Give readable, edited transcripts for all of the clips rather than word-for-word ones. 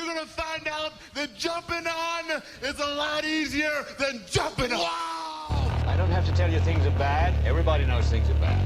you're going to find out that jumping on is a lot easier than jumping off. Wow! I don't have to tell you things are bad. Everybody knows things are bad.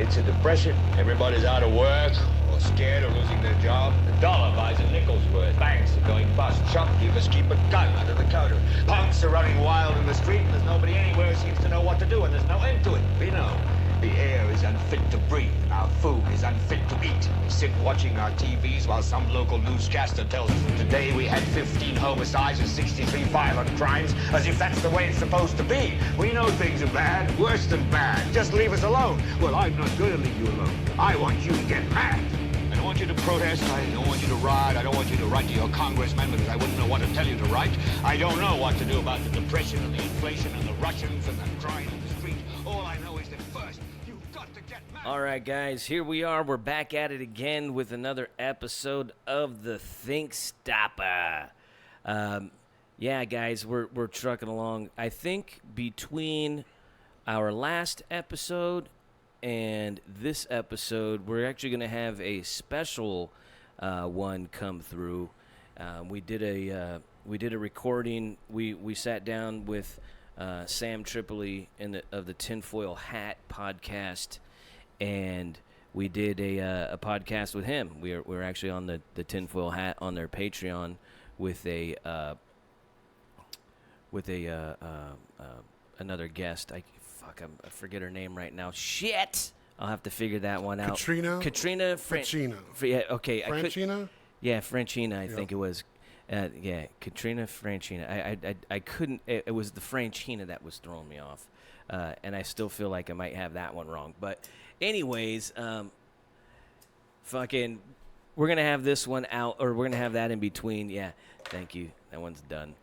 It's a depression. Everybody's out of work or scared of losing their job. The dollar buys a nickel's worth. Banks are going bust. Shopkeepers keep a gun under the counter. Punks are running wild in the street, and there's nobody anywhere who seems to know what to do, and there's no end to it. We know. The air is unfit to breathe, and our food is unfit to eat. We sit watching our TVs while some local newscaster tells us today we had 15 homicides and 63 violent crimes, as if that's the way it's supposed to be. We know things are bad, worse than bad. Just leave us alone. Well, I'm not going to leave you alone. I want you to get mad. I don't want you to protest. I don't want you to riot. I don't want you to write to your congressman because I wouldn't know what to tell you to write. I don't know what to do about the depression and the inflation and the Russians and the crime in the street. All I know is that first, you've got to get mad. All right, guys, here we are. We're back at it again with another episode of the ThinkStopper. Yeah, guys, we're trucking along. I think between our last episode and this episode, we're actually going to have a special one come through. We did a recording. We sat down with Sam Tripoli of the Tinfoil Hat podcast, and we did a podcast with him. We're actually on the Tinfoil Hat on their Patreon with another guest. I forget her name right now. Shit! I'll have to figure that one out. Katrina Franchina. Yeah, okay. Franchina? Franchina, I think it was. Katrina Franchina. I couldn't. It was the Franchina that was throwing me off, and I still feel like I might have that one wrong. But, anyways, we're gonna have this one out, or we're gonna have that in between. Yeah, thank you. That one's done.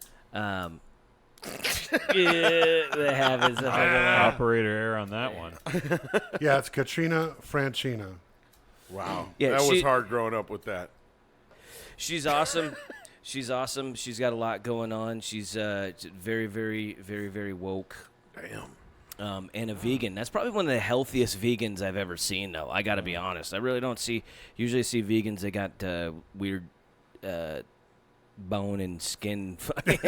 The habits of operator error on that one. Yeah, it's Katrina Franchina. Wow. Yeah, that was hard growing up with that. She's awesome. She's awesome. She's got a lot going on. She's very, very, very, very woke. Damn. And a vegan. That's probably one of the healthiest vegans I've ever seen, though. I got to be honest. I really don't usually see vegans that got weird bone and skin. Not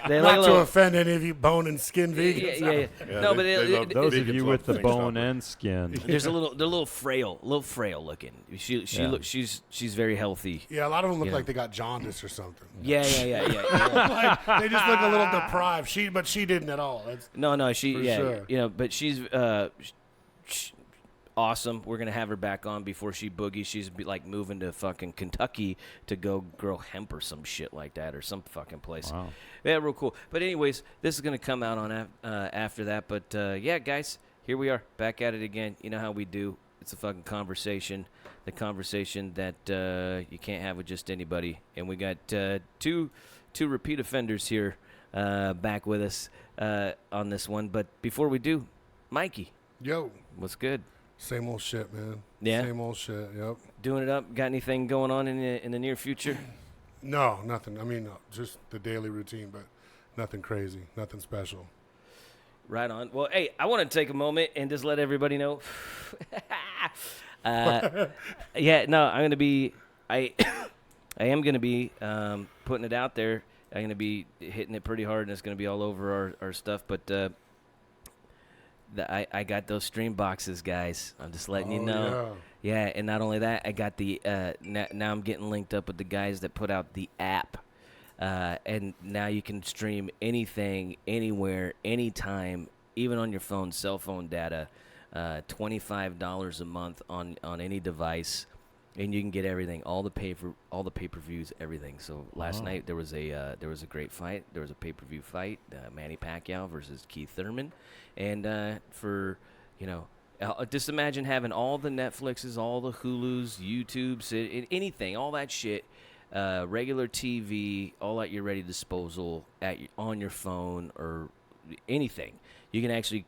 to offend any of you bone and skin vegans. Yeah. No, but those of you with the bone and skin. They're a little frail looking. She's very healthy. Yeah, a lot of them look like they got jaundice or something. Yeah. Like, they just look a little deprived. But she didn't at all. Sure. But she's awesome. We're gonna have her back on before she boogies. She's like moving to fucking Kentucky to go grow hemp or some shit like that, or some fucking place. Wow. Yeah, real cool. But anyways, this is gonna come out on after that. But yeah, guys, here we are back at it again. You know how we do. It's a fucking conversation. The conversation that you can't have with just anybody. And we got two repeat offenders here back with us on this one. But before we do, Mikey. Yo. What's good? Same old shit, man. Yeah? Same old shit, yep. Doing it up? Got anything going on in the near future? No, nothing. I mean, just the daily routine, but nothing crazy, nothing special. Right on. Well, hey, I want to take a moment and just let everybody know. Yeah, no, I am going to be putting it out there. I'm going to be hitting it pretty hard, and it's going to be all over our stuff, but I got those stream boxes, guys. I'm just letting you know. Yeah, and not only that, I got the now I'm getting linked up with the guys that put out the app, and now you can stream anything, anywhere, anytime, even on your phone, cell phone data. $25 a month on any device, and you can get everything, all the pay-per-views, everything. So last night there was a great fight. There was a pay-per-view fight, Manny Pacquiao versus Keith Thurman, and just imagine having all the Netflixes, all the Hulus, YouTubes, anything, all that shit, regular TV, all at your ready disposal on your phone or anything. You can actually,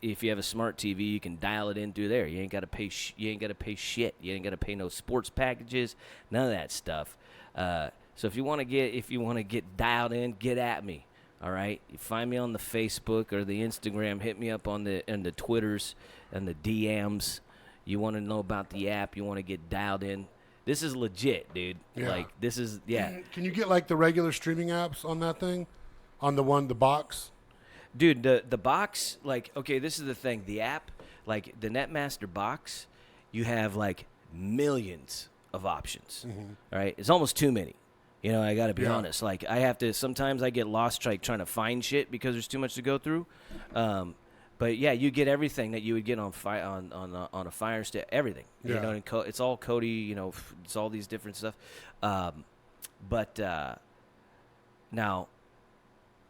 if you have a smart TV, you can dial it in through there. You ain't got to pay. You ain't got to pay shit. You ain't got to pay no sports packages, none of that stuff. So if you want to get dialed in, get at me. All right, you find me on the Facebook or the Instagram. Hit me up on the Twitters and the DMs. You want to know about the app? You want to get dialed in? this is legit, dude. Yeah. Like this is Can you get like the regular streaming apps on that thing, on the box? Dude, the box, like, okay, this is the thing. The app, like the Netmaster box, you have like millions of options. All right, it's almost too many. You know, I got to be honest. Like, I have to. Sometimes I get lost trying to find shit because there's too much to go through. But yeah, you get everything that you would get on a Fire Stick. Everything. You know, and it's all Kodi. You know, it's all these different stuff. But now,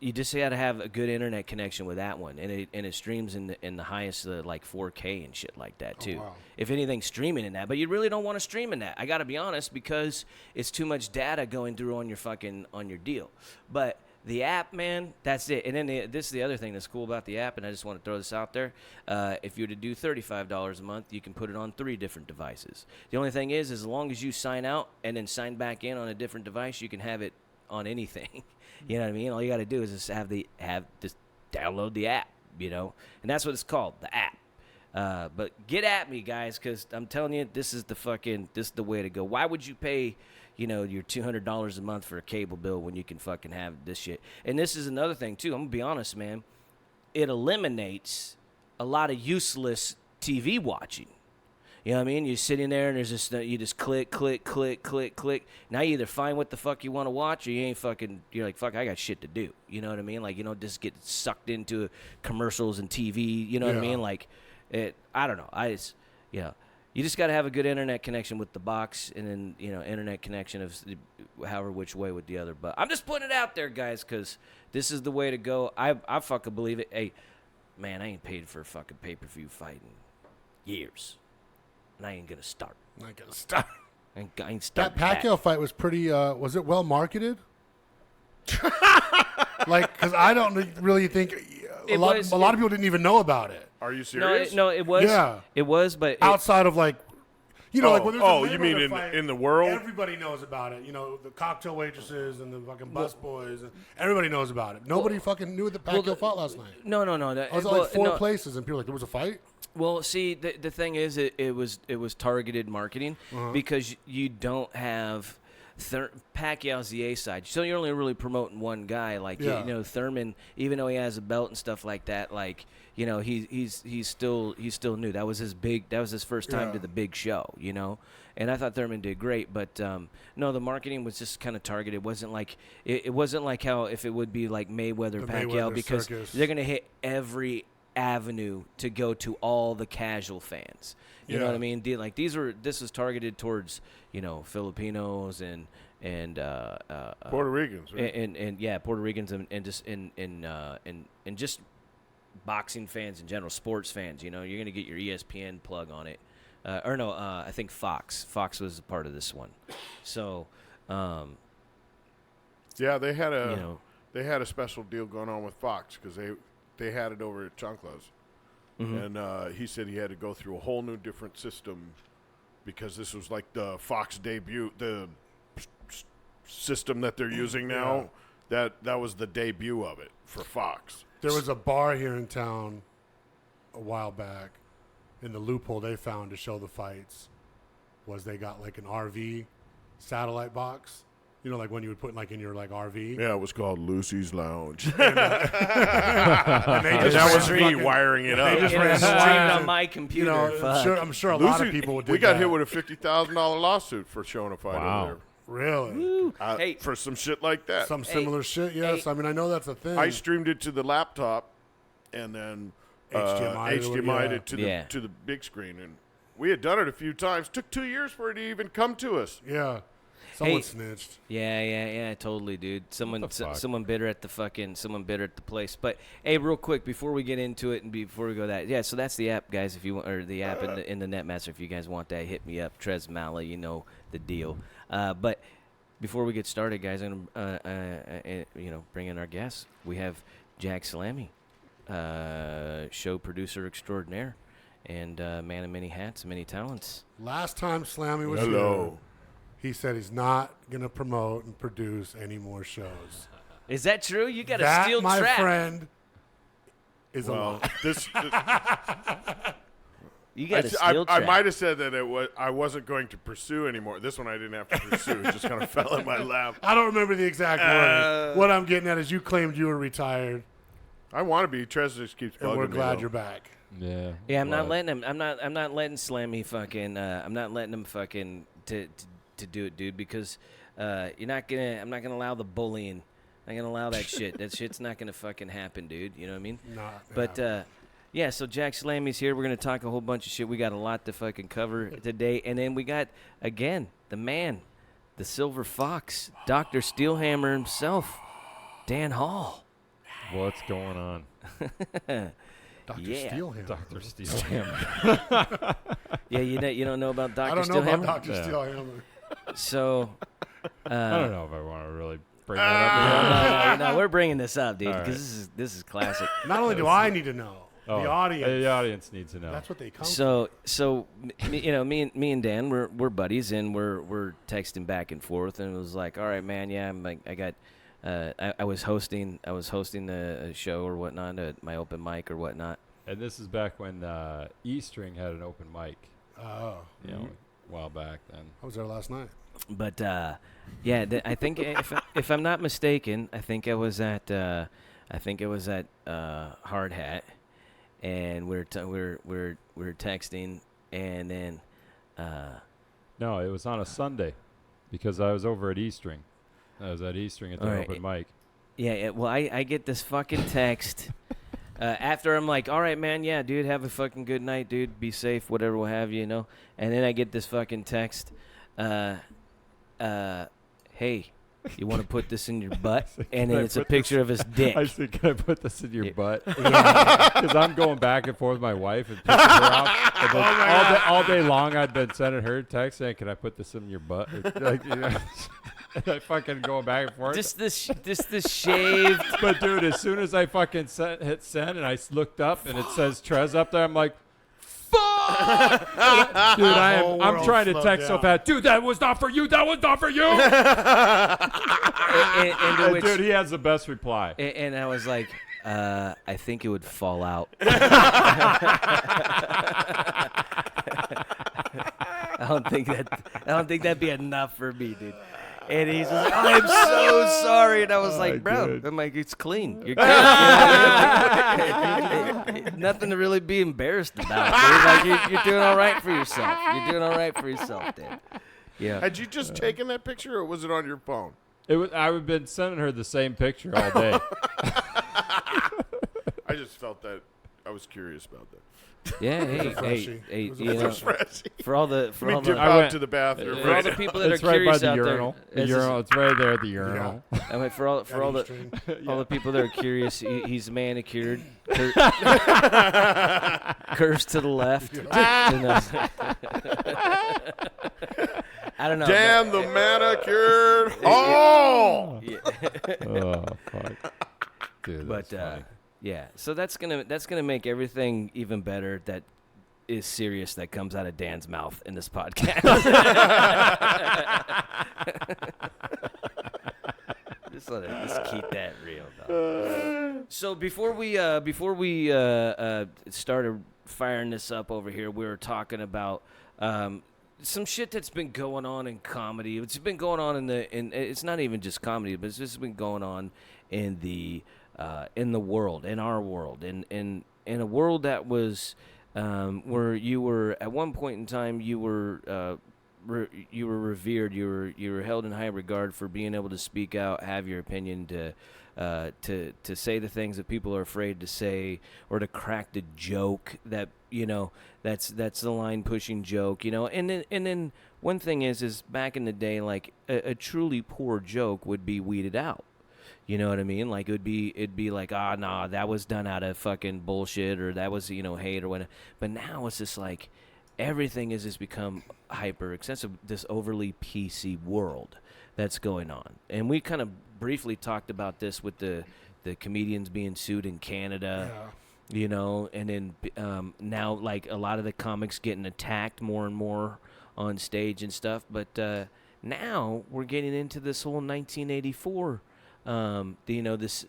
you just got to have a good internet connection with that one, and it streams in the highest like 4K and shit like that too. Oh, wow. If anything's streaming in that, but you really don't want to stream in that. I got to be honest, because it's too much data going through on your deal. But the app, man, that's it. And then this is the other thing that's cool about the app, and I just want to throw this out there. If you were to do $35 a month, you can put it on 3 different devices. The only thing is as long as you sign out and then sign back in on a different device, you can have it on anything. You know what I mean? All you got to do is just just download the app, you know, and that's what it's called, the app. But get at me, guys, because I'm telling you, this is the way to go. Why would you pay, you know, your $200 a month for a cable bill when you can fucking have this shit? And this is another thing too. I'm gonna be honest, man. It eliminates a lot of useless TV watching. You know what I mean? You're sitting there and there's just you just click. Now you either find what the fuck you want to watch or you're like, fuck, I got shit to do. You know what I mean? Like, you know, just get sucked into commercials and TV. You know what I mean? Like, I don't know. You just got to have a good internet connection with the box, and then, you know, internet connection of however which way with the other. But I'm just putting it out there, guys, because this is the way to go. I fucking believe it. Hey, man, I ain't paid for a fucking pay-per-view fight in years. And I ain't gonna start. Not gonna start. I ain't That starting Pacquiao fight was pretty. Was it well marketed? Like, because I don't really think a lot of people didn't even know about it. Are you serious? No, it was. Yeah. It was, but Outside of like, you know, like when there's a you mean Mayweather fight, in the world? everybody knows about it. You know, the cocktail waitresses and the fucking bus boys. And everybody knows about it. Nobody fucking knew that Pacquiao fought last night. No. I was at like 4 places, and people were like, there was a fight? Well, see, the thing is, it was targeted marketing because you don't have Pacquiao's the A side, so you're only really promoting one guy. Like you know, Thurman, even though he has a belt and stuff like that, like, you know, he's still new. That was his first time to the big show, you know. And I thought Thurman did great, but no, the marketing was just kind of targeted. It wasn't like it wasn't like how if it would be like Mayweather Pacquiao, because they're gonna hit every avenue to go to all the casual fans. You know what I mean? This was targeted towards, you know, Filipinos and Puerto Ricans, right? and Puerto Ricans and just boxing fans in general, sports fans. You know, you're gonna get your ESPN plug on it, I think Fox was a part of this one. So, they had a special deal going on with Fox because they had it over at Chancla's. And he said he had to go through a whole new different system because this was like the Fox debut, the system that they're using now. That was the debut of it for Fox. There was a bar here in town a while back, and the loophole they found to show the fights was they got like an RV satellite box. You know, like when you would put like in your like RV. Yeah, it was called Lucy's Lounge. And that was me wiring it up. They just ran streamed on my computer. You know, I'm sure a lot of people would do that. We got hit with a $50,000 lawsuit for showing a fight over there. Really? Hey, for some shit like that. Some similar shit, yes. Hey. I mean, I know that's a thing. I streamed it to the laptop and then HDMI'd it to the big screen. And we had done it a few times. Took 2 years for it to even come to us. Yeah. Someone snitched. Yeah, totally, dude. Someone bit her at the place. But hey, real quick before we get into it and before we go so that's the app, guys. If you want, or the app in the Netmaster, if you guys want that, hit me up, Trez Mala. You know the deal. But before we get started, guys, I'm gonna bring in our guests. We have Jack Slammy, show producer extraordinaire, and man of many hats, many talents. Last time Slammy was here, he said he's not going to promote and produce any more shows. Is that true? You got a steel trap. That, my friend, is a lie. You got a skill I trap. might have said that I wasn't going to pursue anymore. This one I didn't have to pursue. It just kind of fell in my lap. I don't remember the exact wording. What I'm getting at is you claimed you were retired, I want to be. Trez just keeps bugging and we're me, glad though. you're back. Yeah. Yeah, I'm not letting him. I'm not letting Slammy fucking. I'm not letting him fucking to do it, dude. Because you're not gonna. I'm not gonna allow the bullying. I'm not gonna allow that shit. That shit's not gonna fucking happen, dude. You know what I mean? But yeah. So Jack Slammy's here. We're gonna talk a whole bunch of shit. We got a lot to fucking cover today, and then we got again the man, the Silver Fox, Dr. Steelhammer himself, Dan Hall. What's going on? Dr. Yeah. Steelhammer. Dr. Steelhammer. Yeah, you don't know about Dr. I don't know Steelhammer? about Dr. Yeah. Steelhammer. So I don't know if I want to really bring that up. no, we're bringing this up, dude, All right. because this is classic. Not only do I need to know, the audience. The audience needs to know. That's what they come So me and Dan, we're buddies, and we're texting back and forth, and it was like, all right, man, yeah, I was hosting a show or whatnot at my open mic or whatnot. And this is back when E-String had an open mic. Oh. You know, a while back then. I was there last night. But yeah, I think if I'm not mistaken, I think it was at Hard Hat, and we're texting, and then No, it was on a Sunday because I was over at E-String. I was at E-String at the open mic. Yeah, well, I get this fucking text after I'm like, all right, man, yeah, dude, have a fucking good night, dude, be safe, whatever, what have you, you know. And then I get this fucking text, hey, you want to put this in your butt? And then it's a picture of his dick. I said, can I put this in your butt? Because I'm going back and forth with my wife and picking her out. And then all day long, I'd been sending her texts saying, can I put this in your butt? Like, you know, and I fucking going back and forth. Just this shaved. But, dude, as soon as I fucking hit send and I looked up and it says Trez up there, I'm like, fuck! Dude, I'm trying to text so fast. Dude, that was not for you. That was not for you. and Dude, he has the best reply. And I was like, I think it would fall out. I don't think that'd be enough for me, dude. And he's just like, I'm so sorry. And I was like, bro, dude. I'm like, it's clean. You're good. Nothing to really be embarrassed about, dude. Like, you're doing all right for yourself. You're doing all right for yourself, dude. Yeah. Had you just taken that picture, or was it on your phone? I've been sending her the same picture all day. I just felt that. I was curious about that. Yeah, Refreshing. hey, It was a you know, Refreshing. for all the Let me dip out to the bathroom. for all the people that It's are right by curious the out urinal. there, The urinal. It's right there at the urinal. I mean, for all the people that are curious, he's manicured, curves to the left. I don't know. Damn the manicured hall. Yeah. Oh, fuck. Dude, But that's funny. yeah, so that's gonna make everything even better. That is serious. That comes out of Dan's mouth in this podcast. Just keep that real, dog. So before we started firing this up over here, we were talking about some shit that's been going on in comedy. It's been going on in it's not even just comedy, but it's just been going on in the world, in our world, in a world that was where you were at one point in time you were revered, you were held in high regard for being able to speak out, have your opinion, to say the things that people are afraid to say, or to crack the joke that, you know, that's the line pushing joke, you know. And then one thing is back in the day, like a truly poor joke would be weeded out. You know what I mean? Like it'd be like, nah, that was done out of fucking bullshit, or that was, you know, hate or whatever. But now it's just like everything has just become hyper excessive, this overly PC world that's going on. And we kind of briefly talked about this with the comedians being sued in Canada, you know, and then now like a lot of the comics getting attacked more and more on stage and stuff. But now we're getting into this whole 1984. You know, this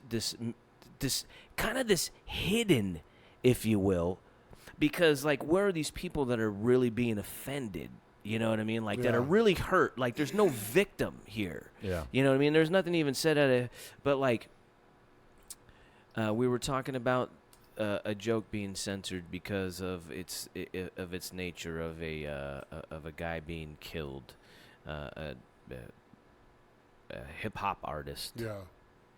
kind of this hidden, if you will, because like where are these people that are really being offended? You know what I mean? Like that are really hurt. Like there's no victim here. Yeah. You know what I mean? There's nothing even said at it. But like we were talking about a joke being censored because of its nature of a guy being killed, a hip hop artist. Yeah.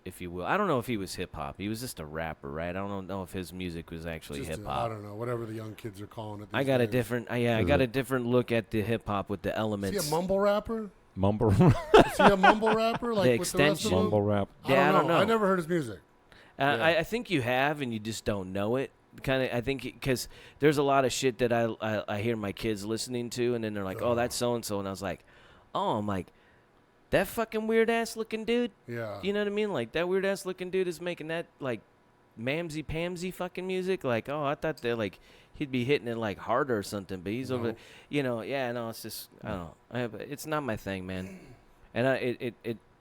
If you will. I don't know if he was hip hop. He was just a rapper, right? I don't know if his music was actually hip hop. I don't know, whatever the young kids are calling it. I got a different look at the hip hop with the elements. Is he a mumble rapper? Mumble. Is he a mumble rapper? Like The with the rest of extension. them? Mumble rap. Yeah, I don't know. I never heard his music. I think you have, and you just don't know it. Kind of, I think, because there's a lot of shit that I hear my kids listening to, and then they're like, "Oh, that's so and so," and I was like, "Oh, I'm like, that fucking weird ass looking dude." Yeah. You know what I mean? Like that weird ass looking dude is making that like mamsy pamsy fucking music. Like, oh, I thought that like he'd be hitting it like harder or something, but he's over. You know, yeah, no, it's just I don't know. It's not my thing, man. And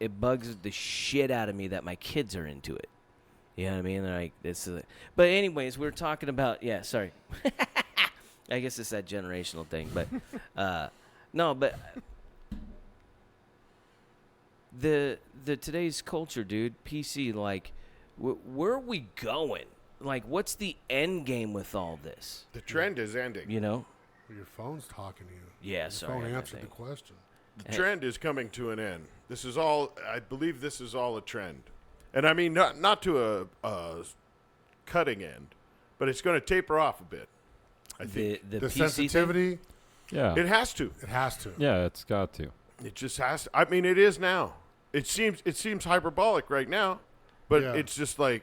it bugs the shit out of me that my kids are into it. You know what I mean? They're like this is. But anyways, we're talking about sorry. I guess it's that generational thing, but no, but. The today's culture, dude, PC, like, where are we going? Like, what's the end game with all this? The trend is ending. You know? Your phone's talking to you. Yeah, Your sorry. phone I answered the think. question. The trend is coming to an end. This is all. I believe this is all a trend, and I mean not to a cutting end, but it's going to taper off a bit. I think The The PC sensitivity, thing? Yeah. it has to. it has to. Yeah, it's got to. It just has to. I mean, it is now. It seems hyperbolic right now, but it's just like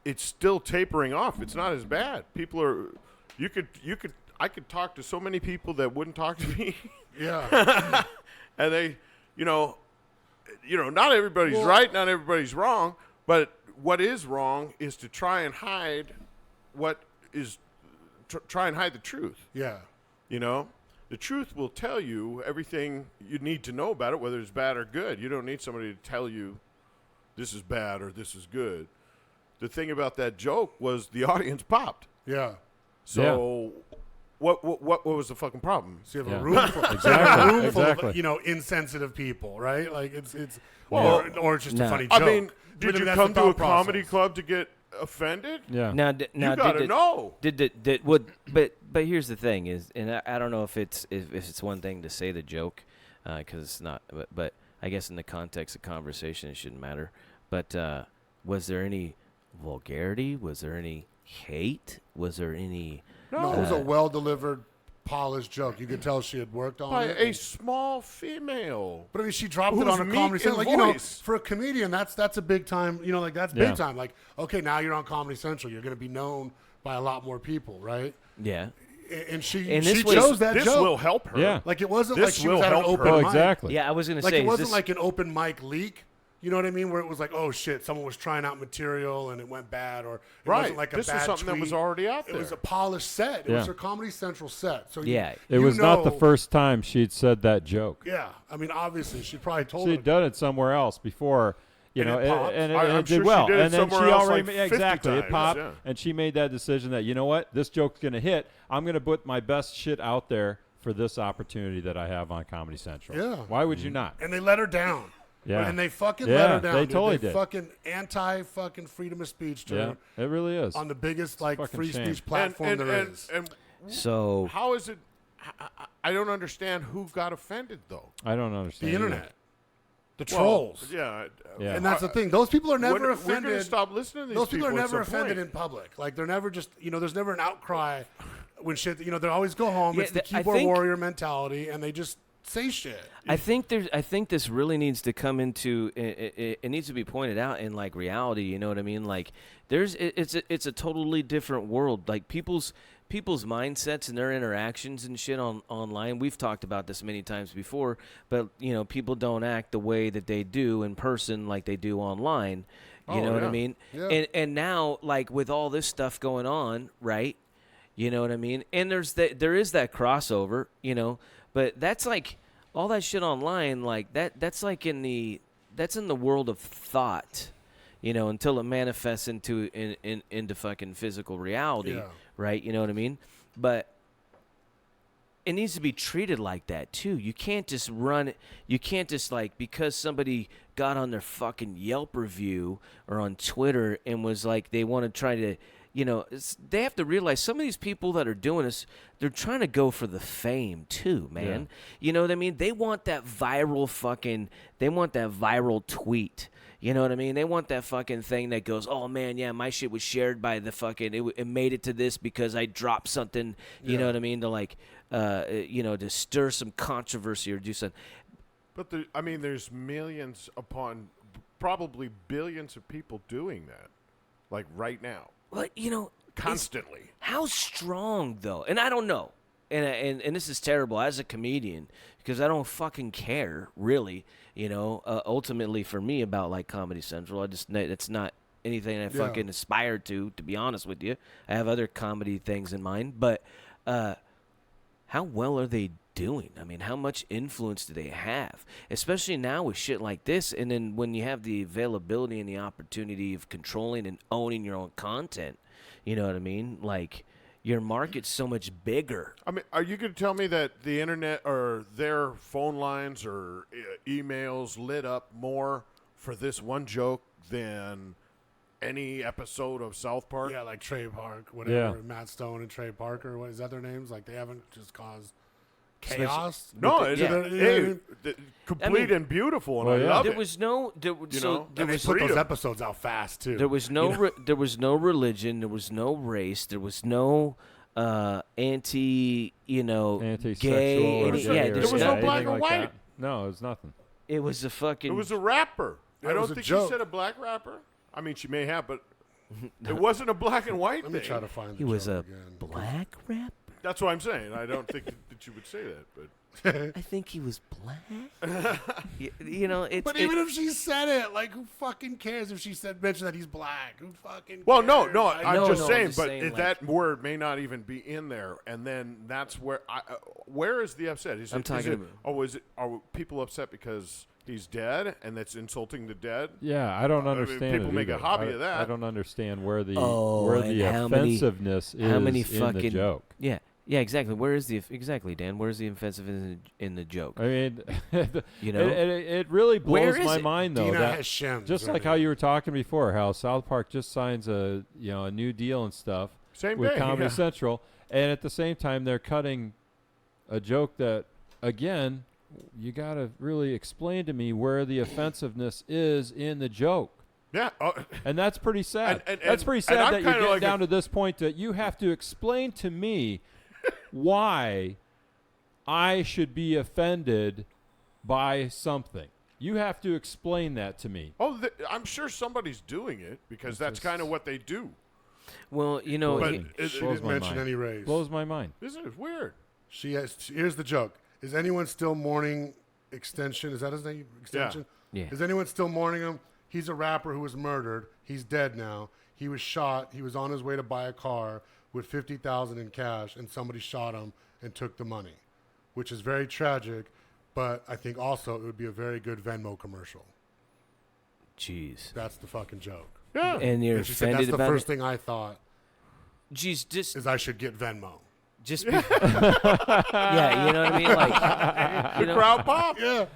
it's still tapering off. It's not as bad. People are. I could talk to so many people that wouldn't talk to me. Yeah. And they, not everybody's right, not everybody's wrong, but what is wrong is to try and hide try and hide the truth. Yeah. The truth will tell you everything you need to know about it, whether it's bad or good. You don't need somebody to tell you this is bad or this is good. The thing about that joke was the audience popped. Yeah. So what was the fucking problem? So you have a room full, Exactly. full of, insensitive people, right? Like it's Well, or it's just a funny joke. I mean, did But you that's come the to a thought comedy process. club to get offended? Yeah. Now, You gotta know. But here's the thing is, and I don't know if it's one thing to say the joke, because it's not. But I guess in the context of conversation, it shouldn't matter. But was there any vulgarity? Was there any hate? Was there any? No, it was a well-delivered, polished joke. You could tell she had worked on By it. a small female. But I mean, she dropped it Who's on a meek Comedy in Central. Like, voice. for a comedian, that's a big time. That's Yeah. big time. Like, okay, now you're on Comedy Central. You're going to be known by a lot more people, right? Yeah. And she And this she was- chose that This joke. will help her. Yeah. Like, it wasn't This like she will was at an help her. open Oh, mic. exactly. Yeah, I was gonna Like, say it is wasn't this- like an open mic leak. You know what I mean? Where it was like, oh shit, someone was trying out material and it went bad, or it Right. wasn't like a This was bad something that was tweet. already out It was there. a polished set. It Yeah. was her Comedy Central set. So Yeah. It was not the first time she'd said that joke. Yeah, I mean, obviously, she probably told She'd him. done it somewhere else before, And it popped. and I'm it sure did she well. did it And then she somewhere else already like 50 exactly it times, popped, yeah. and she made that decision that this joke's gonna hit. I'm gonna put my best shit out there for this opportunity that I have on Comedy Central. Yeah. Why would you not? And they let her down. Yeah. And they fucking Yeah, let her down. they dude. totally they did. fucking anti-fucking freedom of speech to Yeah, her it really is. on the biggest like fucking free shame. speech platform there is. And So how is it? I don't understand who got offended though. I don't understand The either. internet, the trolls. Yeah. Yeah. And that's the thing. Those people are never We're offended. going to stop listening to these Those people are at never some offended point. in public. Like they're never just, there's never an outcry when shit. They always go home. Yeah, It's the I keyboard think- warrior mentality, and they just say shit. I think this really needs to come into it needs to be pointed out in like reality. You know what I mean? Like it's a totally different world. Like people's mindsets and their interactions and shit online. We've talked about this many times before, but people don't act the way that they do in person like they do online. You know what I mean? Yeah. And now like with all this stuff going on, right? You know what I mean? And there is that crossover, but that's like all that shit online, like that's like in the world of thought, until it manifests into fucking physical reality, Yeah. right? You know what I mean? But it needs to be treated like that too. You can't just run it. You can't just like, because somebody got on their fucking Yelp review or on Twitter and was like, they want to try to, they have to realize some of these people that are doing this, they're trying to go for the fame too, man. You know what I mean? They want that viral tweet. You know what I mean? They want that fucking thing that goes, oh, man, yeah, my shit was shared by the fucking, it made it to this because I dropped something, you know what I mean, to like, to stir some controversy or do something. But, there's millions upon probably billions of people doing that, like right now. Well, constantly. How strong, though? And I don't know. And this is terrible as a comedian because I don't fucking care, really. Ultimately for me about like Comedy Central, it's not anything I fucking aspire to be honest with you. I have other comedy things in mind, but how well are they doing? I mean, how much influence do they have? Especially now with shit like this, and then when you have the availability and the opportunity of controlling and owning your own content, you know what I mean? Like, your market's so much bigger. I mean, are you going to tell me that the internet or their phone lines or emails lit up more for this one joke than any episode of South Park? Yeah, like Trey Park, whatever, Matt Stone and Trey Parker. What is that their names? Like, they haven't just caused chaos? No, complete and beautiful, and I love it. There was no, they put those episodes out fast too. There was no, there was no religion. There was no race. There was no anti-sexual, anti-sexual, gay. There was no black or white. No, it was nothing. It was a fucking. It was a rapper. I don't think she said a black rapper. I mean, she may have, but it wasn't a black and white thing. Let me try to find. He was a again. black rapper. That's what I'm saying. I don't think that you would say that, but I think he was black. It's. But even if she said it, like, who fucking cares if she mentioned that he's black? Who fucking? Well, cares? no. I'm just saying, just but saying, that word may not even be in there, and then that's where where is the upset? Are people upset because he's dead and that's insulting the dead? Yeah, I don't understand. People make a hobby of that. I don't understand where the and offensiveness is in the joke. Yeah, exactly. Where is Dan? Where is the offensive in the joke? I mean, it really blows my mind though. Dina That Hashem, just like how you were talking before, how South Park just signs a new deal and stuff with Comedy Central, and at the same time they're cutting a joke that, again, you got to really explain to me where the offensiveness is in the joke. Yeah, and that's pretty sad. And that's pretty sad that you're getting down to this point that you have to explain to me why I should be offended by something. You have to explain that to me. Oh, I'm sure somebody's doing it because that's kind of what they do. Well, but it didn't mention any race. Blows my mind. Isn't it weird? Here's the joke. Is anyone still mourning Extension? Is that his name? Extension? Yeah. Is anyone still mourning him? He's a rapper who was murdered. He's dead now. He was shot. He was on his way to buy a car with $50,000 in cash, and somebody shot him and took the money, which is very tragic, but I think also it would be a very good Venmo commercial. Jeez. That's the fucking joke. Yeah. And you're She said, offended that's the about first it? thing I thought Is I should get Venmo. Just be, yeah, you know what I mean? Like, The crowd pop. Yeah.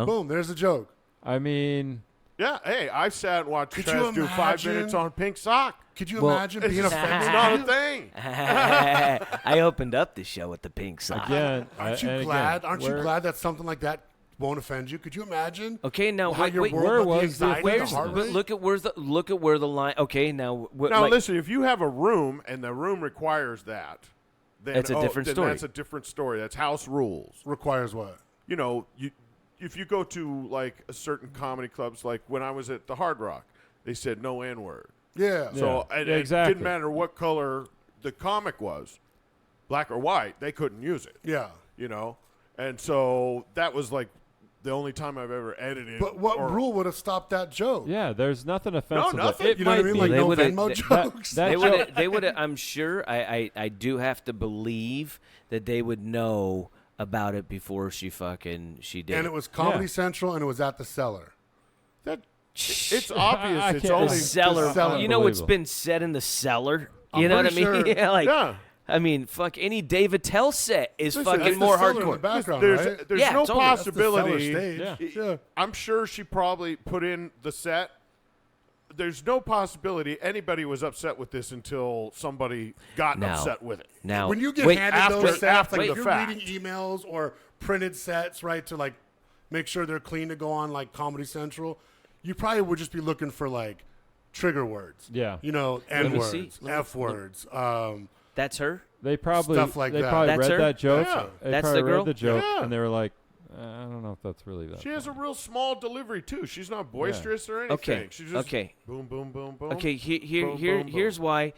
Boom, there's a joke. I mean... Yeah, hey, I've sat and watched Trez do 5 minutes on Pink Sock. Could you imagine being offended? It's not a thing. I opened up the show with the pink sock. Again, aren't you glad? Aren't you glad that something like that won't offend you? Could you imagine? Okay, now how wait, your wait, world, where what the was the anxiety, where's the heart rate? look at where the line? Okay, now Now listen, if you have a room and the room requires that, then That's a different story. That's a different story. That's house rules. Requires what? You know, if you go to like a certain comedy clubs, like when I was at the Hard Rock, they said no N-word. Yeah. So Yeah, it exactly. didn't matter what color the comic was, black or white, they couldn't use it. Yeah. You know, and so that was like the only time I've ever edited. But what rule would have stopped that joke? Yeah, there's nothing offensive. nothing. It You know what I mean? might Like be- no would've- Venmo that- jokes. that- they would. I'm sure. I do have to believe that they would know about it before she did. And it was Comedy Yeah. Central, and it was at the Cellar. It's obvious. I It's can't- only the cellar. cellar. You know what's Unbelievable. been said in the cellar? You know what I mean? pretty sure- Yeah, like Yeah. I mean, fuck, any Dave Attell set is Listen, fucking that's more the cellar in the hardcore. background, There's right? there's Yeah, no totally. That's the cellar possibility. stage. Yeah. Yeah. I'm sure she probably put in the set. There's no possibility anybody was upset with this until somebody got Now- upset with it. Now, When you get wait, handed after- those sets, after like the if you're fact. reading emails or printed sets, right, to like make sure they're clean to go on like Comedy Central, you probably would just be looking for like trigger words. Yeah. You know, Let N me see. words, F words. that's her. They probably Stuff like they that. probably That's read her? that joke. Yeah. They That's probably the girl? read the joke, Yeah. and they were like, I don't know if that's really that. She has a funny." real small delivery too. She's not boisterous or anything. Okay, She's just okay. boom, boom, boom, boom. Okay, Boom, boom, here's why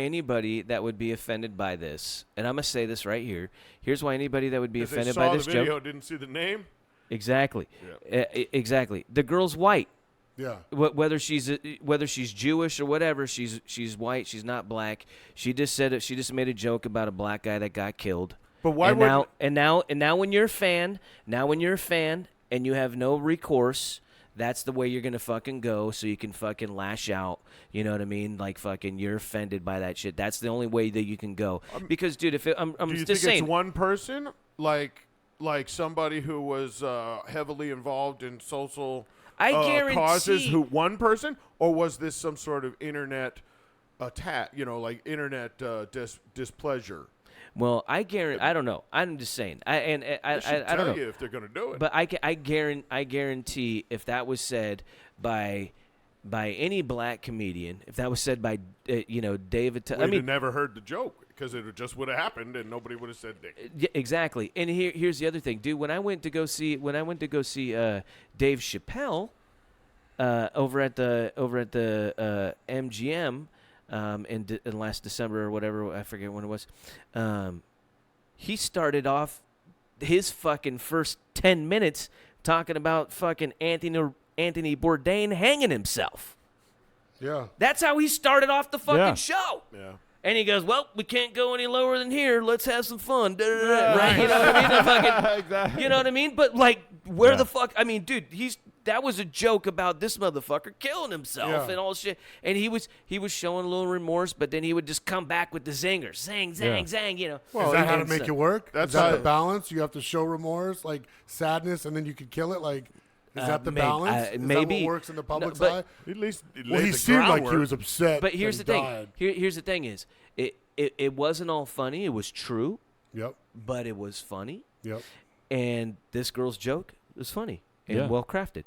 anybody that would be offended by this, and I'm gonna say this right here. Here's why anybody that would be If they offended saw by this the video, joke. didn't see the name. Exactly, exactly. The girl's white. Yeah. Whether she's Jewish or whatever, she's white. She's not black. She just made a joke about a black guy that got killed. But why and wouldn't- now when you're a fan, and you have no recourse, that's the way you're gonna fucking go. So you can fucking lash out. You know what I mean? Like fucking, you're offended by that shit. That's the only way that you can go. Because, dude, if I'm Do you just think saying, it's one person, like somebody who was heavily involved in social I causes, guarantee- who one person, or was this some sort of internet attack? You know, like internet displeasure. well, I guarantee. I don't know. I'm just saying. I They should don't tell know. you if they're going to do it. But I guarantee if that was said by any black comedian, if that was said by David, We'd I mean, have never heard the joke because it just would have happened and nobody would have said Dick. yeah, exactly. And here's the other thing, dude. When I went to go see Dave Chappelle over at the MGM in last December or whatever, I forget when it was. He started off his fucking first 10 minutes talking about fucking Anthony Bourdain hanging himself. Yeah. That's how he started off the fucking Yeah. show. Yeah. And he goes, well, we can't go any lower than here. Let's have some fun. Right? You know what I mean? The fucking, Exactly. you know what I mean? But, like, where Yeah. the fuck? I mean, dude, that was a joke about this motherfucker killing himself Yeah. and all shit. And he was showing a little remorse, but then he would just come back with the zinger. Zang, zang, Yeah. zang, you know. Is that how to And make so- it work? That's Is that how- the balance? You have to show remorse, like sadness, and then you can kill it? Like, is that the balance? Is maybe. that what works in the public's but- eye? At least Well, he seemed like he groundwork. was upset. But here's the that he thing. died. Here's the thing is, it wasn't all funny. It was true, Yep. but it was funny. Yep. And this girl's joke was funny and Yeah. well crafted.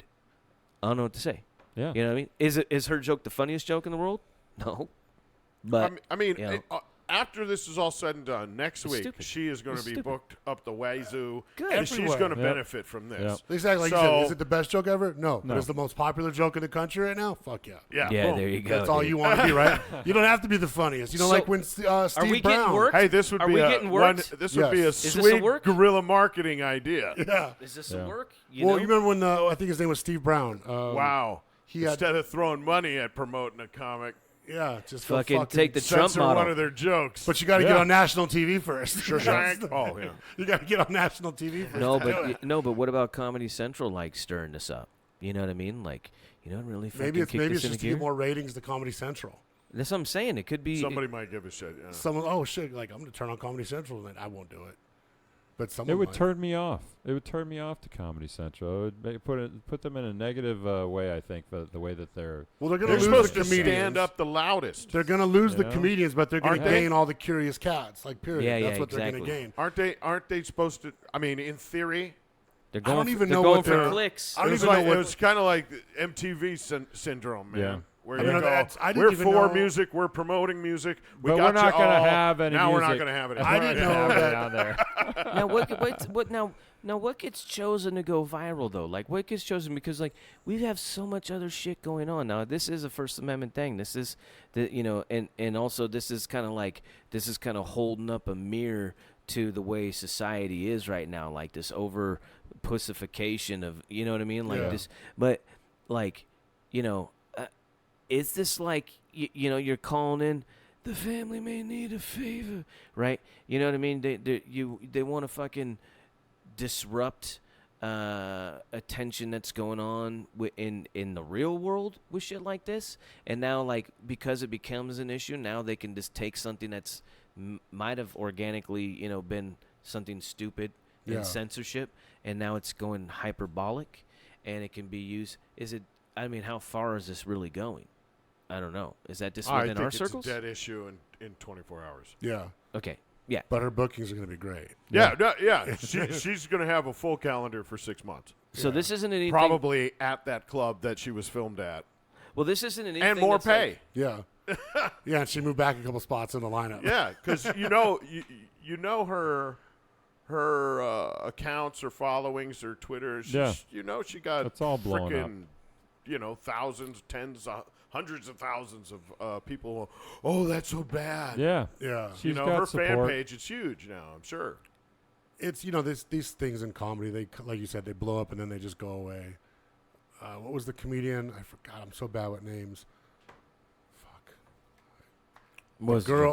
I don't know what to say. Yeah. You know what I mean? Is her joke the funniest joke in the world? No. But I mean, you know. after this is all said and done, next It's week stupid. she is going to It's be stupid. booked up the wazoo, Good. and she's Everywhere. going to Yep. benefit from this. Yep. Exactly. Like you So- said, is it the best joke ever? No. But No. it's the most popular joke in the country right now? Fuck yeah. Yeah, yeah, boom. there you go. That's all dude. you want to be, right? You don't have to be the funniest. You know, So, like when Steve Are we getting Brown. worked? Hey, this would Are be we a getting one, worked? this would be a Yes. Is this a sweet work? guerrilla marketing idea. Yeah. Is this Yeah. a work? Well, you remember when I think his name was Steve Brown. Wow. he had- Instead of throwing money at promoting a comic, Yeah, just go fucking fucking take the Trump censor one model. of their jokes. But you got to get Yeah. on national TV first. Oh, yeah. You got to get on national TV first. No, to do but it. no, but what about Comedy Central like stirring this up? You know what I mean? Like, you know, really fucking maybe it's kick this just into to gear. get more ratings to Comedy Central. That's what I'm saying. It could be. Somebody might give a shit. Yeah. Someone, oh shit, like I'm gonna turn on Comedy Central, and I won't do it. But someone It would might. turn me off. It would turn me off to Comedy Central. It would put them in a negative way. I think the way that they're. Well, they're gonna They're lose supposed the to comedians. stand up the loudest. They're gonna lose the Yeah. comedians, but they're gonna Aren't they? gain all the curious cats. Like period. Yeah, That's yeah, what they're exactly. gonna gain. Aren't they supposed to? I mean, in theory, They're I going. don't even they're know going what for they're- clicks. I don't it was even know like what- it was kind of like the MTV syndrome, man. Yeah. Where I you mean, go, that's- I didn't we're even for know- music, we're promoting music. We But got we're not you gonna all, have any now we're not music. going to have it. I didn't know that. down there. Now what gets chosen to go viral though? Like what gets chosen because like we have so much other shit going on now. This is a First Amendment thing. This is and also this is kind of holding up a mirror to the way society is right now. Like this over pussification of you know what I mean. Like Yeah. this, but like is this like you're calling in. The family may need a favor, right? You know what I mean? They want to fucking disrupt attention that's going on in the real world with shit like this, and now like because it becomes an issue, now they can just take something that's might have organically been something stupid in censorship, and now it's going hyperbolic, and it can be used. How far is this really going? I don't know. Is that just within our circles? It's a dead issue in 24 hours. Yeah. Okay. Yeah. But her bookings are going to be great. Yeah. She's going to have a full calendar for 6 months. So this isn't anything. Probably at that club that she was filmed at. Well, this isn't anything. And more pay. Like, yeah. Yeah, and she moved back a couple spots in the lineup. Yeah, because her accounts or followings or Twitter. She got it's all blown up. Thousands, hundreds of thousands of people. Oh, that's so bad. Yeah. She's got her support. Fan page is huge now, I'm sure. It's these things in comedy, they, like you said, they blow up and then they just go away. What was the comedian? I forgot. I'm so bad with names. Fuck.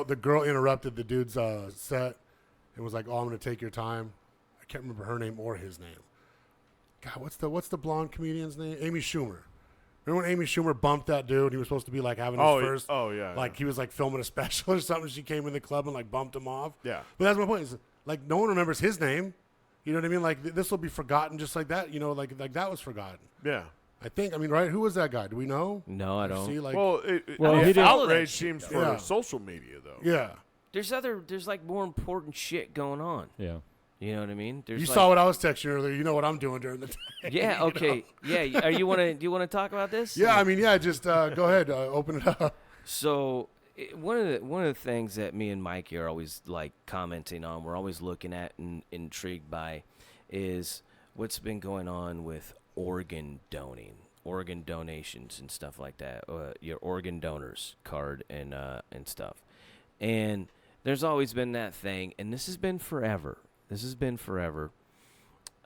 The girl interrupted the dude's set and was like, "Oh, I'm gonna take your time." I can't remember her name or his name. God, what's the blonde comedian's name? Amy Schumer. Remember when Amy Schumer bumped that dude? He was supposed to be like having his first. Oh yeah. Like he was like filming a special or something. She came in the club and like bumped him off. Yeah. But that's my point. Is like no one remembers his name. You know what I mean? Like this will be forgotten just like that. Like that was forgotten. Yeah. I think. I mean, right? Who was that guy? Do we know? No, I don't. See, like, the outrage seems for social media though. Yeah. There's like more important shit going on. Yeah. You know what I mean? You saw what I was texting earlier. You know what I'm doing during the day. Yeah. Okay. Yeah. Do you want to talk about this? Yeah. I mean, yeah. Just go ahead. Open it up. So one of the things that me and Mikey are always like commenting on, we're always looking at and intrigued by, is what's been going on with organ donations and stuff like that. Your organ donors card and stuff. And there's always been that thing, and this has been forever.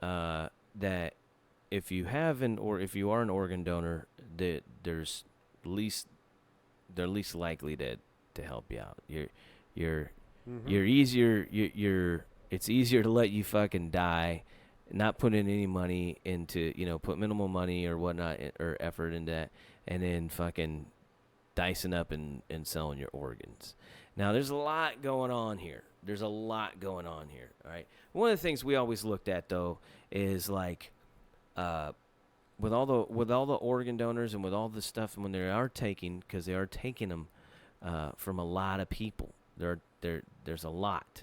That if you have if you are an organ donor, that they're least likely to help you out. It's easier to let you fucking die, not put in any money into, put minimal money or whatnot or effort into that, and then fucking dicing up and selling your organs. Now, there's a lot going on here. All right. One of the things we always looked at though is like, with all the organ donors and with all the stuff when they are taking, because they are taking them from a lot of people. There's a lot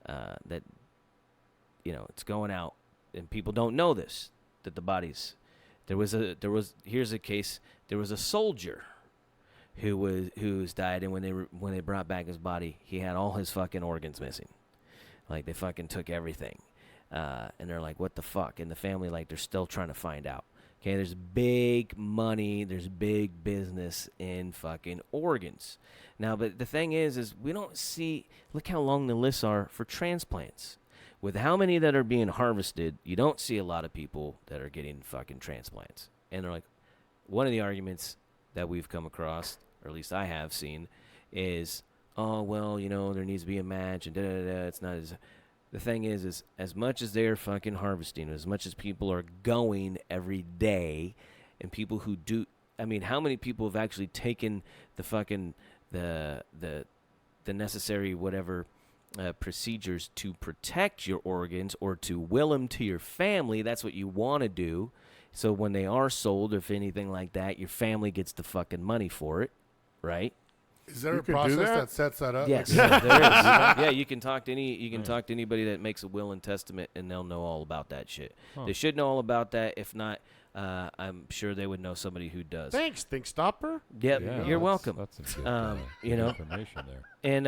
that it's going out, and people don't know this, that the bodies. Here's a case. There was a soldier who's died, and when they brought back his body, he had all his fucking organs missing. Like they fucking took everything, and they're like, what the fuck? And the family, like, they're still trying to find out. Okay, there's big money, there's big business in fucking organs. Now, but the thing is we don't see, look how long the lists are for transplants. With how many that are being harvested, you don't see a lot of people that are getting fucking transplants. And they're like, one of the arguments that we've come across, or at least I have seen, is, oh, well, there needs to be a match, and da-da-da, it's not as... The thing is as much as they're fucking harvesting, as much as people are going every day, and people who do... I mean, how many people have actually taken the fucking... the necessary whatever procedures to protect your organs or to will them to your family? That's what you want to do. So when they are sold, if anything like that, your family gets the fucking money for it, right? Is there a process that sets that up? Yes, there is. Yeah, you can talk to anybody that makes a will and testament, and they'll know all about that shit. Huh. They should know all about that. If not, I'm sure they would know somebody who does. Thanks, ThinkStopper. Yep, yeah, you're welcome. That's a good information there. And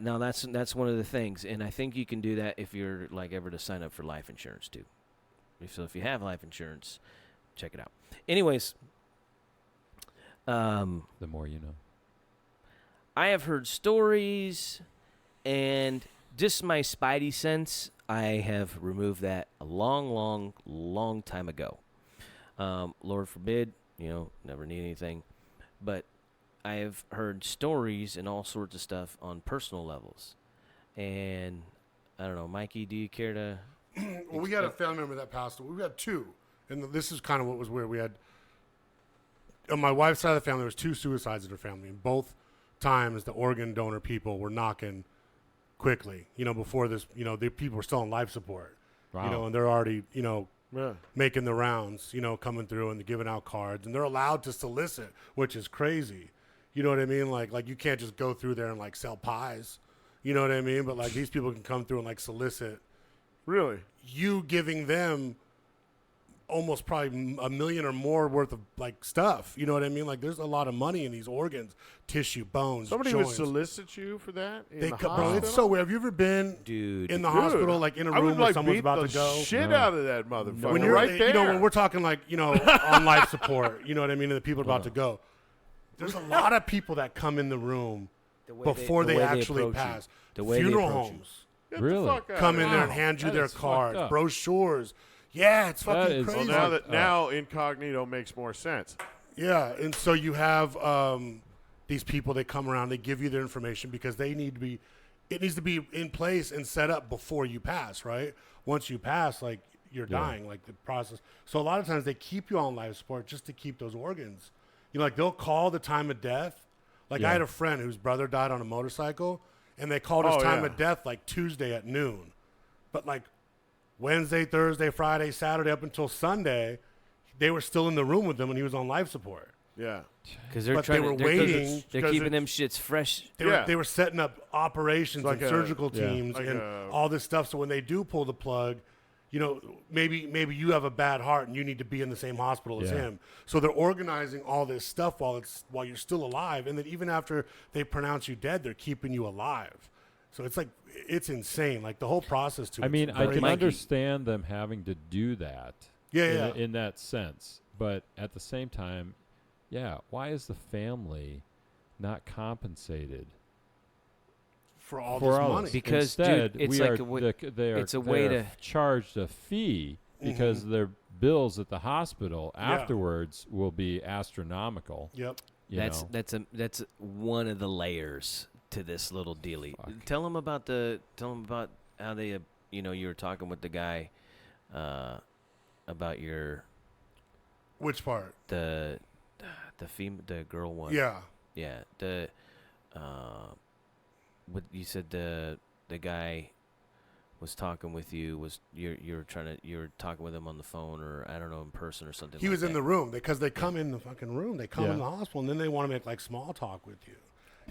no, that's one of the things, and I think you can do that if you're like ever to sign up for life insurance too. So if you have life insurance, check it out. Anyways, the more you know. I have heard stories, and just my spidey sense, I have removed that a long time ago. Lord forbid, never need anything. But I have heard stories and all sorts of stuff on personal levels. And I don't know, Mikey, do you care to Well, we had a family member that passed away. We had two, and this is kind of what was weird. We had on my wife's side of the family, there was 2 suicides in her family, and both times the organ donor people were knocking quickly. Before this, the people were still on life support. Wow. And they're already, making the rounds, coming through and giving out cards, and they're allowed to solicit, which is crazy. You know what I mean? Like you can't just go through there and like sell pies. You know what I mean? But like these people can come through and like solicit. Really? You giving them almost probably $1 million or more worth of like stuff. You know what I mean? Like there's a lot of money in these organs, tissue, bones, Somebody joints. would solicit you for that in the Bro, hospital? it's so weird. Have you ever been in the hospital, like in a I would room where like someone's beat about the to go? shit out of that motherfucker. When you're right there. when we're talking like, on life support, you know what I mean? And the people are about to go. There's a lot of people that come in the room before they actually pass. Funeral homes. Get the Really? fuck out Come of in here. there and hand you That their is fucked cards, up. brochures. Yeah, it's fucking is- crazy. Well, now incognito makes more sense. Yeah, and so you have these people, they come around, they give you their information because it needs to be in place and set up before you pass, right? Once you pass, like you're dying, like the process. So a lot of times they keep you on life support just to keep those organs. Like they'll call the time of death. Like I had a friend whose brother died on a motorcycle, and they called his time of death like Tuesday at noon. But like Wednesday, Thursday, Friday, Saturday, up until Sunday, they were still in the room with him, and he was on life support. Yeah. Because they're But trying they were to, waiting They're because keeping them shits fresh. They were setting up operations Like and a- surgical yeah. teams Like and a- all this stuff. So when they do pull the plug, maybe you have a bad heart and you need to be in the same hospital as Yeah. him. So they're organizing all this stuff while you're still alive, and then even after they pronounce you dead, they're keeping you alive. So it's insane. Like the whole process to it. I mean, I can Mikey- understand them having to do that. Yeah. In that sense, but at the same time, why is the family not compensated for all for this all money. this? Because, Instead, dude, it's we like are a way- it's a way they're to- charged a fee because their bills at the hospital afterwards will be astronomical. Yep. you know. That's one of the layers to this little dealie. Tell them about how they you were talking with the guy about your Which part? the girl one. Yeah. Yeah. What you said the guy was talking with you was you were talking with him on the phone or I don't know in person or something. He like was in that. the room because they come in the fucking room. They come Yeah. in the hospital and then they want to make like small talk with you.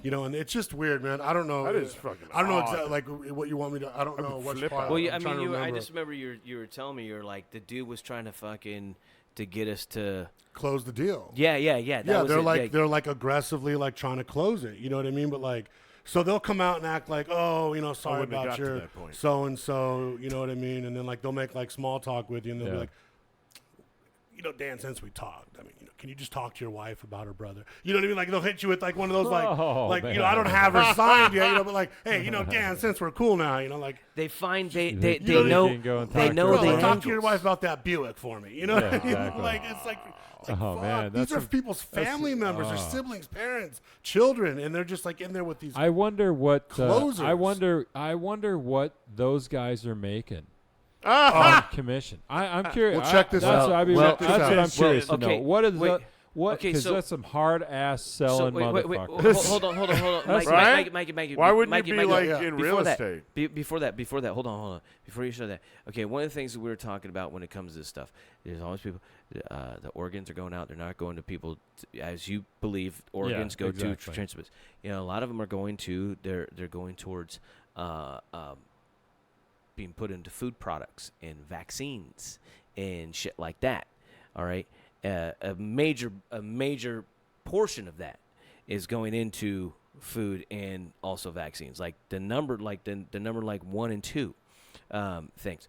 And it's just weird, man. I don't know. That is fucking I don't know odd. exactly like what you want me to. I don't know what flip part. out. Well, I'm yeah, I trying mean, to I remember. just remember you were telling me you're like the dude was trying to fucking to get us to. Close the deal. Yeah. That Yeah, was they're it, like they're like aggressively like trying to close it. You know what I mean? But like, so they'll come out and act like, oh, sorry wouldn't have about got to your that point. so and so. You know what I mean? And then like they'll make like small talk with you, and they'll be Yeah. like, Dan, since we talked, I mean, can you just talk to your wife about her brother? You know what I mean? Like they'll hit you with like one of those Oh, like man. I don't have her signed yet, but like, hey, Dan, since we're cool now, like. they find You they know, know you can go and they talk know to Bro, her they like, about talk to your wife about that Buick for me. You know what I mean? exactly. Like it's like Oh, fuck, man, these that's are a- people's family members, their siblings, parents, children, and they're just like in there with these. I wonder what Closers. I wonder what those guys are making on commission. I'm curious. Well, check this that's out. What I'd be- Well, that's check what this I'm out. curious to okay, know. What is wait, that? What? okay, Because so- that's some hard ass selling wait, motherfuckers. hold on. That's Mikey. Why wouldn't Mikey, you be Mikey, like yeah. in Before real that, estate? Before that, hold on. Before you show that, okay, one of the things that we were talking about when it comes to this stuff, there's always people, the organs are going out. They're not going to people, as you believe organs go exactly. to transplants. A lot of them are going to, they're going towards being put into food products and vaccines and shit like that. All right, a major portion of that is going into food and also vaccines. Like the number, the number 1 and 2 things.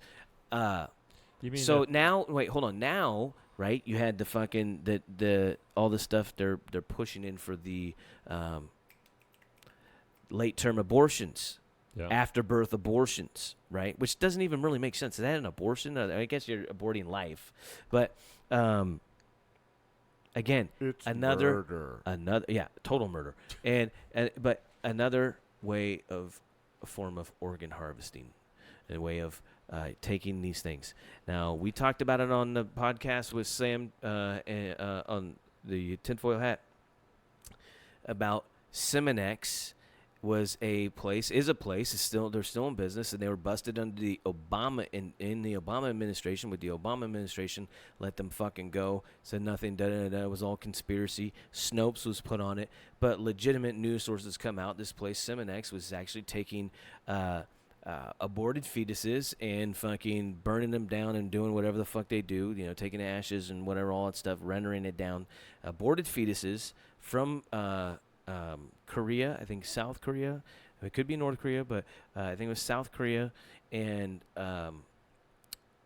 You mean So that- now, wait, hold on. Now, right? You had the fucking the all the stuff they're pushing in for the late term abortions. Yeah. After birth abortions, right? Which doesn't even really make sense. Is that an abortion? I guess you're aborting life, but again, It's another murder. total murder, but another way of a form of organ harvesting, a way of taking these things. Now, we talked about it on the podcast with Sam on the tinfoil hat about Simonex is a place. They're still in business, and they were busted under the Obama in the Obama administration. With the Obama administration, let them fucking go. Said nothing. It was all conspiracy. Snopes was put on it, but legitimate news sources come out. This place, Simonex, was actually taking aborted fetuses and fucking burning them down and doing whatever the fuck they do. You know, taking ashes and whatever, all that stuff, rendering it down. Aborted fetuses from Korea, I think South Korea. It could be North Korea, but I think it was South Korea, and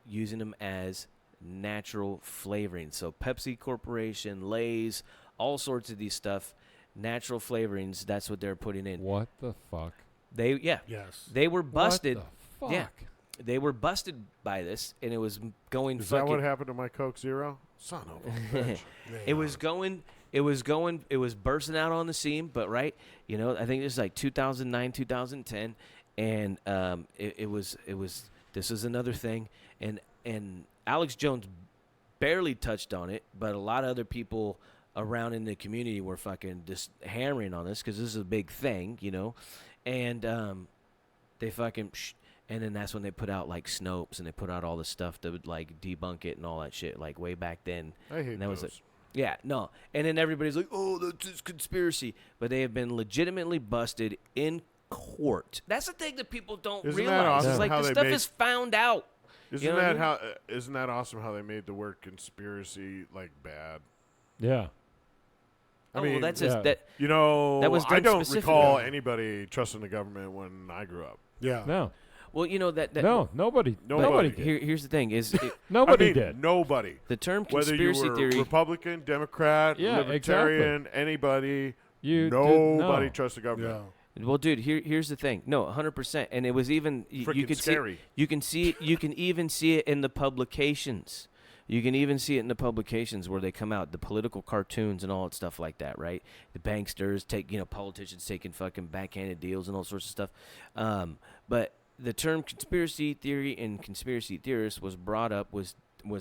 using them as natural flavoring. So Pepsi Corporation, Lay's, all sorts of these stuff, natural flavorings. That's what they're putting in. What the fuck? Yes. They were busted. What the fuck? Yeah, they were busted by this, and it was going. Is that what happened to my Coke Zero? Son of a bitch. It was going. It was bursting out on the scene, but right, you know, I think it was like 2009, 2010, and it was. This is another thing, and Alex Jones barely touched on it, but a lot of other people around in the community were fucking just hammering on this because this is a big thing, you know, and they fucking. And then that's when they put out like Snopes, and they put out all the stuff that would like debunk it and all that shit, like way back then. I hate those. those. Yeah, no. And then everybody's like, oh, that's just conspiracy. But they have been legitimately busted in court. That's the thing that people don't Isn't realize. that awesome It's like how the they stuff made- is found out. Isn't You know what I that mean? how? Isn't that awesome how they made the word conspiracy like bad? Yeah. I Oh, mean, well, that's yeah. just, that. You know, That was I done don't specifically. recall anybody trusting the government when I grew up. Yeah. No. Well, you know that. No. Nobody. Nobody did. Here's the thing: is Nobody I mean, did. Nobody. the term Whether you conspiracy were theory. Republican, Democrat, Yeah, Libertarian, anybody, You nobody no. trusts the government. Yeah. Well, dude, here's the thing. No, 100%, and it was even you Freaking could scary. You can even see it in the publications. You can even see it in the publications where they come out, the political cartoons and all that stuff like that, right? The banksters politicians taking fucking backhanded deals and all sorts of stuff. But the term conspiracy theory and conspiracy theorist was brought up was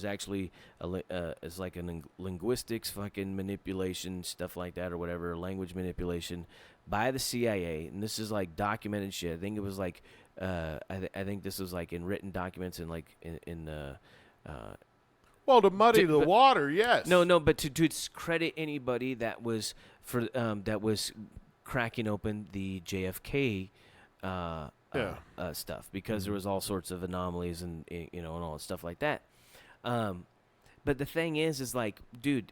actually as like a linguistics fucking manipulation, stuff like that, or whatever, language manipulation by the CIA. And this is like documented shit. I think it was like I think this was like in written documents and like in Well, to muddy the but- water, yes. no, but to discredit anybody that was cracking open the JFK stuff, because there was all sorts of anomalies and and all that stuff like that. But the thing is like, dude,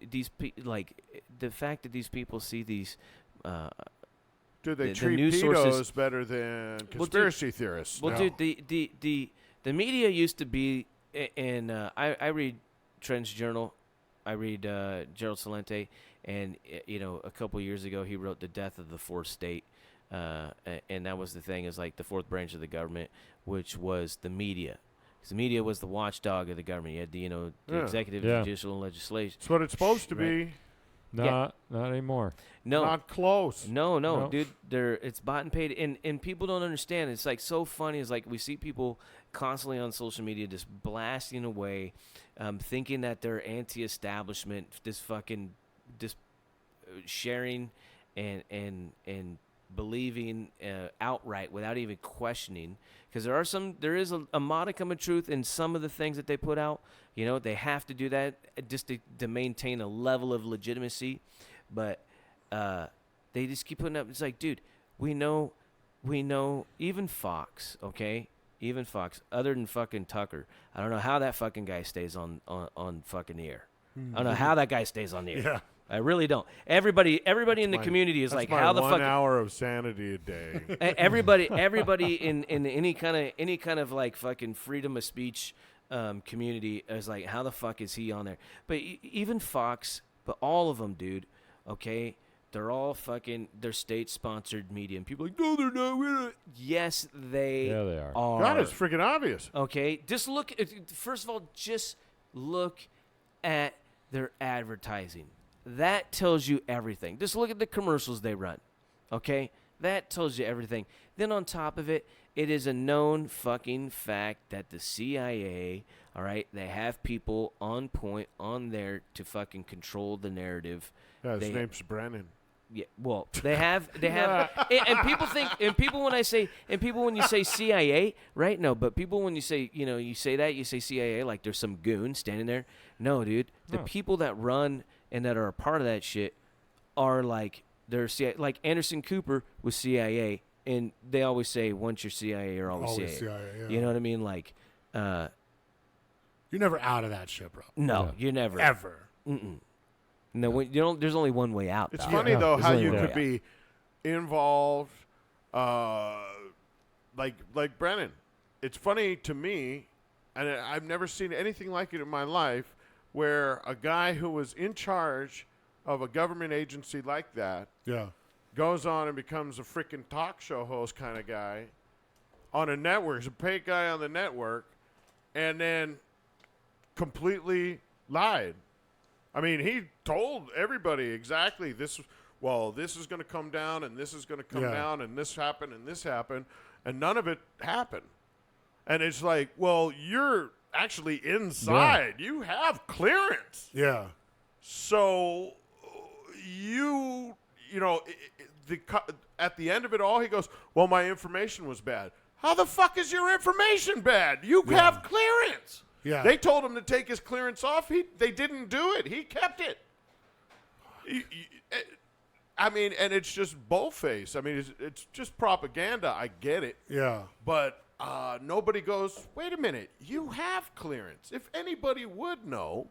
like the fact that these people see these. Do they the treat news pedos sources- better than conspiracy theorists? Well, No. dude, the media used to be, and I read Trend's Journal, I read Gerald Celente, and a couple years ago he wrote The Death of the Fourth State, and that was the thing, is like the fourth branch of the government, which was the media. 'Cause the media was the watchdog of the government. You had the Yeah. executive, Yeah. judicial, and legislation. It's what it's supposed to Right. be. Not anymore. No, Not close. No, No. dude. It's bought and paid, and people don't understand. It's like so funny. It's like we see people constantly on social media just blasting away, thinking that they're anti-establishment, just sharing and believing outright without even questioning. Because there is a modicum of truth in some of the things that they put out. They have to do that just to maintain a level of legitimacy, but they just keep putting up. It's like, dude, we know, even Fox, okay? Even Fox, other than fucking Tucker, I don't know how that fucking guy stays on fucking the air. I don't know how that guy stays on the air. Yeah. I really don't. Everybody in the community is That's like, my how the 1 fuck? hour of sanity a day. Everybody in any kind of like fucking freedom of speech community is like, how the fuck is he on there? But even Fox, but all of them, dude. Okay, they're all they're state-sponsored media. And people are like, no, they're not. We're not. Yes, they Yeah, they are. God, it's freaking obvious. Okay, just look. First of all, just look at their advertising. That tells you everything. Just look at the commercials they run. Okay, that tells you everything. Then on top of it, it is a known fucking fact that the CIA, all right, they have people on point on there to fucking control the narrative. Yeah, his name's Brennan. Yeah, well, they have, and people think, and people when you say CIA, right? No, but people when you say, you say CIA like there's some goon standing there. No, dude, the people that run and that are a part of that shit are like they're CIA. Like Anderson Cooper was CIA, and they always say once you're CIA, you're always CIA. Yeah. You know what I mean? Like, you're never out of that shit, bro. no, you're never Ever. No, you don't. There's only one way out. It's dog. funny though There's how only you one could way be involved, like Brennan. It's funny to me, and I've never seen anything like it in my life, where a guy who was in charge of a government agency like that goes on and becomes a freaking talk show host kind of guy on a network. He's a paid guy on the network, and then completely lied. I mean, he told everybody exactly this is going to come down, and this is going to come down, and this happened, and none of it happened. And it's like, well, you're actually inside. Yeah. You have clearance. Yeah. So at the end of it all, he goes, well, my information was bad. How the fuck is your information bad? You have clearance. Yeah. They told him to take his clearance off. They didn't do it. He kept it. I mean, and it's just bullface. I mean, it's just propaganda. I get it. Yeah. But nobody goes, wait a minute, you have clearance. If anybody would know,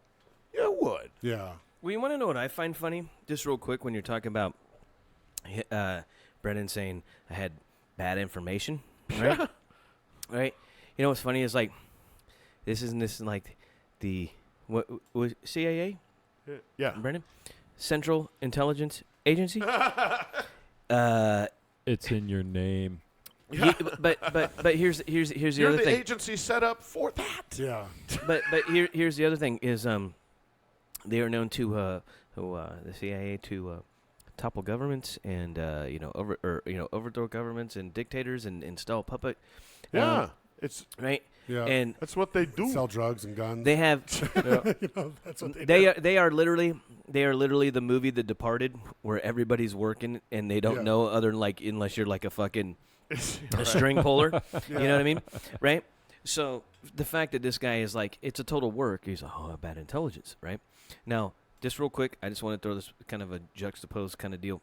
you would. Yeah. Well, you want to know what I find funny? Just real quick, when you're talking about Brennan saying I had bad information, right? Right? You know what's funny is like, this isn't like the what was CIA? Yeah. Brennan? Central Intelligence Agency? It's in your name. But here's the You're other the thing. agency set up for that. Yeah. But here's the other thing is they are known to the CIA to topple governments and overthrow governments and dictators and install puppet. Yeah. It's right. Yeah. And that's what they do. Sell drugs and guns. they have. That's what they do. They are literally the movie The Departed, where everybody's working and they don't know other than like unless you're like a fucking a string puller. You know what I mean, right? So the fact that this guy is like, it's a total work. He's like, oh, bad intelligence, right? Now, just real quick, I just want to throw this kind of a juxtaposed kind of deal.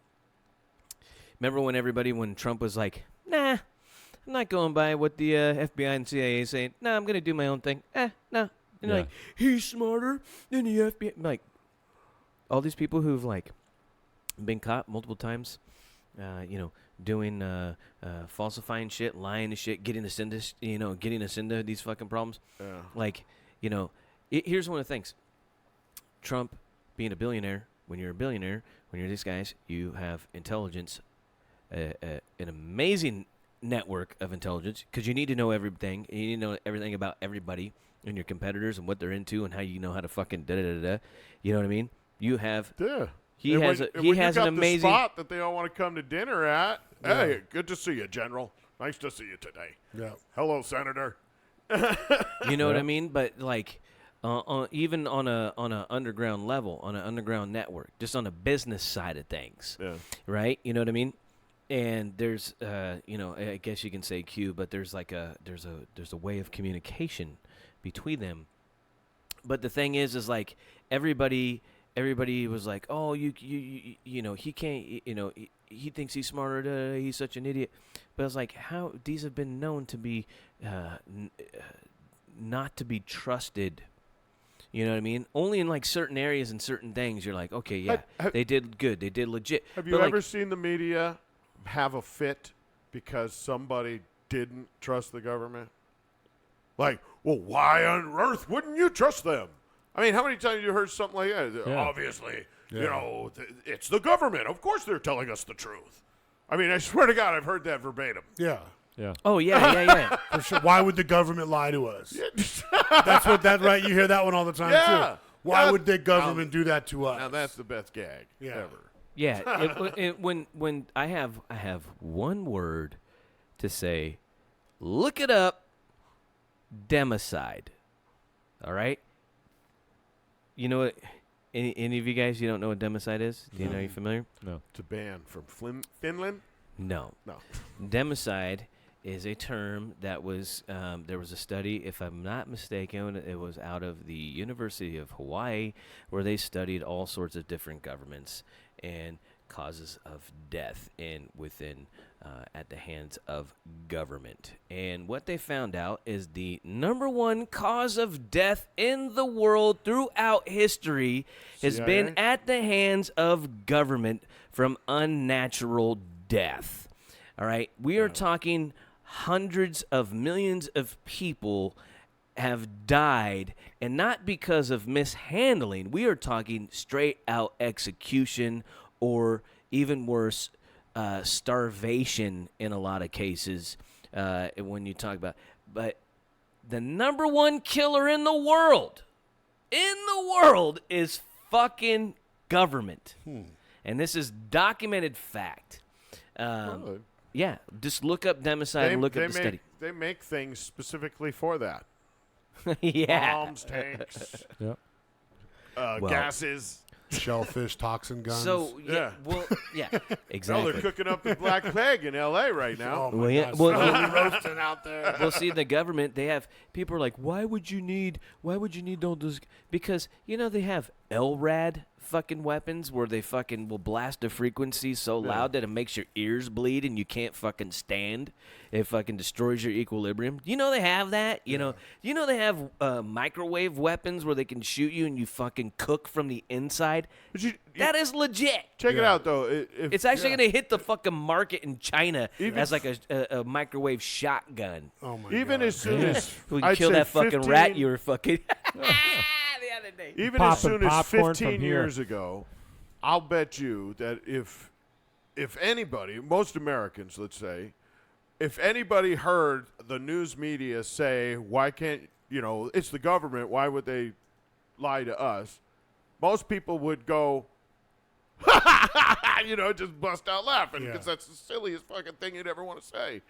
Remember when Trump was like, nah, I'm not going by what the FBI and CIA is saying. No, I'm going to do my own thing. No. And like, he's smarter than the FBI. Like, all these people who've, like, been caught multiple times, doing, falsifying shit, lying to shit, getting us into these fucking problems. Yeah. Like, here's one of the things. Trump being a billionaire, when you're a billionaire, when you're these guys, you have intelligence, an amazing network of intelligence, because you need to know everything. You need to know everything about everybody and your competitors and what they're into and how you know how to fucking da-da-da-da. You know what I mean? You have... Yeah. He has an amazing... the spot that they all want to come to dinner at. Yeah. Hey, good to see you, General. Nice to see you today. Yeah. Hello, Senator. You know what I mean? But, like... even on a underground level, on an underground network, just on a business side of things, right? You know what I mean? And there's, I guess you can say Q, but there's like there's a way of communication between them. But the thing is like everybody was like, oh, he can't, he thinks he's smarter, he's such an idiot. But it's like, how these have been known to be not to be trusted. You know what I mean? Only in like certain areas and certain things, you're like, okay, yeah, they did good, they did legit. Have you ever seen the media have a fit because somebody didn't trust the government? Like, well, why on earth wouldn't you trust them? I mean, how many times have you heard something like that? Yeah. Obviously, it's the government. Of course they're telling us the truth. I mean, I swear to God, I've heard that verbatim. Yeah. Yeah. Oh, yeah. For sure. Why would the government lie to us? That's right? You hear that one all the time, too. Why would the government do that to us? Now, that's the best gag ever. Yeah. When I have one word to say, look it up. Democide. All right. You know what? Any of you guys, you don't know what democide is? Do you know? Are you familiar? No. It's a band from Finland. No. No. Democide is a term that was, there was a study, if I'm not mistaken, it was out of the University of Hawaii, where they studied all sorts of different governments and causes of death at the hands of government. And what they found out is the number one cause of death in the world throughout history has been at the hands of government from unnatural death. All right, we are talking hundreds of millions of people have died, and not because of mishandling. We are talking straight out execution, or even worse, starvation in a lot of cases when you talk about. But the number one killer in the world is fucking government. And this is documented fact. Yeah, just look up democide and look up the study. They make things specifically for that. Yeah. Bombs, tanks, Yep. gases. Shellfish toxin guns. So Yeah. yeah, exactly. No, they're cooking up the Black Plague in L.A. right now. Oh my Well, yeah, God, well, slowly roasting out there. Well, see, the government, they have, people are like, why would you need all those? Because, they have LRAD fucking weapons where they fucking will blast a frequency so loud that it makes your ears bleed and you can't fucking stand. It fucking destroys your equilibrium. They have that? They have microwave weapons where they can shoot you and you fucking cook from the inside. That is legit. Check it out, though. It's actually going to hit the fucking market in China as like a microwave shotgun. Oh my Even God. as soon as We I'd kill say that fucking 15 rat you were fucking the other day. Even as Popping soon as popcorn 15 from here. years ago, I'll bet you that if anybody, most Americans, let's say, if anybody heard the news media say, why can't, it's the government, why would they lie to us? Most people would go, just bust out laughing because that's the silliest fucking thing you'd ever want to say.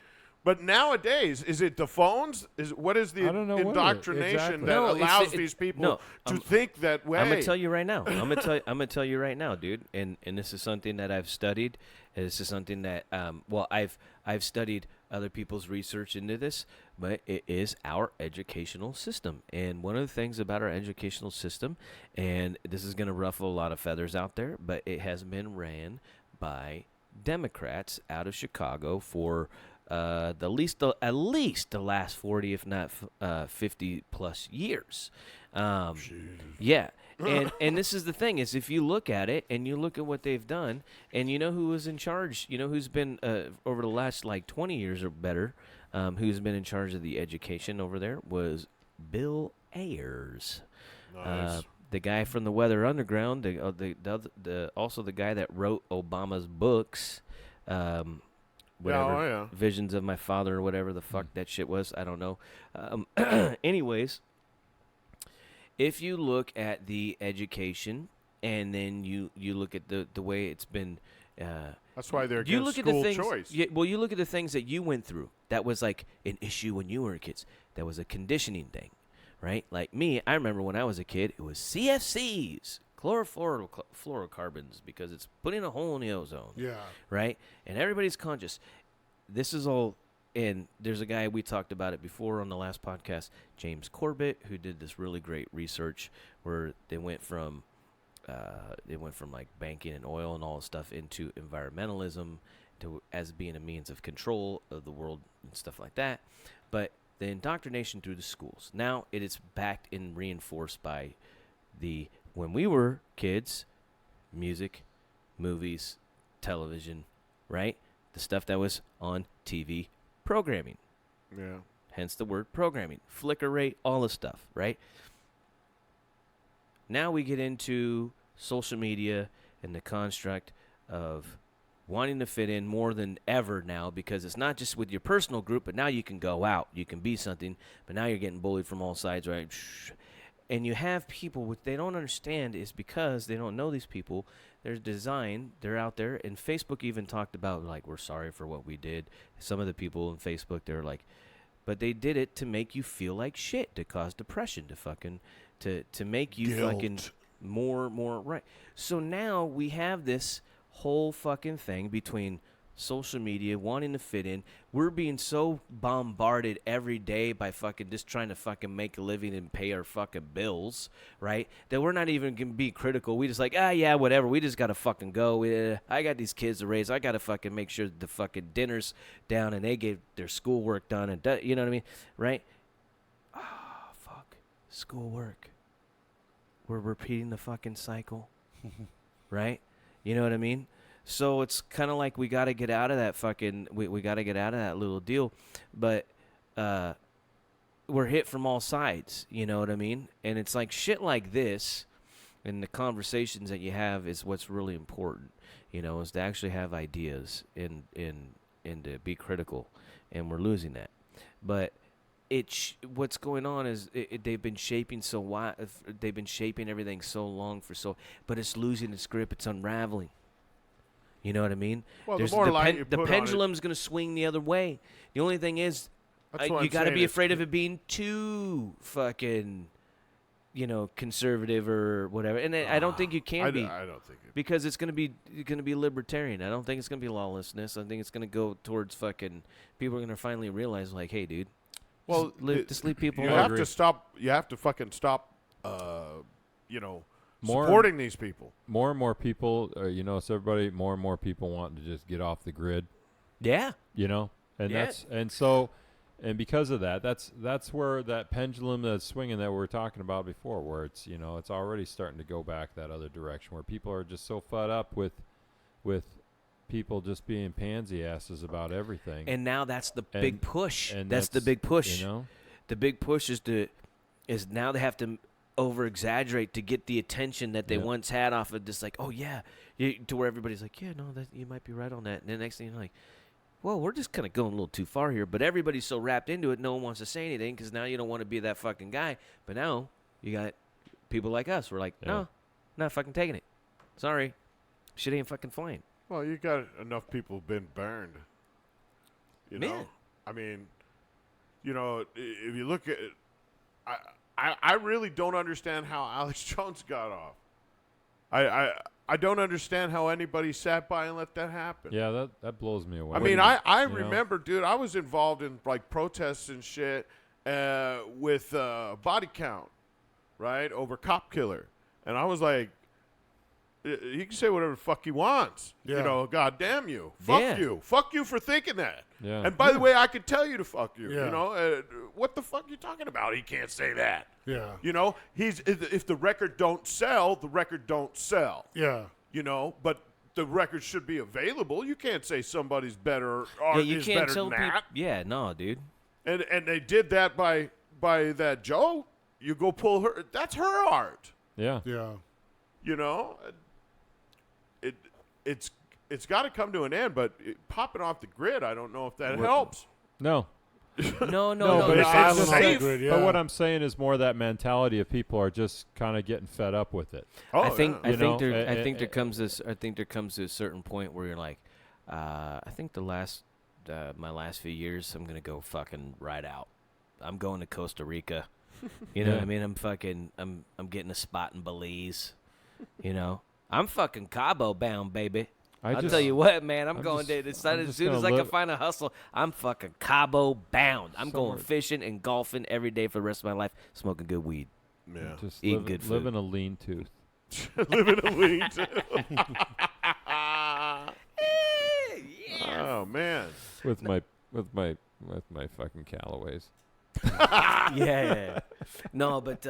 But nowadays, is it the phones? What is the I don't know what it is. indoctrination Exactly. that No, allows these people to think that way? I'm gonna tell you right now. I'm gonna tell you right now, dude. And this is something that I've studied. This is something that I've studied other people's research into this, but it is our educational system. And one of the things about our educational system, and this is gonna ruffle a lot of feathers out there, but it has been ran by Democrats out of Chicago for at least the last 40, if not 50 plus years. Yeah. And this is the thing, is if you look at it and you look at what they've done, and you know who was in charge, who's been over the last like 20 years or better, who's been in charge of the education over there was Bill Ayers. Nice. The guy from the Weather Underground, also the guy that wrote Obama's books, whatever, Visions of My Father or whatever the fuck that shit was. I don't know. Anyways, if you look at the education and then you look at the way it's been, That's why they're you against look at school the things, choice. Yeah, well, you look at the things that you went through. That was like an issue when you were kids. That was a conditioning thing, right? Like me, I remember when I was a kid, it was CFCs, chlorofluorocarbons, because it's putting a hole in the ozone. Yeah. Right? And everybody's conscious. This is all, and there's a guy, we talked about it before on the last podcast, James Corbett, who did this really great research where they went from like banking and oil and all this stuff into environmentalism as being a means of control of the world and stuff like that. But the indoctrination through the schools, now it is backed and reinforced by when we were kids, music, movies, television, right? The stuff that was on TV programming. Yeah. Hence the word programming. Flicker rate, all this stuff, right? Now we get into social media and the construct of wanting to fit in more than ever now, because it's not just with your personal group, but now you can go out. You can be something, but now you're getting bullied from all sides, right? And you have people, what they don't understand is because they don't know these people, they're designed, they're out there, and Facebook even talked about, like, we're sorry for what we did. Some of the people on Facebook, they're like, but they did it to make you feel like shit, to cause depression, to fucking, to make you fucking more, right. So now we have this whole fucking thing between social media, wanting to fit in. We're being so bombarded every day by fucking just trying to fucking make a living and pay our fucking bills, right? That we're not even going to be critical. We just like, yeah, whatever. We just got to fucking go. I got these kids to raise. I got to fucking make sure the fucking dinner's down and they get their schoolwork done. And you know what I mean? Right? Ah, fuck. Schoolwork. We're repeating the fucking cycle. Right? You know what I mean? So it's kind of like we got to get out of that fucking, we got to get out of that little deal. But we're hit from all sides, you know what I mean? And it's like shit like this and the conversations that you have is what's really important, you know, is to actually have ideas and to be critical. And we're losing that. But what's going on is they've been shaping they've been shaping everything so long but it's losing its grip. It's unraveling. You know what I mean? Well, the pendulum's going to swing the other way. The only thing is, you got to be afraid of it being too fucking, you know, conservative or whatever. And I don't think you can be. I don't think it. Because it's going to be libertarian. I don't think it's going to be lawlessness. I think it's going to go towards fucking people are going to finally realize, like, hey, dude. Well, just leave people you alone. have to stop. You have to fucking stop. You know. Supporting these people. More and more people, so more and more people want to just get off the grid. Yeah. You know, and because of that, that's where that pendulum that's swinging that we were talking about before, where it's, you know, it's already starting to go back that other direction, where people are just so fed up with people just being pansy asses about everything. And now that's the big push. And that's the big push. You know, the big push is now they have to over exaggerate to get the attention that they once had off of just like, oh yeah, to where everybody's like, yeah, no, that you might be right on that. And the next thing you're like, well, we're just kind of going a little too far here. But everybody's so wrapped into it, no one wants to say anything because now you don't want to be that fucking guy. But now you got people like us. We're like, no, not fucking taking it. Sorry, shit ain't fucking flying. Well, you got enough people been burned. You know, I mean, you know, if you look at, I really don't understand how Alex Jones got off. I don't understand how anybody sat by and let that happen. Yeah, that blows me away. I mean, I remember, dude, I was involved in like protests and shit with body count, right, over cop killer, and I was like, he can say whatever the fuck he wants. Yeah. You know, God damn you. Fuck you. Fuck you for thinking that. Yeah. And by the way, I could tell you to fuck you. Yeah. You know, what the fuck are you talking about? He can't say that. Yeah. You know, if the record don't sell, the record don't sell. Yeah. You know, but the record should be available. You can't say somebody's better or you is can't better tell than people, that. Yeah, no, dude. And they did that by that Joe. You go pull her. That's her art. Yeah. Yeah. You know, it's got to come to an end. But popping off the grid, I don't know if that helps. No. No. But it's safe. Grid, yeah. But what I'm saying is more that mentality of people are just kind of getting fed up with it. Oh, I think there comes to a certain point where you're like, I think my last few years I'm gonna go fucking right out. I'm going to Costa Rica. You know what I mean? I'm getting a spot in Belize. You know, I'm fucking Cabo bound, baby. I'll tell you what, man. I'm going to as soon as I can find a hustle. I'm fucking Cabo bound. I'm going fishing and golfing every day for the rest of my life, smoking good weed. Yeah, just eating good food. Living a lean tooth. Living a lean tooth. Oh man. With my fucking Callaways. Yeah. No, but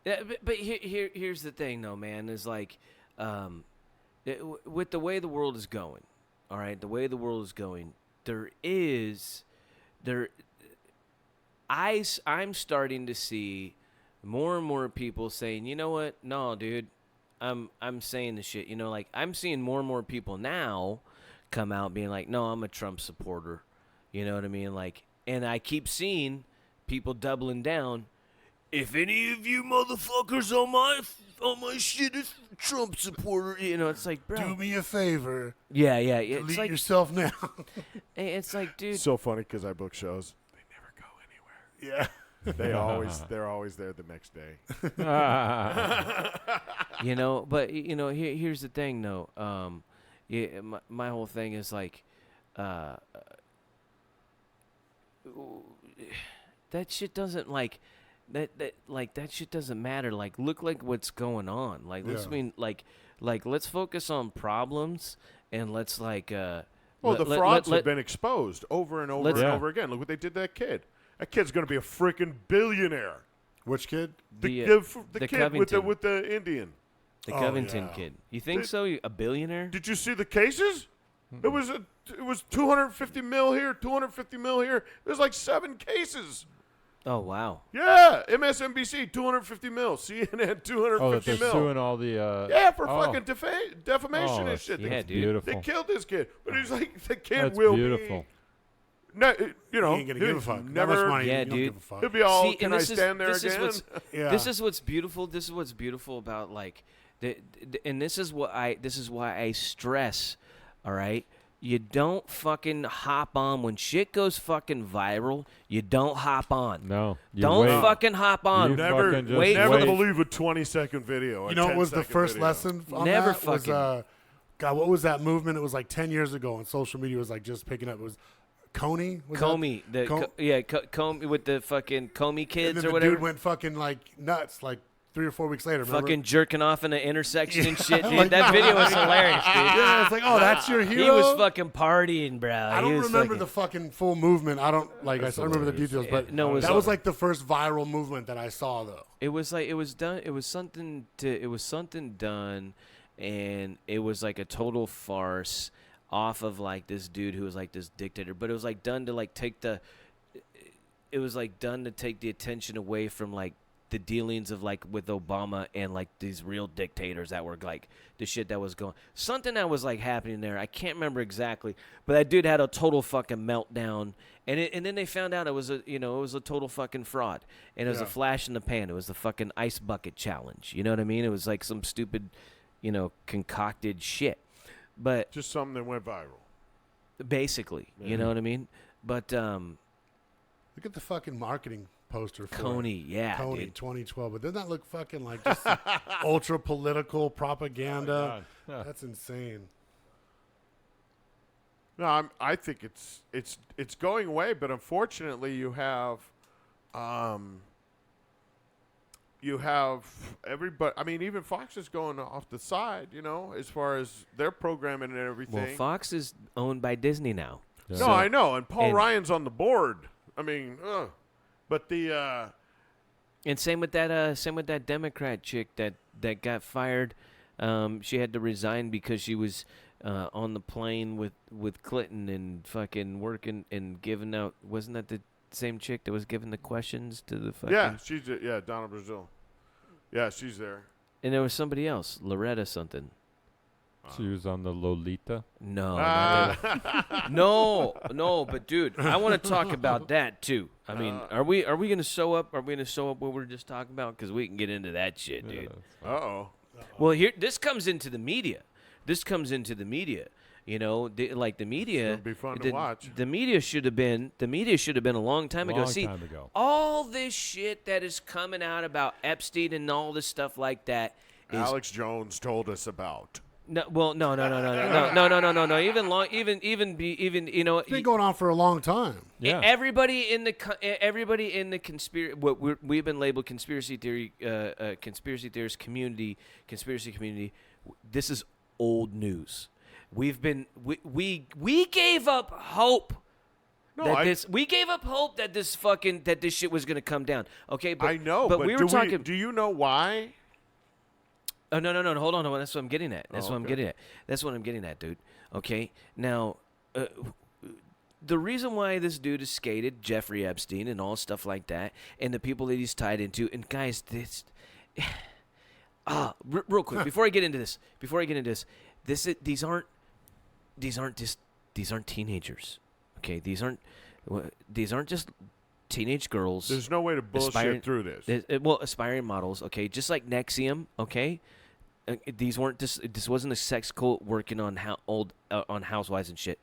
here's the thing, though, man. Is like, with the way the world is going, all right. The way the world is going, I'm starting to see more and more people saying, you know what? No, dude, I'm saying the shit. You know, like I'm seeing more and more people now come out being like, no, I'm a Trump supporter. You know what I mean? Like, and I keep seeing people doubling down. if any of you motherfuckers on my shit is Trump supporter, you know, it's like, bro. Do me a favor. Yeah. It's Delete like yourself now. it's like, dude. So funny because I book shows. They never go anywhere. Yeah. They're always there the next day. You know, but you know, here's the thing, though. Yeah, my whole thing is like, that shit doesn't like, that shit doesn't matter. Like, look like what's going on. Like, let's focus on problems and let's like. Well, the frauds have been exposed over and over and over again. Look what they did to that kid. That kid's going to be a freaking billionaire. Which kid? The kid Covington. with the Indian. The Covington kid. You think so? A billionaire? Did you see the cases? It was 250 mil here, 250 mil here. There's like 7 cases. Oh wow. Yeah, MSNBC 250 mil, CNN 250 Oh, that they're mil. suing all the. For fucking defamation and shit. Yeah, They- dude. Beautiful. They killed this kid, but he's like the kid That's will beautiful. be. No, you know, He ain't gonna give a fuck. Never, that much money. Yeah, you don't dude. give a fuck. He'll be all. See, Can and I this is- stand there this is again? what's- Yeah. This is what's beautiful. This is what's beautiful about like, and this is why I stress. All right, you don't fucking hop on when shit goes fucking viral. You don't hop on. No. You Don't wait. fucking hop on. You Never, fucking just wait. never wait. believe a 20-second video. You know what was the first lesson on Never that? Was, fucking- God, what was that movement? It was like 10 years ago, and social media was like just picking up. It was Coney? Was Comey, Comey with the fucking Comey and kids then or the whatever. dude went fucking like nuts like 3 or 4 weeks later. Remember? Fucking jerking off in the intersection and shit, dude. That video was hilarious, dude. Yeah, it's like, oh, that's your hero. He was fucking partying, bro. I don't remember the fucking full movement. I don't like. I don't remember the details, but No, it was that all- was like the first viral movement that I saw, though. It was like it was done. It was something done, and it was like a total farce off of like this dude who was like this dictator. But it was like done to like take the. It was like done to take the attention away from like the dealings of like with Obama and like these real dictators that were like the shit that was going. Something that was like happening there. I can't remember exactly, but that dude had a total fucking meltdown. And then they found out it was a total fucking fraud, and it was a flash in the pan. It was the fucking ice bucket challenge. You know what I mean? It was like some stupid, concocted shit. But Just something that went viral. basically, you know what I mean? But Look at the fucking marketing poster for Coney, yeah, Coney dude. 2012. But doesn't that look fucking like just ultra political propaganda? Yeah. That's insane. No, I think it's going away, but unfortunately, you have everybody. I mean, even Fox is going off the side, as far as their programming and everything. Well, Fox is owned by Disney now. Yeah. No, I know, and Paul and- Ryan's on the board. I mean, but the And same with that Democrat chick that got fired. She had to resign because she was on the plane with Clinton and fucking working and giving out. Wasn't that the same chick that was giving the questions to the fucking? she's Donna Brazil. Yeah, she's there. And there was somebody else, Loretta something. She was on the Lolita. No, no, but dude, I want to talk about that too. I mean, are we gonna show up? Are we gonna show up what we were just talking about? Because we can get into that shit, dude. Uh-oh. Well, this comes into the media. Like the media. It'll be fun to watch. The media should have been a long time ago. Long See, time ago. all this shit that is coming out about Epstein and all this stuff like that is Alex Jones told us about. no. Even It's been going on for a long time. Yeah. Everybody in the conspiracy, what we've been labeled conspiracy theorist community. This is old news. We gave up hope. We gave up hope that this shit was gonna come down. Okay, but I know, but we were talking. do you know why? Oh no! Hold on. That's what I'm getting at. That's what I'm getting at, dude. Okay. Now, the reason why this dude is skated, Jeffrey Epstein, and all stuff like that, and the people that he's tied into, and guys, this. Real quick before I get into this, these aren't teenagers. Okay, these aren't just teenage girls. There's no way to bullshit through this. Aspiring models, okay, just like Nexium, okay. These weren't this wasn't a sex cult working on on housewives and shit.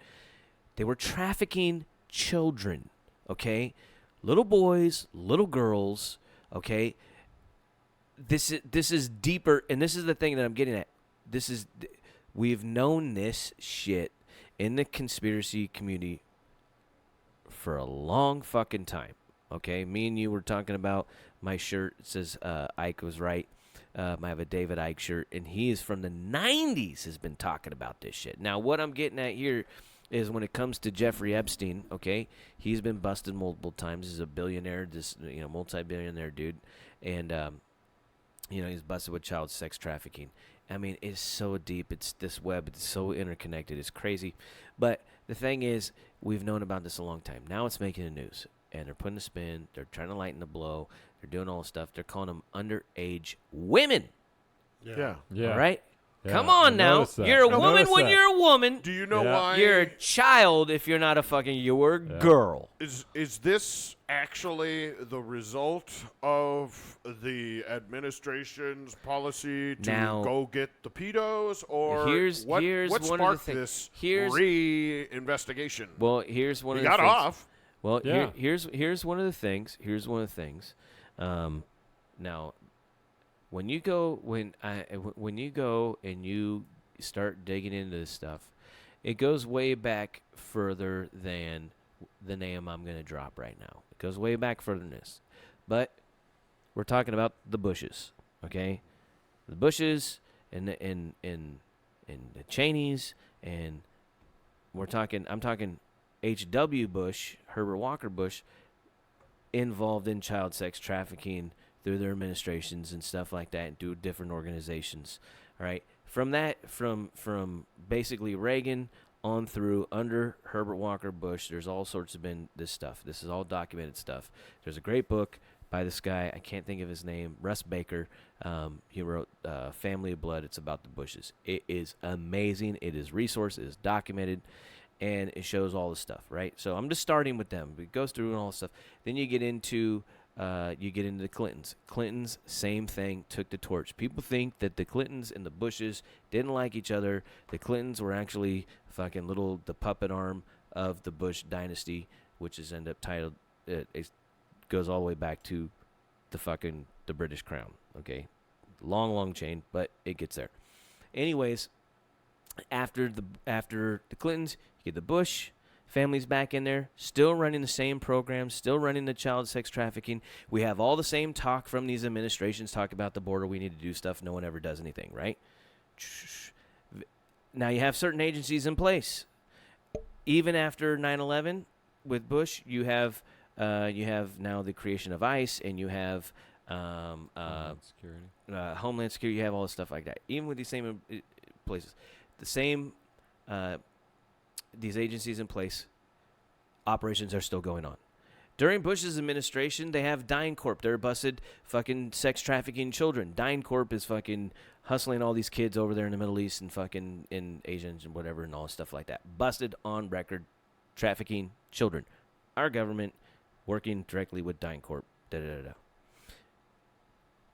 They were trafficking children, okay, little boys, little girls, okay. This is deeper, and this is the thing that I'm getting at. We've known this shit in the conspiracy community for a long fucking time. Okay, me and you were talking about my shirt. It says Ike was right. I have a David Icke shirt, and he is from the 90s, has been talking about this shit. Now, what I'm getting at here is when it comes to Jeffrey Epstein, okay, he's been busted multiple times. He's a billionaire, multi-billionaire dude, and, he's busted with child sex trafficking. I mean, it's so deep. It's this web. It's so interconnected. It's crazy. But the thing is, we've known about this a long time. Now it's making the news, and they're putting a spin. They're trying to lighten the blow. They're doing all this stuff. They're calling them underage women. Yeah. All right? Yeah. Come on now. You're a woman when you're a woman. Do you know why? You're a child if you're not a fucking girl. Is this actually the result of the administration's policy to go get the pedos, or what sparked this re-investigation? Well, here's one of the things. He got off. Well, here's one of the things. Here's one of the things. Now, when you go and you start digging into this stuff, it goes way back further than the name I'm going to drop right now. It goes way back further than this. But we're talking about the Bushes, okay? The Bushes and the Cheneys, and I'm talking H.W. Bush, Herbert Walker Bush, involved in child sex trafficking through their administrations and stuff like that, and through different organizations. All right, from basically Reagan on through under Herbert Walker Bush, there's all sorts of been this stuff. This is all documented stuff. There's a great book by this guy, I can't think of his name, Russ Baker. He wrote Family of Blood. It's about the Bushes. It is amazing. It is resourced. It is documented. And it shows all the stuff, right? So I'm just starting with them. It goes through and all the stuff. Then you get into the Clintons. Clintons, same thing, took the torch. People think that the Clintons and the Bushes didn't like each other. The Clintons were actually fucking the puppet arm of the Bush dynasty, which is end up titled. It goes all the way back to the British Crown. Okay, long chain, but it gets there. Anyways, after the Clintons, you get the Bush families back in there, still running the same programs, still running the child sex trafficking. We have all the same talk from these administrations, talk about the border. We need to do stuff. No one ever does anything, right? Now you have certain agencies in place. Even after 9/11 with Bush, you have now the creation of ICE, and you have Homeland Security. You have all this stuff like that. Even with these same places, the same these agencies in place, operations are still going on. During Bush's administration, they have DynCorp. They're busted fucking sex trafficking children. DynCorp is fucking hustling all these kids over there in the Middle East and fucking in Asia and whatever and all stuff like that. Busted on record trafficking children. Our government working directly with DynCorp.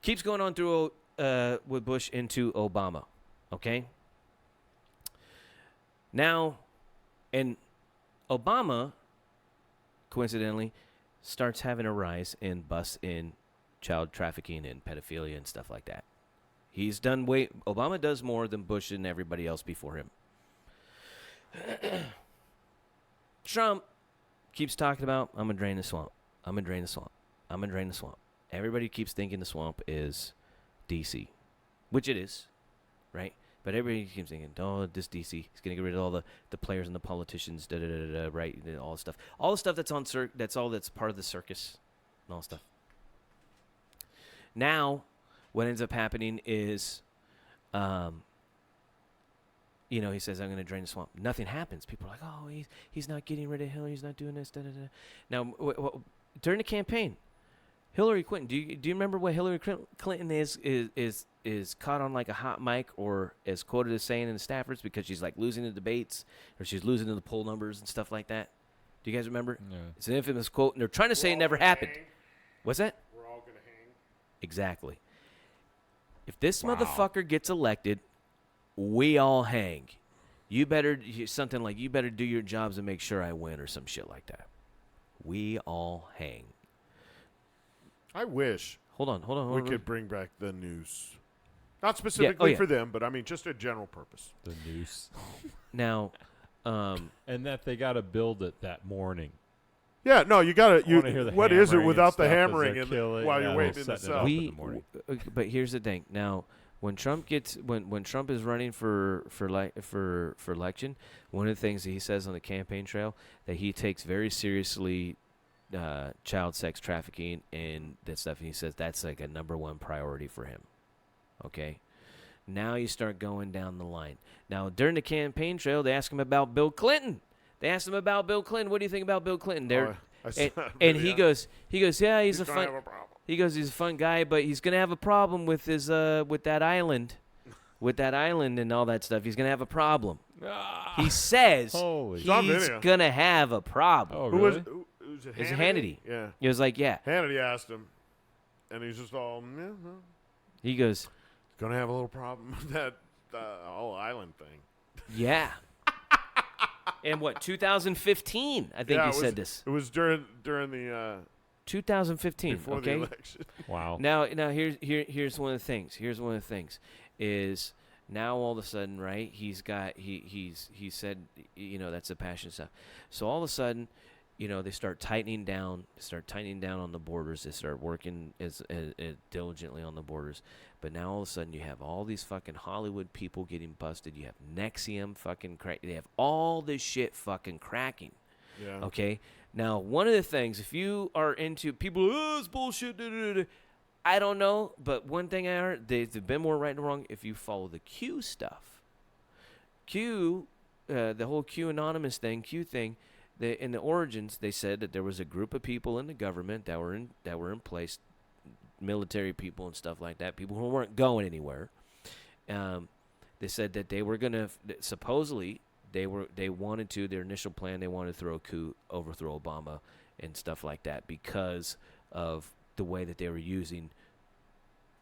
Keeps going on through with Bush into Obama. Okay? Now, and Obama, coincidentally, starts having a rise in busts in child trafficking and pedophilia and stuff like that. Obama does more than Bush and everybody else before him. Trump keeps talking about, I'm going to drain the swamp. I'm going to drain the swamp. I'm going to drain the swamp. Everybody keeps thinking the swamp is D.C., which it is, right? But everybody keeps thinking, oh, this D.C. He's going to get rid of all the players and the politicians, right? And all the stuff. All the stuff that's on that's part of the circus and all the stuff. Now, what ends up happening is, he says, I'm going to drain the swamp. Nothing happens. People are like, oh, he's not getting rid of Hillary. He's not doing this. Now, during the campaign, Hillary Clinton, do you remember what Hillary Clinton is caught on like a hot mic, or is quoted as saying in the staffers because she's like losing the debates or she's losing in the poll numbers and stuff like that? Do you guys remember? Yeah. It's an infamous quote, and they're trying to say it never happened. What's that? We're all going to hang. Exactly. If this motherfucker gets elected, we all hang. You better something like you better do your jobs and make sure I win or some shit like that. We all hang. I wish Hold on. we could bring back the noose. Not specifically yeah. for them, but I mean just a general purpose. The noose. Now, And that they got to build it that morning. Yeah, no, you got I wanna hear to. the What is it hammering without the and stuff as hammering they're and killing- while yeah, you're they're waiting in the setting it cell? up. in the morning. but here's the thing. Now, when Trump gets when Trump is running for election, one of the things that he says on the campaign trail that he takes very seriously child sex trafficking and that stuff. And he says that's like a #1 priority for him. Okay. Now you start going down the line. Now during the campaign trail, they ask him about Bill Clinton. What do you think about Bill Clinton? And he goes, yeah, he's a fun. He goes, he's a fun guy, but he's gonna have a problem with his with that island and all that stuff. He's gonna have a problem. He says Holy he's gonna have a problem. Oh, Who really? was it? It's Hannity. Yeah. He was like, yeah. Hannity asked him, and he's just all, yeah, no. He goes, Gonna have a little problem with that whole island thing. yeah. And what? 2015, I think he said this. It was during the 2015. before okay. the election. Wow. Now here's one of the things. Is now all of a sudden, right? He said, that's the passion stuff. So all of a sudden, they start tightening down. On the borders. They start working as diligently on the borders. But now all of a sudden, you have all these fucking Hollywood people getting busted. You have Nexium fucking crack. They have all this shit fucking cracking. Yeah. Okay. Now, one of the things, if you are into people, it's bullshit. I don't know, but one thing I heard, they've been more right and wrong. If you follow the Q stuff, the whole Q anonymous thing, in the origins, they said that there was a group of people in the government that were in place, military people and stuff like that, people who weren't going anywhere. They said that they were gonna supposedly their initial plan, they wanted to throw a coup, overthrow Obama, and stuff like that because of the way that they were using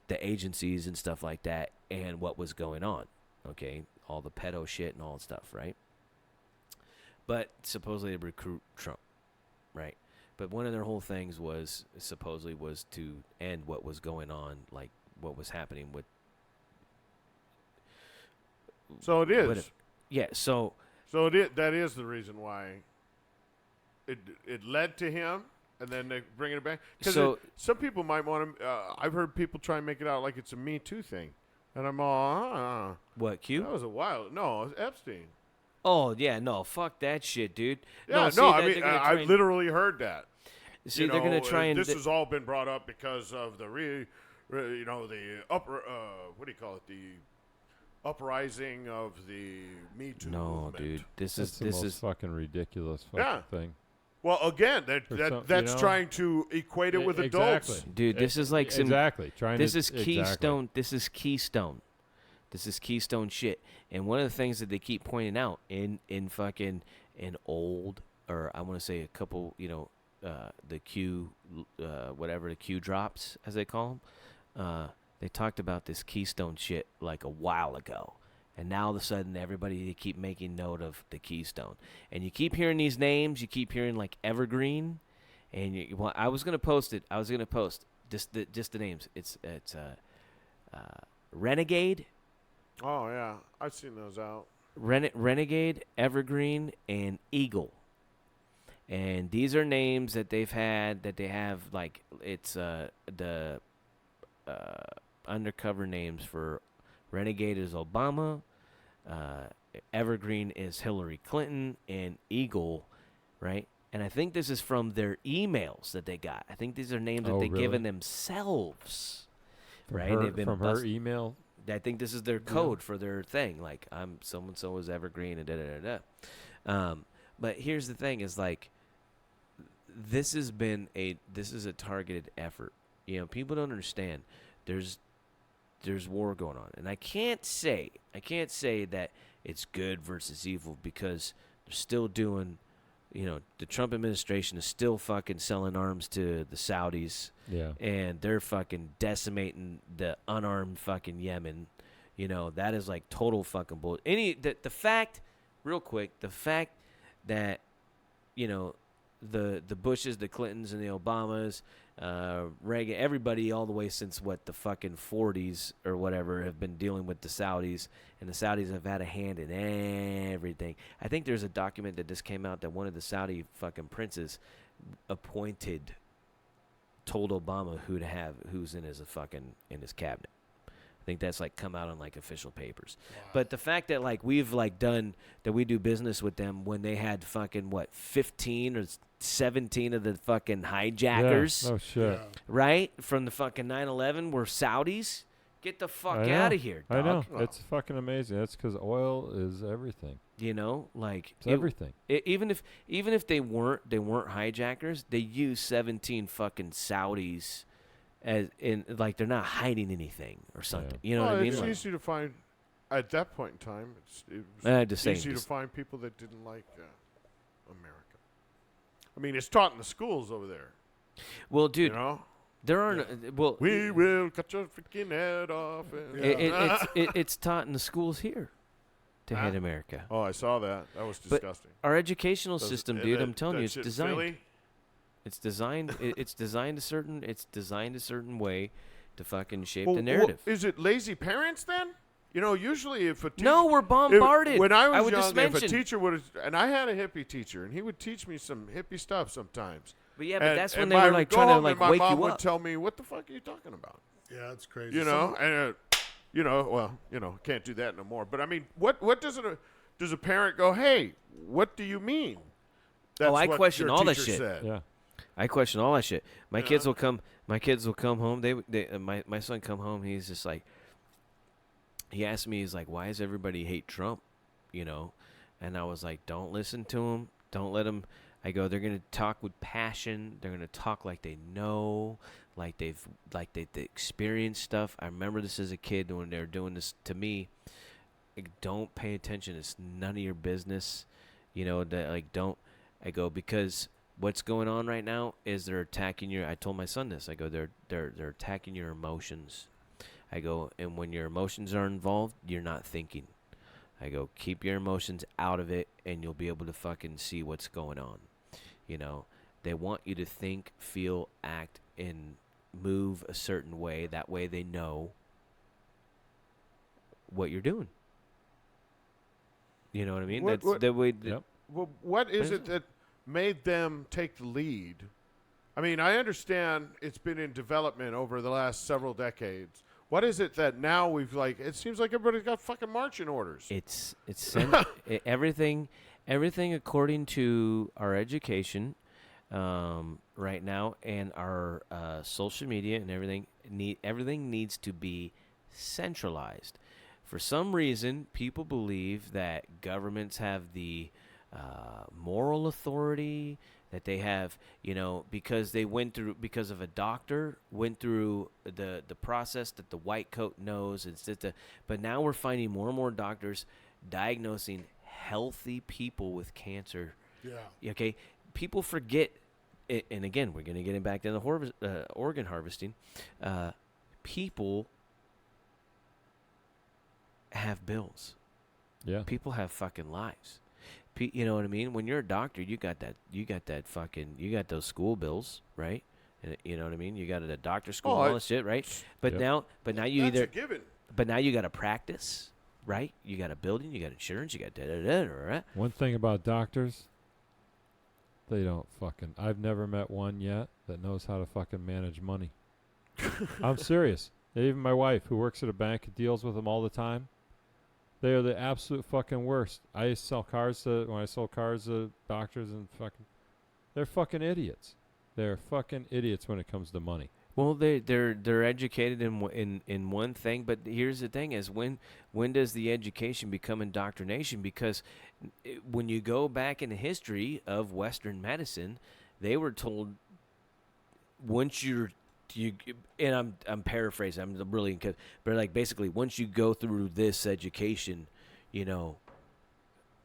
the agencies and stuff like that and what was going on. Okay, all the pedo shit and all that stuff, right? But supposedly to recruit Trump, right? But one of their whole things was supposedly to end what was going on, like what was happening with. So it is. Yeah. So that is the reason why it led to him, and then they bring it back. Because some people might want to. I've heard people try and make it out like it's a Me Too thing, and I'm all, what, Q? That was a while. No, it was Epstein. Oh yeah, no, fuck that shit, dude. Yeah, I mean, I literally heard that. See, they're gonna try and. This has all been brought up because of the what do you call it? The uprising of the Me Too movement. Dude, this is fucking ridiculous thing. Well, again, that's trying to equate it with adults. Exactly. Dude, this is like some. Exactly. This is Keystone. This is Keystone. This is Keystone shit. And one of the things that they keep pointing out in old, or I want to say a couple, the Q, whatever the Q drops, as they call them, they talked about this Keystone shit like a while ago. And now all of a sudden, they keep making note of the Keystone. And you keep hearing these names. You keep hearing like Evergreen. And I was going to post it. I was going to post just the names. It's Renegade. Oh, yeah. I've seen those out. Renegade, Evergreen, and Eagle. And these are names that they have, like, it's the undercover names for Renegade is Obama, Evergreen is Hillary Clinton, and Eagle, right? And I think this is from their emails that they got. I think these are names that they've given themselves, right? They've been from her email. I think this is their code for their thing. Like, I'm so is Evergreen and da-da-da-da. But here's the thing is, like, this is a targeted effort. People don't understand. There's war going on. And I can't say that it's good versus evil because they're still doing the Trump administration is still fucking selling arms to the Saudis. Yeah. And they're fucking decimating the unarmed fucking Yemen. That is like total fucking bull. The fact, real quick, the fact that, the Bushes, the Clintons, and the Obamas, Reagan, everybody all the way since the fucking 40s or whatever have been dealing with the Saudis, and the Saudis have had a hand in everything. I think there's a document that just came out that one of the Saudi fucking princes told Obama who's in his cabinet. I think that's come out on official papers. Wow. But the fact that we've we do business with them when they had fucking 15 or 17 of the fucking hijackers. Yeah. Oh shit. Yeah. Right? From the fucking 9/11 were Saudis. Get the fuck out of here, dog. I know. It's fucking amazing. That's because oil is everything. It's everything. Even if they weren't hijackers, they used 17 fucking Saudis as in they're not hiding anything or something. Yeah. You know what I mean? It's easy to find at that point in time. It was easy to find people that didn't like America. I mean, it's taught in the schools over there. Well, dude, there are we will cut your freaking head off. It's taught in the schools here to hate America. Oh, I saw that. That was disgusting. Our educational system, dude, I'm telling you, it's designed. Philly? It's designed. It's designed a certain way to fucking shape the narrative. Is it lazy parents then? Usually if a teacher... No, we're bombarded. When I was just young, if a teacher would have... And I had a hippie teacher, and he would teach me some hippie stuff sometimes. But that's when they were trying to wake my mom you would up. tell me, what the fuck are you talking about? Yeah, that's crazy. Can't do that no more. But I mean, what does a parent go, hey, what do you mean? That's I what question your all that teacher shit. said. Yeah. I question all that shit. My kids will come home. My son come home. He's just he asked me, he's like, why does everybody hate Trump? And I was like, don't listen to him. Don't let him. I go, they're going to talk with passion. They're going to talk like they know, like they experienced stuff. I remember this as a kid when they were doing this to me. Don't pay attention. It's none of your business. Don't. I go, because what's going on right now is they're attacking I told my son this. I go, they're attacking your emotions. I go, and when your emotions are involved, you're not thinking. I go, keep your emotions out of it, and you'll be able to fucking see what's going on. They want you to think, feel, act, and move a certain way. That way they know what you're doing. You know what I mean? That's the way. Well, what is it that made them take the lead? I mean, I understand it's been in development over the last several decades. What is it that now we've it seems like everybody's got fucking marching orders. It's everything according to our education right now and our social media and everything. Everything needs to be centralized. For some reason, people believe that governments have the moral authority, that they have, because of a doctor went through the process that the white coat knows. But now we're finding more and more doctors diagnosing healthy people with cancer. Yeah. Okay. People forget, and again, we're going to get back to the organ harvesting. People have bills. Yeah. People have fucking lives. You know what I mean? When you're a doctor, you got those school bills, right? And you know what I mean? You got a doctor school and all that shit, right? But now you That's a given. But now you got to practice, right? You got a building, you got insurance, you got right? One thing about doctors, they don't fucking... I've never met one yet that knows how to fucking manage money. I'm serious. Even my wife, who works at a bank, deals with them all the time. They are the absolute fucking worst. I used to sell cars when I sold cars to doctors and they're fucking idiots. They're fucking idiots when it comes to money. Well, they're educated in one thing, but here's the thing: is when does the education become indoctrination? Because when you go back in the history of Western medicine, they were told once and I'm paraphrasing, I'm really, but basically once you go through this education,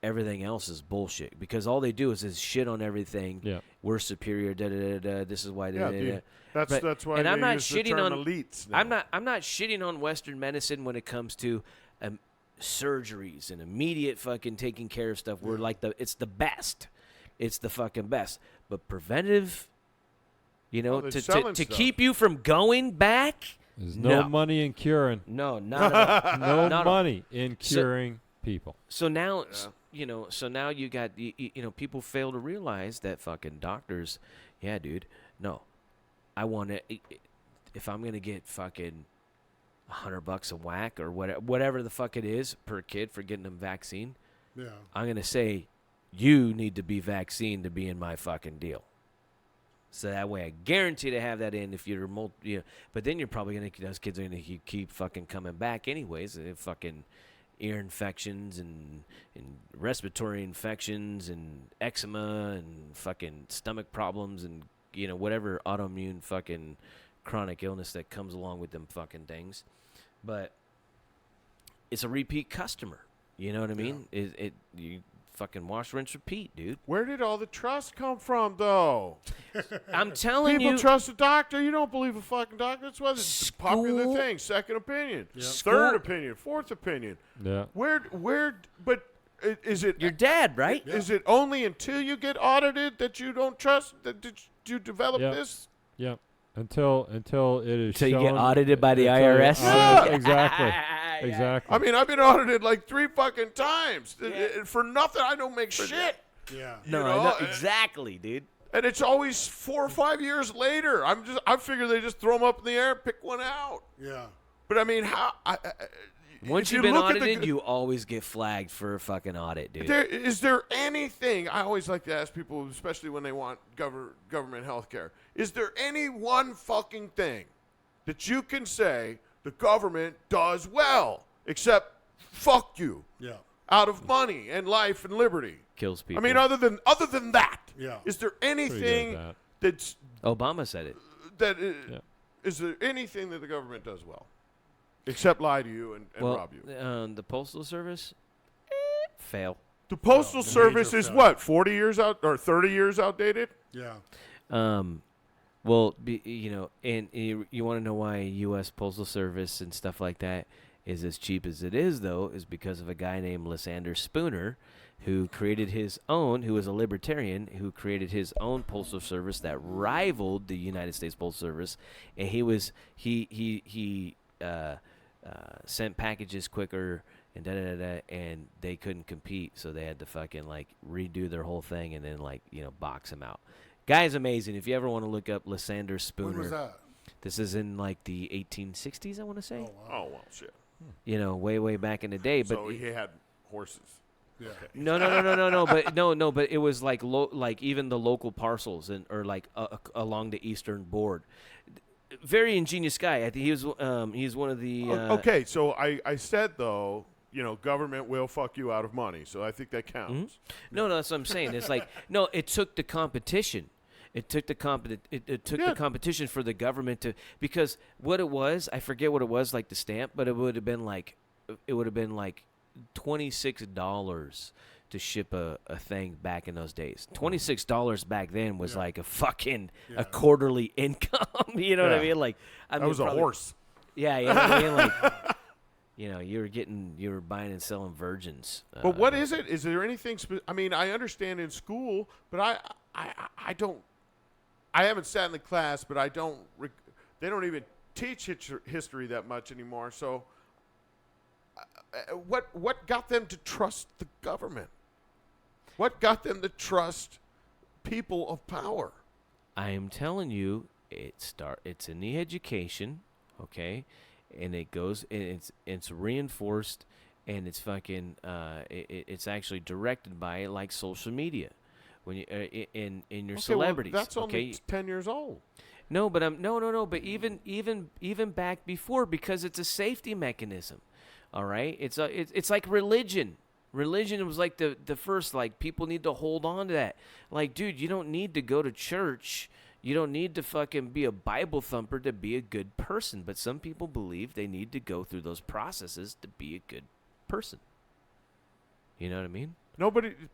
everything else is bullshit because all they do is shit on everything. Yeah. We're superior. Da, da, da, da, this is why. Da, da, da, dude. da. That's why and they I'm not use the shitting term on elites now. I'm not shitting on Western medicine when it comes to surgeries and immediate fucking taking care of stuff. We're like it's the best. It's the fucking best. But preventive, to keep you from going back. There's no money in curing. No, not at all. No Not money in curing people. So now, now you got, people fail to realize that fucking doctors, yeah, dude, no. I want to, if I'm going to get fucking $100 a whack or whatever the fuck it is per kid for getting them vaccine, I'm going to say, you need to be vaccinated to be in my fucking deal. So that way I guarantee to have that in if you're but then you're probably going to, those kids are going to keep fucking coming back anyways. Fucking ear infections and respiratory infections and eczema and fucking stomach problems and, whatever autoimmune fucking chronic illness that comes along with them fucking things. But it's a repeat customer. You know what I mean? You fucking wash, rinse, repeat, dude. Where did all the trust come from, though? I'm telling you. People trust a doctor. You don't believe a fucking doctor. That's why it's a popular thing. Second opinion, third opinion, fourth opinion. Yeah. But is it your dad, right? Is it only until you get audited that you don't trust that you develop this? Yeah. Until it is you shown, get audited by the IRS. Exactly. Exactly. I mean, I've been audited like 3 fucking times for nothing. I don't make shit. Yeah. No, exactly, dude. And it's always 4 or 5 years later. I figure they just throw them up in the air and pick one out. Yeah. But I mean, how? Once you've been audited, you always get flagged for a fucking audit, dude. Is there anything? I always like to ask people, especially when they want government health care. Is there any one fucking thing that you can say the government does well, except fuck you? Yeah. Out of money and life and liberty. Kills people. I mean, other than that, is there anything that's Obama said it. Is there anything that the government does well, except lie to you and rob you? The Postal Service, fail. The Postal Service is what, 40 years out or 30 years outdated? Yeah. Well, and you want to know why U.S. Postal Service and stuff like that is as cheap as it is, though, is because of a guy named Lysander Spooner, who created his own, who was a libertarian, who created his own postal service that rivaled the United States Postal Service, and he sent packages quicker and and they couldn't compete, so they had to fucking redo their whole thing and then box him out. Guy's amazing. If you ever want to look up Lysander Spooner. When was that? This is in the 1860s, I want to say. Oh, wow. Oh, well, shit. Way back in the day. But so he had horses. Yeah. Okay. No. But it was even the local parcels or along the eastern board. Very ingenious guy. I think he's one of the. Okay, so I said though, government will fuck you out of money, so I think that counts. Mm-hmm. No, that's what I'm saying. It's no, it took the competition. It took the the competition for the government to, because what it was, I forget what it was, like the stamp, but it would have been like $26 to ship a thing back in those days. $26 back then was like a fucking a quarterly income. You know what I mean? That was a horse. Yeah, you know what I mean? You were buying and selling virgins. But what is it? Is there anything? I mean, I understand in school, but I don't. I haven't sat in the class, but I don't. They don't even teach history that much anymore. So, what got them to trust the government? What got them to trust people of power? I am telling you, it's in the education, okay, and it goes, and it's reinforced, and it's fucking it's actually directed by like social media. When you in your celebrities, well, that's only 10 years old. No, but no. But even back before, because it's a safety mechanism. All right, it's like religion. Religion was like the first, people need to hold on to that. Dude, you don't need to go to church. You don't need to fucking be a Bible thumper to be a good person. But some people believe they need to go through those processes to be a good person. You know what I mean?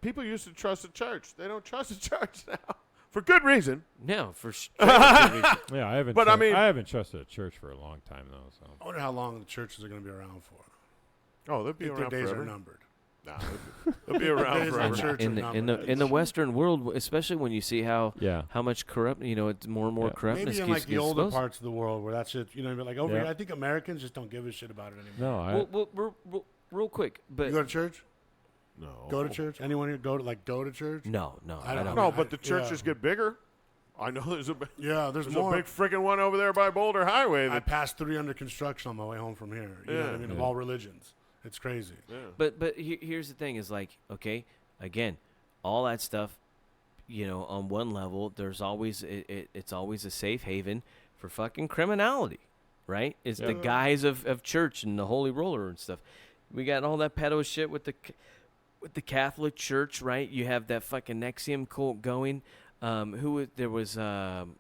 People used to trust the church. They don't trust the church now. For good reason. No, for sure. Yeah, I haven't. But I mean- I haven't trusted a church for a long time though. So I wonder how long the churches are going to be around for. Oh, they'll be I think around their days forever. are numbered. Nah, they'll be around Days forever. on church in are the numbered. in the Western world, especially when you see how yeah, much corrupt, it's more and more Yeah. corrupt. Maybe in like the older parts of the world where that shit, like over Yeah. here, I think Americans just don't give a shit about it anymore. no, Real quick, but You go to church? No. Go to church? Anyone here go to church? no, I I don't don't. know. No, but the churches yeah. get bigger. I know there's a Yeah, there's there's more. a big freaking one over there by Boulder Highway. I That, passed 3 under construction on my way home from here. You know what I mean? Of Yeah. all religions. It's crazy. yeah. But here's the thing: is like, okay, again, all that stuff, on one level, there's always it's always a safe haven for fucking criminality, right? It's the guise of church and the holy roller and stuff. We got all that pedo shit with the Catholic Church, right? You have that fucking Nexium cult going. There was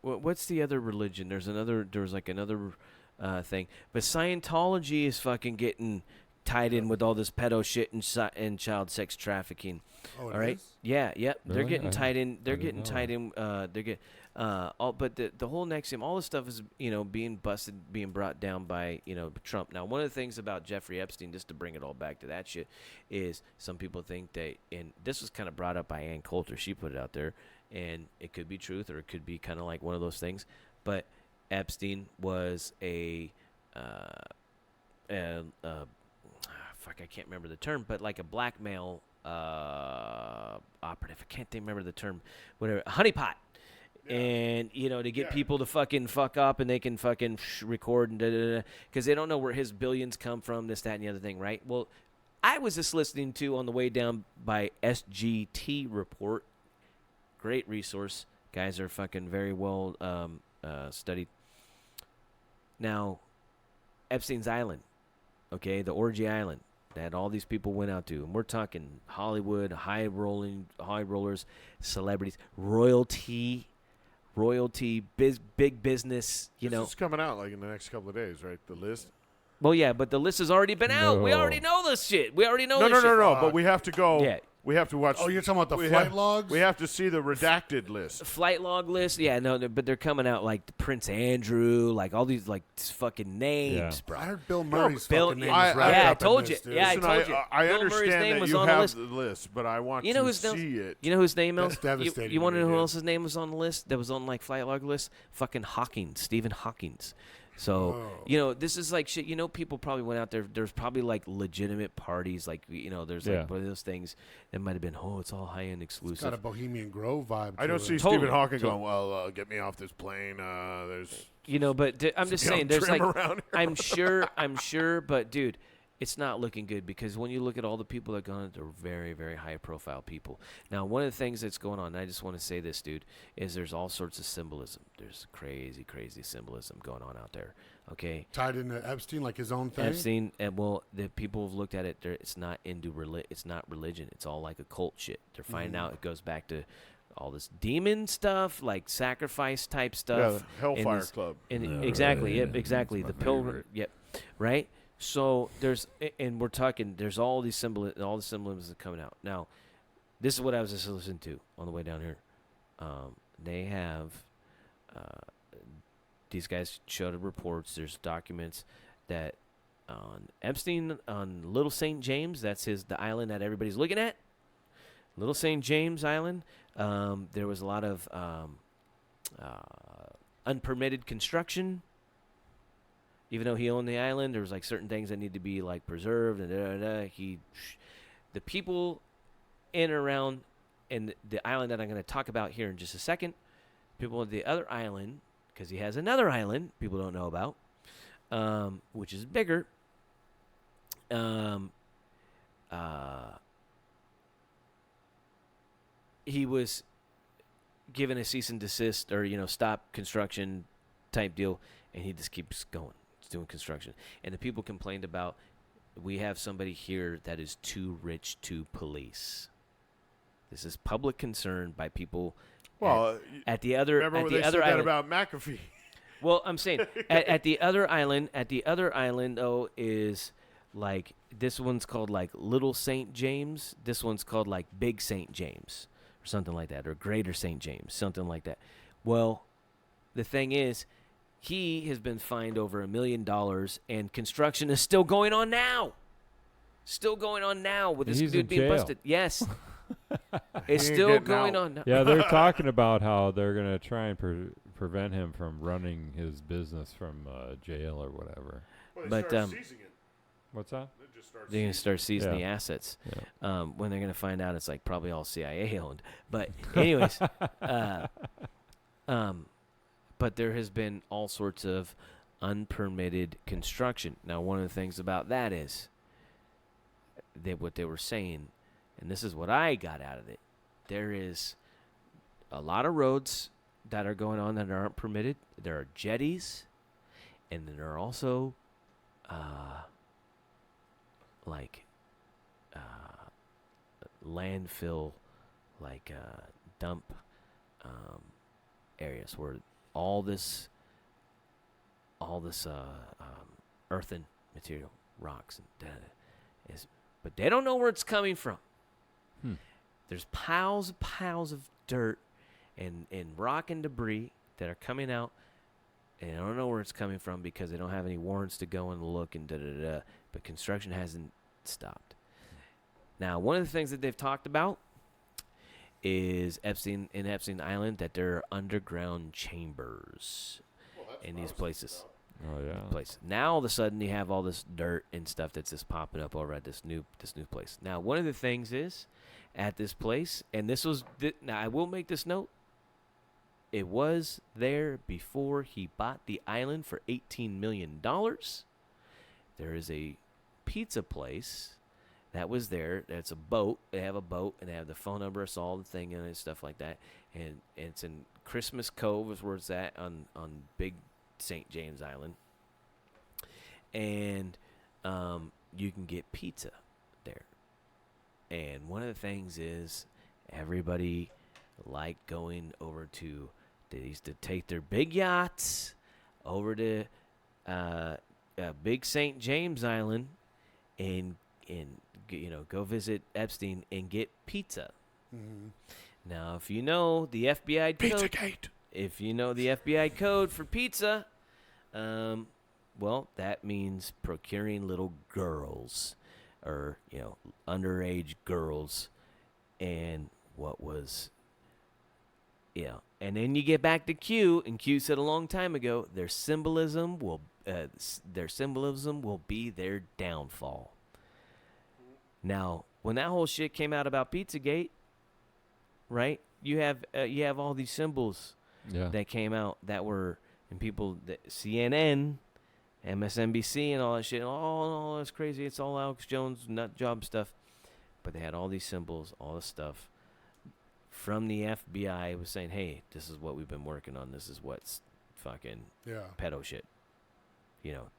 what's the other religion? There was like another thing, but Scientology is fucking getting tied in with all this pedo shit and child sex trafficking. Oh, it All right. is? Yeah. They're Really? getting tied in. They're didn't getting know tied in. They get but the whole Nexium, all this stuff is being busted, being brought down by Trump. Now, one of the things about Jeffrey Epstein, just to bring it all back to that shit, is some people think that, and this was kind of brought up by Ann Coulter. She put it out there, and it could be truth or it could be kind of like one of those things. But Epstein was I can't remember the term, but like a blackmail operative. I can't remember the term. Whatever, honeypot. Yeah. And to get people to fucking fuck up, and they can fucking record and because they don't know where his billions come from, this, that, and the other thing, right? Well, I was just listening to on the way down by SGT Report. Great resource. Guys are fucking very well studied. Now, Epstein's Island, okay, the orgy island that all these people went out to, and we're talking Hollywood, high rollers, celebrities, royalty, big business. This is coming out like in the next couple of days, right? The list. Well, yeah, but the list has already been out. We already know this shit. We already know. No. But we have to go. Yeah. We have to watch. Oh, you're talking about the flight logs? We have to see the redacted list. Flight log list, yeah, no, but they're coming out like Prince Andrew, like all these like fucking names, bro. I heard Bill Murray's Bill- fucking name I- was wrapped yeah, I up in told this, you. dude. Yeah, I Listen, told you. I Bill Murray's understand name that was you on the have list. the list, but I want You know to who's see it. You know whose name That's else? devastating You want to when know you who do. else's name was on the list? That was on like flight log list. Fucking Hawking, Stephen Hawkins. So this is like shit. People probably went out there. There's probably like legitimate parties, like there's like one of those things that might have been. Oh, it's all high end exclusive. It's got a Bohemian Grove vibe. I don't to see it. Stephen Totally. Hawking going, well, get me off this plane. There's But I'm just saying, there's trim like, around I'm sure, but dude, it's not looking good because when you look at all the people that gone, they're very, very high profile people. Now, one of the things that's going on, and I just want to say this, dude, is there's all sorts of symbolism. There's crazy, crazy symbolism going on out there. Okay. Tied into Epstein, like his own thing. Epstein, and the people have looked at it. It's not it's not religion. It's all like a cult shit. They're finding out it goes back to all this demon stuff, like sacrifice type stuff. Yeah, the Hellfire this, Club. And exactly, yep, exactly. The pilgrim, yep, right. So and we're talking. There's all the symbolism coming out now. This is what I was just listening to on the way down here. They have. These guys showed reports. There's documents that on Epstein on Little St. James, that's the island that everybody's looking at. Little St. James Island. There was a lot of unpermitted construction. Even though he owned the island, there was like certain things that need to be like preserved. And the people in and around and the island that I'm going to talk about here in just a second. People on the other island. Because he has another island people don't know about, which is bigger. He was given a cease and desist or stop construction type deal, and he just keeps going. He's doing construction, and the people complained about we have somebody here that is too rich to police. This is public concern by people. Well, at the other, remember at when the they other said island. that about McAfee? Well, I'm saying at the other island, though, is like this one's called like Little St. James. This one's called like Big St. James or something like that, or Greater St. James, something like that. Well, the thing is, he has been fined over $1 million, and construction is still going on now. Still going on now with this He's dude in being jail. busted. Yes. It's He ain't still getting going out. on now. Yeah, they're talking about how they're going to try and prevent him from running his business from jail or whatever. Well, they But, start um, seizing it. What's that? They just start They're going to seizing start seizing Yeah. the assets. Yeah. When they're going to find out it's like probably all CIA owned. But anyways, but there has been all sorts of unpermitted construction. Now, one of the things about that is what they were saying, and this is what I got out of it. There is a lot of roads that are going on that aren't permitted. There are jetties, and then there are also landfill, dump areas where all this earthen material, rocks, and is, but they don't know where it's coming from. There's piles of dirt and rock and debris that are coming out, and I don't know where it's coming from because they don't have any warrants to go and look and da-da-da-da. But construction hasn't stopped. Now, one of the things that they've talked about is Epstein Island, that there are underground chambers in these places. Oh, yeah. Now all of a sudden you have all this dirt and stuff that's just popping up over at this new place. Now, one of the things is at this place, and this was now I will make this note. It was there before he bought the island for $18 million. There is a pizza place that was there. That's a boat. They have a boat, and they have the phone number, it's all the thing in it, stuff like that. And it's in Christmas Cove is where it's at on Big St. James Island. And you can get pizza there. And one of the things is everybody liked going over to, they used to take their big yachts over to Big St. James Island and go visit Epstein and get pizza. Now, if you know the FBI code, if you know the FBI code for pizza, well, that means procuring little girls or, underage girls. And what was, and then you get back to Q, and Q said a long time ago, their symbolism will be their downfall. Now, when that whole shit came out about Pizzagate, right? You have all these symbols that came out that were, and people, CNN, MSNBC, and all that shit. Oh, that's crazy. It's all Alex Jones nut job stuff. But they had all these symbols, all this stuff from the FBI. Was saying, hey, this is what we've been working on. This is what's fucking pedo shit.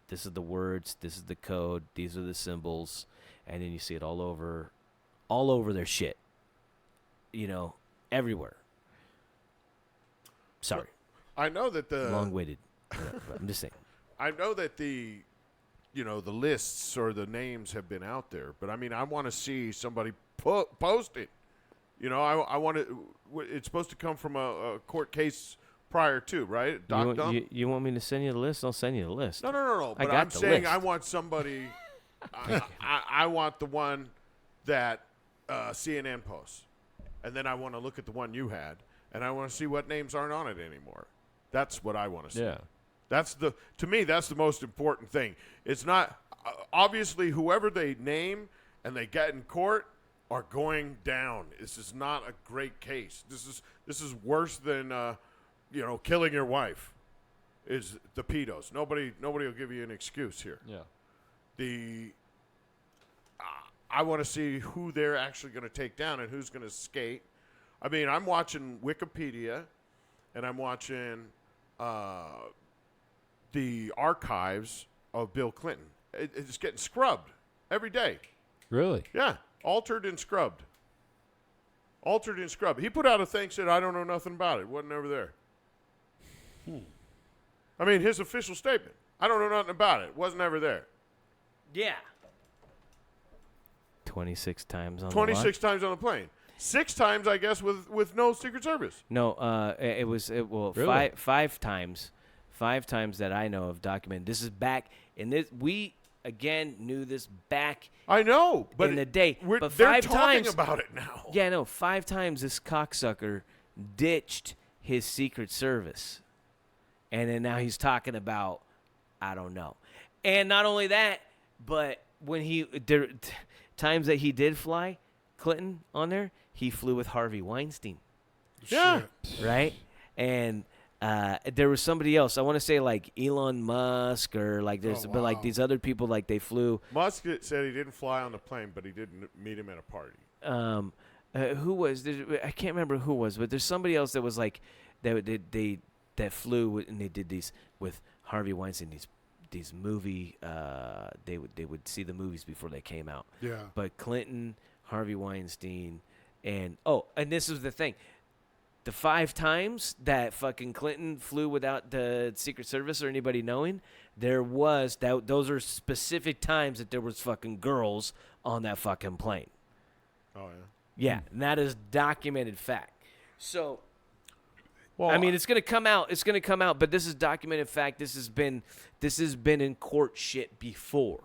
This is the words. This is the code. These are the symbols. And then you see it all over their shit. Everywhere. Sorry. I know that the long-winded. I'm just saying. I know that the lists or the names have been out there, but I mean, I want to see somebody post it. I want to. It's supposed to come from a court case prior to, right? You want me to send you the list? I'll send you the list. No. I But got I'm the saying list. I want somebody. I want the one that CNN posts, and then I want to look at the one you had, and I want to see what names aren't on it anymore. That's what I want to see. Yeah. To me, that's the most important thing. It's not obviously whoever they name and they get in court are going down. This is not a great case. This is worse than killing your wife. Is the pedos? Nobody will give you an excuse here. Yeah. I want to see who they're actually going to take down and who's going to skate. I mean, I'm watching Wikipedia, and I'm watching the archives of Bill Clinton. It's getting scrubbed every day. Really? Yeah, altered and scrubbed. Altered and scrubbed. He put out a thing, said, I don't know nothing about it. Wasn't ever there. I mean, his official statement. I don't know nothing about it. Wasn't ever there. Yeah. 26 times on 26 times on the plane. 6 times, I guess, with no Secret Service. No, it was Really? five times. 5 times that I know of documented. This is back in this. We again knew this back. I know, but in the day. But they're 5 talking times about it now. Yeah, no. 5 times this cocksucker ditched his Secret Service, and then now he's talking about I don't know. And not only that, but when times that he did fly Clinton on there, he flew with Harvey Weinstein. Yeah. Shit. Right? And there was somebody else. I want to say like Elon Musk or like there's, but like these other people, like they flew. Musk said he didn't fly on the plane, but he didn't meet him at a party. Who was? I can't remember who was, but there's somebody else that was like that flew and they did these with Harvey Weinstein. These movie. They would see the movies before they came out. Yeah. But Clinton, Harvey Weinstein, and this was the thing. The 5 times that fucking Clinton flew without the Secret Service or anybody knowing, those are specific times that there was fucking girls on that fucking plane. Oh, yeah. Yeah, and that is documented fact. So, Well, I mean, it's gonna come out. It's gonna come out, but this is documented fact. This has been in court shit before.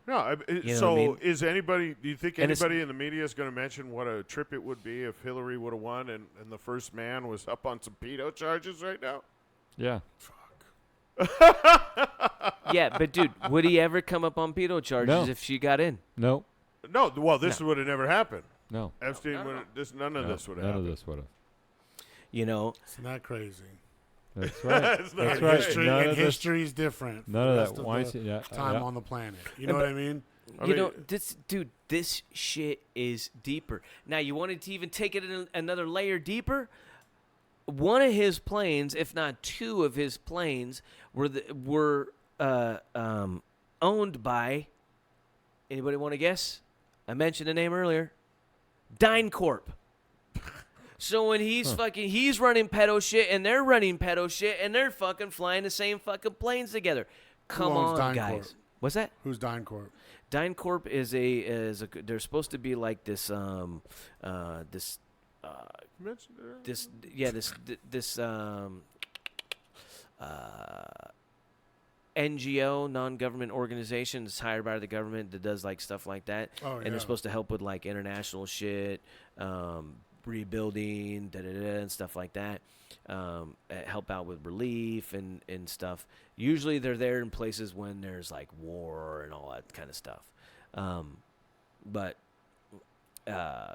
No, You know so what I mean? is anybody? Do you think And it's- anybody in the media is going to mention what a trip it would be if Hillary would have won and the first man was up on some pedo charges right now? Yeah. Yeah, but dude, would he ever come up on pedo charges No. if she got in? No. No, well, this would have never happened. No. Epstein would. None of this would have None happened. of this would have. You know, Isn't that crazy? That's right. It's not That's crazy. right. History, None and of this- history's different. for None the of rest that the Weinstein- yeah, time yeah. on the planet. You know what I mean? you know, this shit is deeper. Now, you wanted to even take it another layer deeper? One of his planes, if not 2 of his planes, were owned by, anybody want to guess? I mentioned the name earlier. DynCorp. So when he's he's running pedo shit and they're running pedo shit and they're fucking flying the same fucking planes together. Come owns on, DynCorp? guys. What's that? Who's DynCorp? DynCorp is a they're supposed to be like this NGO, non-government organization that's hired by the government that does like stuff like that. Oh, And yeah. they're supposed to help with like international shit, rebuilding, and stuff like that. Help out with relief and stuff. Usually they're there in places when there's like war and all that kind of stuff. But I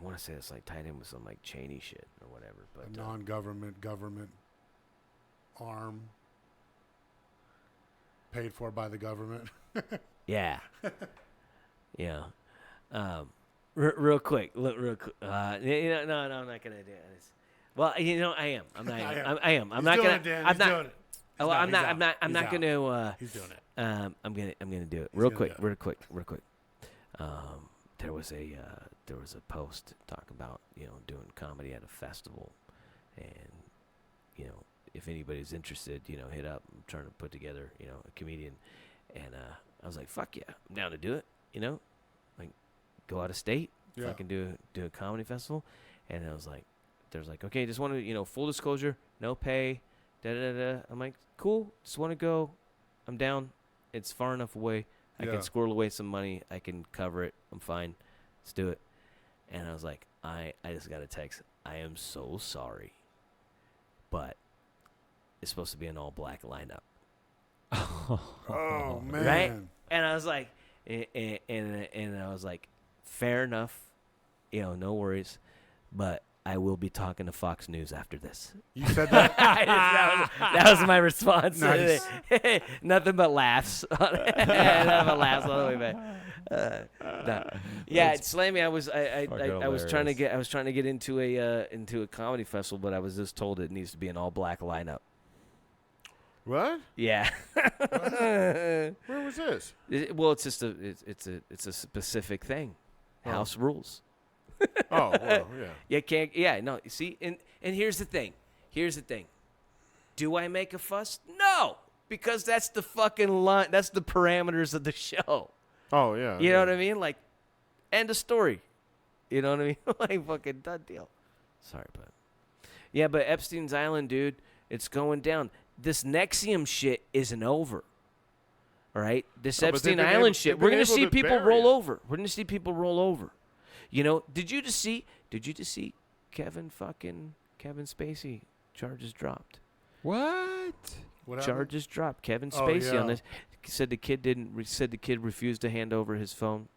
want to say it's like tied in with some like Cheney shit or whatever. But A non-government government arm paid for by the government. yeah, yeah. Real quick, no, I'm not gonna do this. Well, I am. I'm not. I am. I'm He's not doing gonna. it, Dan. I'm He's not. doing it. Oh, He's I'm not. out. I'm not. I'm He's not out. gonna. He's doing it. I'm gonna do it He's real gonna quick. do it. Real quick. There was a post talking about doing comedy at a festival, and if anybody's interested, hit up. I'm trying to put together a comedian, and I was like, fuck yeah, I'm down to do it. Like go out of state, Yeah. fucking do a comedy festival, and I was like, there's like, okay, just want to full disclosure, no pay, da da da. I'm like, cool, just want to go. I'm down. It's far enough away. I Yeah. can squirrel away some money. I can cover it. I'm fine. Let's do it. And I was like, I just got a text. I am so sorry, but it's supposed to be an all-black lineup. Oh man. Right? And I was like, and I was like, fair enough. No worries. But I will be talking to Fox News after this. You said that? that was my response. Nice. Nothing but laughs. Nothing but laughs all the way back. No. Yeah, Slammy. I was trying to get into a comedy festival, but I was just told it needs to be an all black lineup. What? Yeah. Where was this? Well, it's just it's a specific thing. House rules. Oh, well, yeah. You can't. Yeah, no. See, and here's the thing. Do I make a fuss? No, because that's the fucking line. That's the parameters of the show. Oh, yeah. You know what I mean? Like, end of story. You know what I mean? Like, fucking done deal. Sorry, but. Yeah, but Epstein's Island, dude, it's going down. This Nexium shit isn't over. All right? This No, but they've Epstein been Island able- shit, they've we're been going to able see to people bury roll it. over. We're going to see people roll over. You know, did you just see Kevin Spacey charges dropped? What? What happened? Charges dropped. Kevin Oh, Spacey on yeah. this said the kid refused to hand over his phone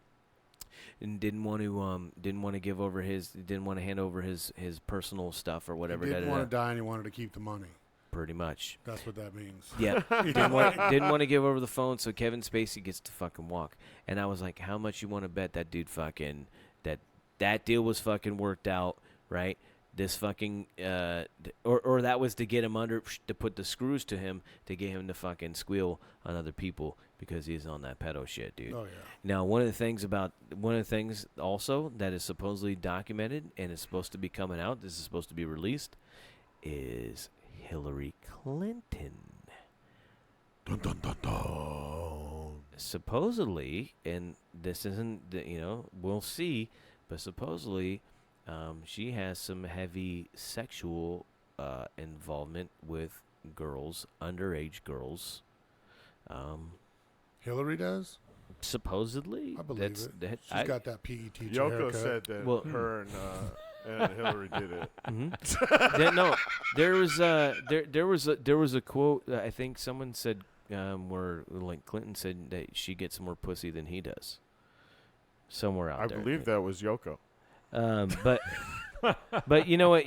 and didn't want to give over didn't want to hand over his personal stuff or whatever. He didn't want to die, and he wanted to keep the money. Pretty much. That's what that means. Yeah. didn't want to give over the phone, so Kevin Spacey gets to fucking walk. And I was like, how much you want to bet that dude fucking that deal was fucking worked out, right? This fucking or that was to get him under, to put the screws to him to get him to fucking squeal on other people because he's on that pedo shit, dude. Oh, yeah. Now, one of the things also that is supposedly documented and is supposed to be coming out, this is supposed to be released, is Hillary Clinton. Dun, dun, dun, dun. Supposedly, and this isn't, we'll see, but supposedly she has some heavy sexual involvement with girls, underage girls. Hillary does? Supposedly. I believe it. She's got that PE teacher Yoko haircut. said that her and Hillary did it. No, there was a quote that I think someone said where like Clinton said that she gets more pussy than he does. Somewhere out I there. believe that was Yoko. But you know what?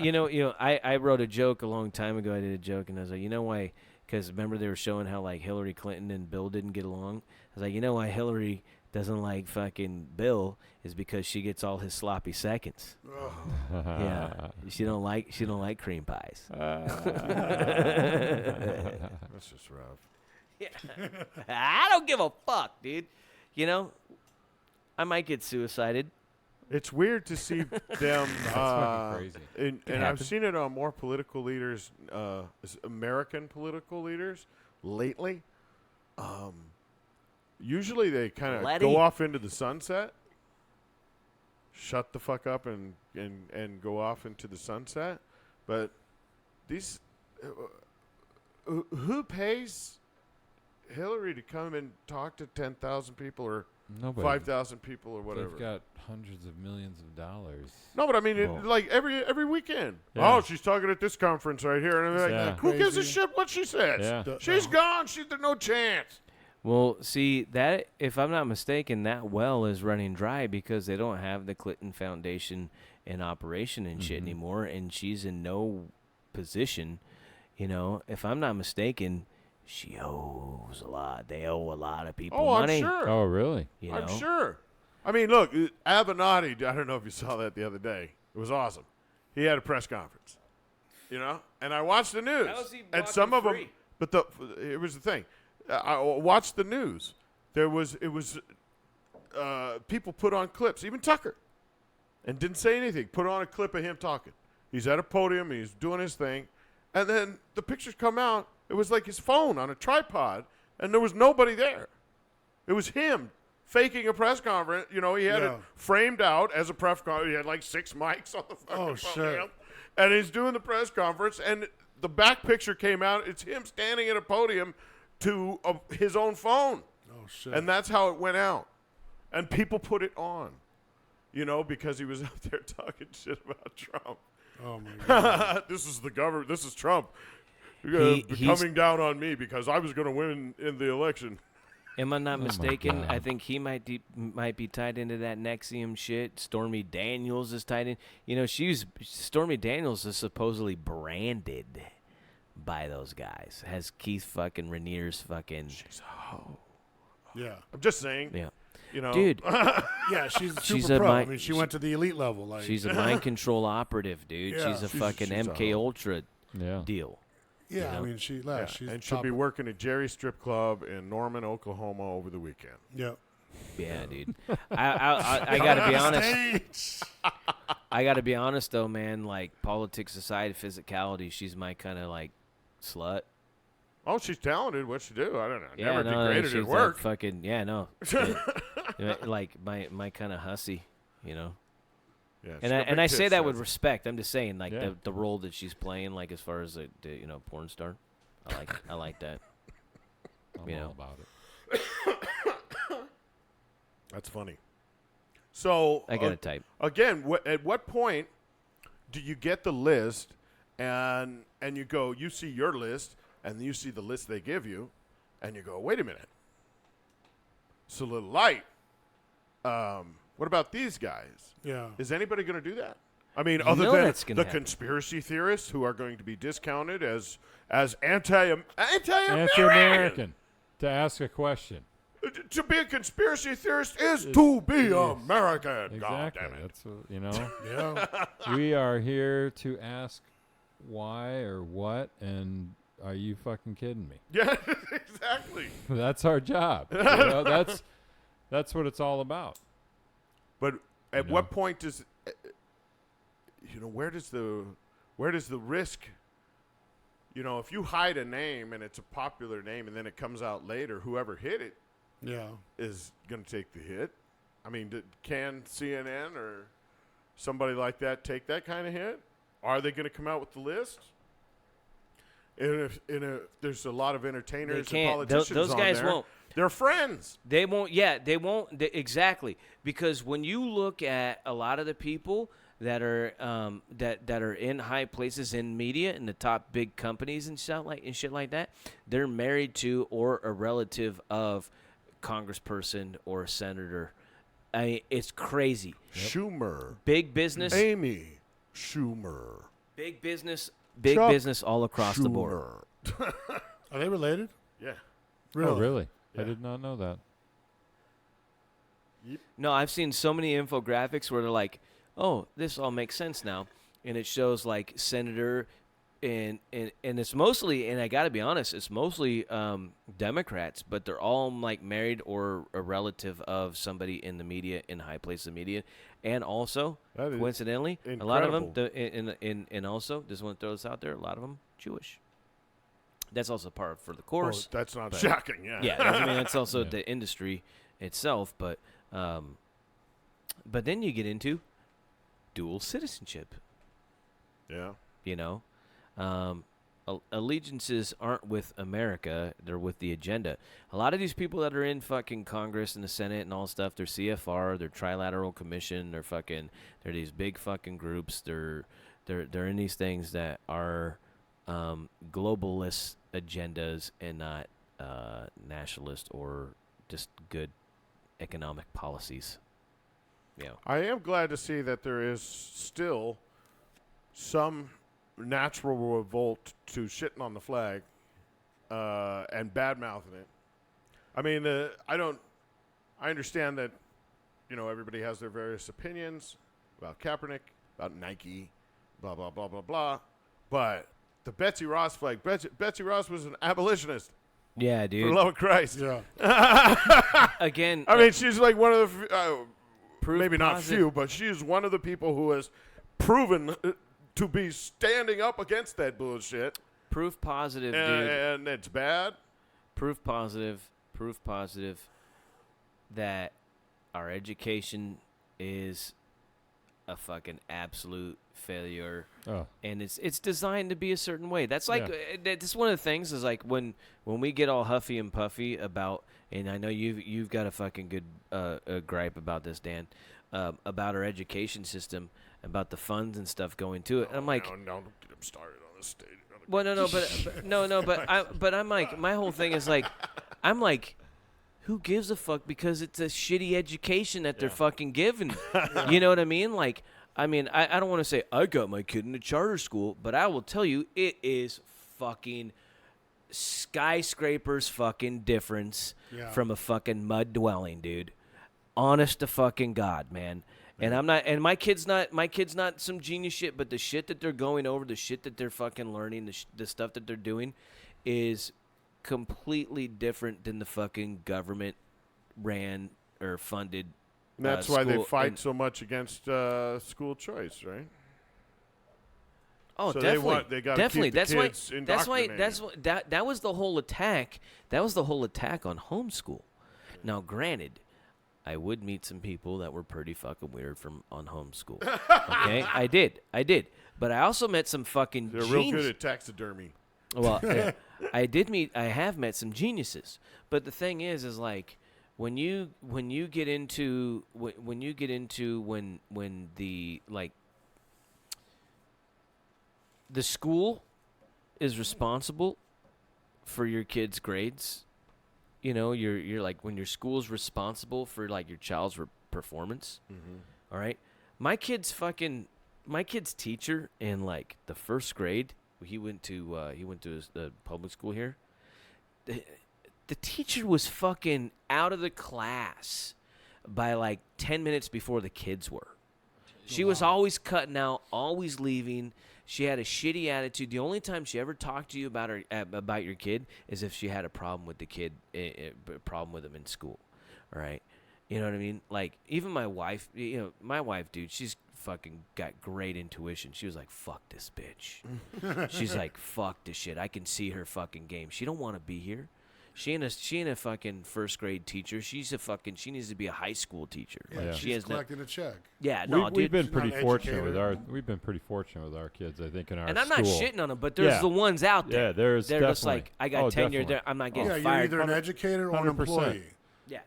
I wrote a joke a long time ago. I did a joke, and I was like, you know why? Because remember they were showing how like Hillary Clinton and Bill didn't get along. I was like, you know why Hillary doesn't like fucking Bill is because she gets all his sloppy seconds. Yeah, she don't like cream pies. That's just rough. Yeah. I don't give a fuck, dude. I might get suicided. It's weird to see them. fucking crazy. And I've seen it on more political leaders, American political leaders lately. Usually they kind of go off into the sunset, shut the fuck up, and go off into the sunset. But these, who pays Hillary to come and talk to 10,000 people or Nobody. 5,000 people or whatever? They've got hundreds of millions of dollars. No, but I mean, like every weekend. Yeah. Oh, she's talking at this conference right here, and I'm like, Yeah. who gives a Crazy. shit what she says? Yeah. She's gone. There's no chance. Well, see, that, if I'm not mistaken, that well is running dry because they don't have the Clinton Foundation in operation and shit anymore, and she's in no position. If I'm not mistaken, she owes a lot. They owe a lot of people money. I'm sure. Oh, really? I'm sure. I mean, look, Avenatti, I don't know if you saw that the other day. It was awesome. He had a press conference, and I watched the news. How is he and some walking of them, free? but it was the thing. I watched the news. It was people put on clips, even Tucker, and didn't say anything. Put on a clip of him talking. He's at a podium. He's doing his thing. And then the pictures come out. It was like his phone on a tripod, and there was nobody there. It was him faking a press conference. He had it framed out as a press conference. He had like 6 mics on the fucking podium. And he's doing the press conference, and the back picture came out. It's him standing at a podium to his own phone. Oh, shit. And that's how it went out. And people put it on, because he was out there talking shit about Trump. Oh, my God. This is the government. This is Trump He's- coming down on me because I was going to win in the election. Am I not mistaken? God. I think he might be tied into that Nexium shit. Stormy Daniels is tied in. Stormy Daniels is supposedly branded by those guys. Has Keith fucking Rainier's fucking. Yeah. I'm just saying. Yeah. Dude. Yeah, she's She's super a pro. mi- I mean, she went to the elite level. Like, She's a mind control operative, dude. Yeah. She's a She's fucking a MK hoe. Ultra Yeah. deal. yeah, know? I mean, she's And she'll top. be working at Jerry's Strip Club in Norman, Oklahoma over the weekend. Yep. Yeah, dude. I gotta be honest. I gotta be honest though, man. Like politics aside, physicality, she's my kind of like slut. Oh, she's talented. What's she do? I don't know. Yeah, Never no, degraded she's at work. Like fucking yeah, no. like my kind of hussy, you know. Yeah, And I say that with with respect. I'm just saying, like Yeah. the role that she's playing, like as far as the porn star, I like that. I'm You all know. about it. That's funny. So I got to type. again, at what point do you get the list and you go, you see your list and you see the list they give you, and you go, wait a minute, it's a little light. What about these guys? Yeah. Is anybody going to do that? I mean, You other know than that's gonna the happen. conspiracy theorists who are going to be discounted as anti-American. Anti-American. To ask a question. To be a conspiracy theorist is to be American. God Exactly. damn it. That's you know. Yeah. We are here to ask why or what, and are you fucking kidding me? Yeah, exactly. That's our job. You know, that's what it's all about. But at You what know. point does where does the risk? You know, if you hide a name and it's a popular name, and then it comes out later, whoever hit it Yeah. is going to take the hit. I mean, can CNN or somebody like that take that kind of hit? Are they going to come out with the list? And if there's a lot of entertainers They can't. and politicians Those on guys there, won't. they're friends. They won't. Yeah, they won't. Exactly, because when you look at a lot of the people that are that are in high places in media in the top big companies and shit like that, they're married to or a relative of congressperson or a senator. I mean, it's crazy. Schumer, Big business, Amy Schumer, big business Chuck all across the board. Schumer. Are they related? Yeah. Oh, really? Yeah. I did not know that. No, I've seen so many infographics where they're like, "Oh, this all makes sense now," and it shows like senator, and it's mostly, and I got to be honest, it's mostly Democrats, but they're all like married or a relative of somebody in the media, in high places of media, and also That is coincidentally, a lot of them, incredible. and also just want to throw this out there, a lot of them Jewish. That's also part for the Well, course. that's not but- shocking. Yeah. Yeah, I mean that's also Yeah. the industry itself, but then you get into dual citizenship. Yeah. You know, allegiances aren't with America; they're with the agenda. A lot of these people that are in fucking Congress and the Senate and all stuff, they're CFR, they're Trilateral Commission, they're these big fucking groups. They're in these things that are globalist agendas and not nationalist or just good economic policies. Yeah. I am glad to see that there is still some natural revolt to shitting on the flag and bad mouthing it. I mean, I understand that, everybody has their various opinions about Kaepernick, about Nike, blah, blah, blah, blah, blah. But the Betsy Ross flag, Betsy Ross was an abolitionist, Yeah, for dude. the love of Christ. Yeah. Again, I mean, she's like one of the, proof maybe not positive- few, but she's one of the people who has proven to be standing up against that bullshit. Proof positive, dude. And it's bad. Proof positive that our education is a fucking absolute failure. Oh, And it's designed to be a certain way. That's like Yeah. that's one of the things is like when we get all huffy and puffy about, and I know you've got a fucking good gripe about this, Dan, about our education system, about the funds and stuff going to it. And I'm like, no, don't get him started on this stage. well, but I'm like, my whole thing is like, I'm like, who gives a fuck? Because it's a shitty education that they're fucking giving. You know what I mean? Like, I mean, I don't want to say I got my kid in a charter school, but I will tell you, it is fucking skyscrapers fucking difference Yeah. from a fucking mud dwelling, dude. Honest to fucking God, man. And I'm not, and my kid's not some genius shit, but the shit that they're going over, the shit that they're fucking learning, the stuff that they're doing is completely different than the fucking government ran or funded. And that's why they school. fight And- so much against school choice, right? Oh, So definitely. they gotta Definitely. keep the kids That was the whole attack. That was the whole attack on homeschool. Now, granted, I would meet some people that were pretty fucking weird on homeschool. Okay, I did. But I also met some fucking They're real good at taxidermy. Well, I have met some geniuses. But the thing is like when you get into when the like the school is responsible for your kids' grades. You know, you're like when your school's responsible for like your child's performance. All right, my kid's teacher in like the first grade. He went to the public school here. The teacher was fucking out of the class by like 10 minutes before the kids were. She was always cutting out, always leaving. She had a shitty attitude. The only time she ever talked to you about your kid is if she had a problem with the kid, a problem with him in school. All right, you know what I mean? Like even my wife, dude, she's fucking got great intuition. She was like, "Fuck this bitch." She's like, "Fuck this shit." I can see her fucking game. She don't want to be here. She ain't a fucking first grade teacher. She needs to be a high school teacher. Yeah, She she's has collecting a check. Yeah, no, we've dude. been she's pretty not an fortunate educator. we've been pretty fortunate with our kids, I think, in our And I'm school. not shitting on them, but there's the ones out there. Yeah, there's They're just definitely. like, I got tenure. definitely. I'm not getting Yeah, fired. you're either an educator or an 100%. employee. Yeah.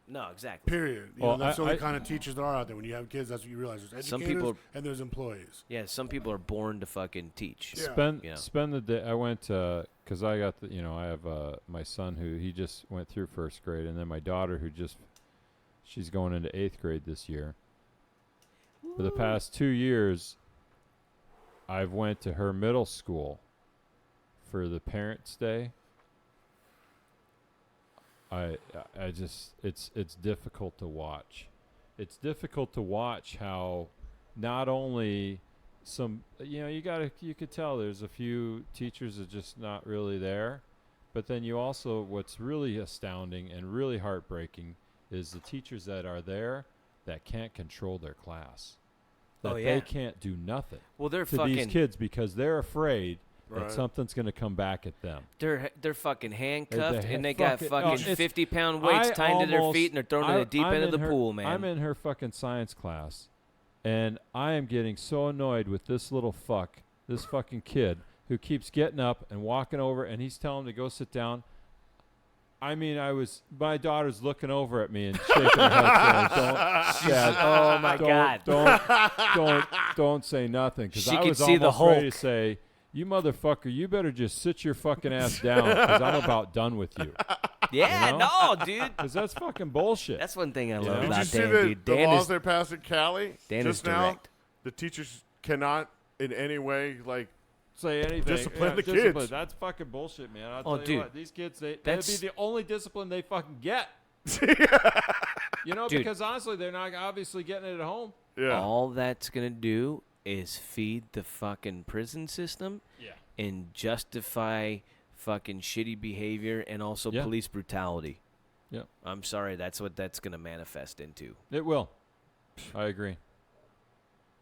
No, exactly. Period. Well, That's the only I- kind of teachers there are out there. When you have kids, that's what you realize. There's Some educators people- and there's employees. Yeah, some people are born to fucking teach. Yeah. Spend the day. I went because I got I have my son he just went through first grade, and then my daughter she's going into 8th grade this year. For the past 2 years, I've went to her middle school for the Parents' Day. I just it's difficult to watch. It's difficult to watch how not only some you could tell there's a few teachers that are just not really there, but then you also what's really astounding and really heartbreaking is the teachers that are there that can't control their class. That they can't do nothing. Well, they're to fucking these kids because they're afraid Right. that something's going to come back at them. They're fucking handcuffed They're and they got fucking it's- 50-pound weights tied to their almost- feet and they're thrown in the deep I'm end of the in her- pool, man. I'm in her fucking science class, and I am getting so annoyed with this little this fucking kid who keeps getting up and walking over, and he's telling him to go sit down. I mean, my daughter's looking over at me and shaking her head saying, Dad, oh my God. don't say nothing. Because She I could was see the almost ready Hulk. to say, you motherfucker, you better just sit your fucking ass down because I'm about done with you. Yeah, You know? no, dude. Because that's fucking bullshit. That's one thing I love know? Did you about see Dan, the dude. Dan laws is they passed in Cali Dan just is now? direct. The teachers cannot in any way say anything. Discipline the discipline. kids. That's fucking bullshit, man. I'll Oh, tell you dude. what, these kids, that'd That's- be the only discipline they fucking get. Dude. Because honestly, they're not obviously getting it at home. yeah. all that's going to do is feed the fucking prison system Yeah. and justify fucking shitty behavior and also Yeah. police brutality. Yeah. I'm sorry, that's what that's going to manifest into. It will. I agree.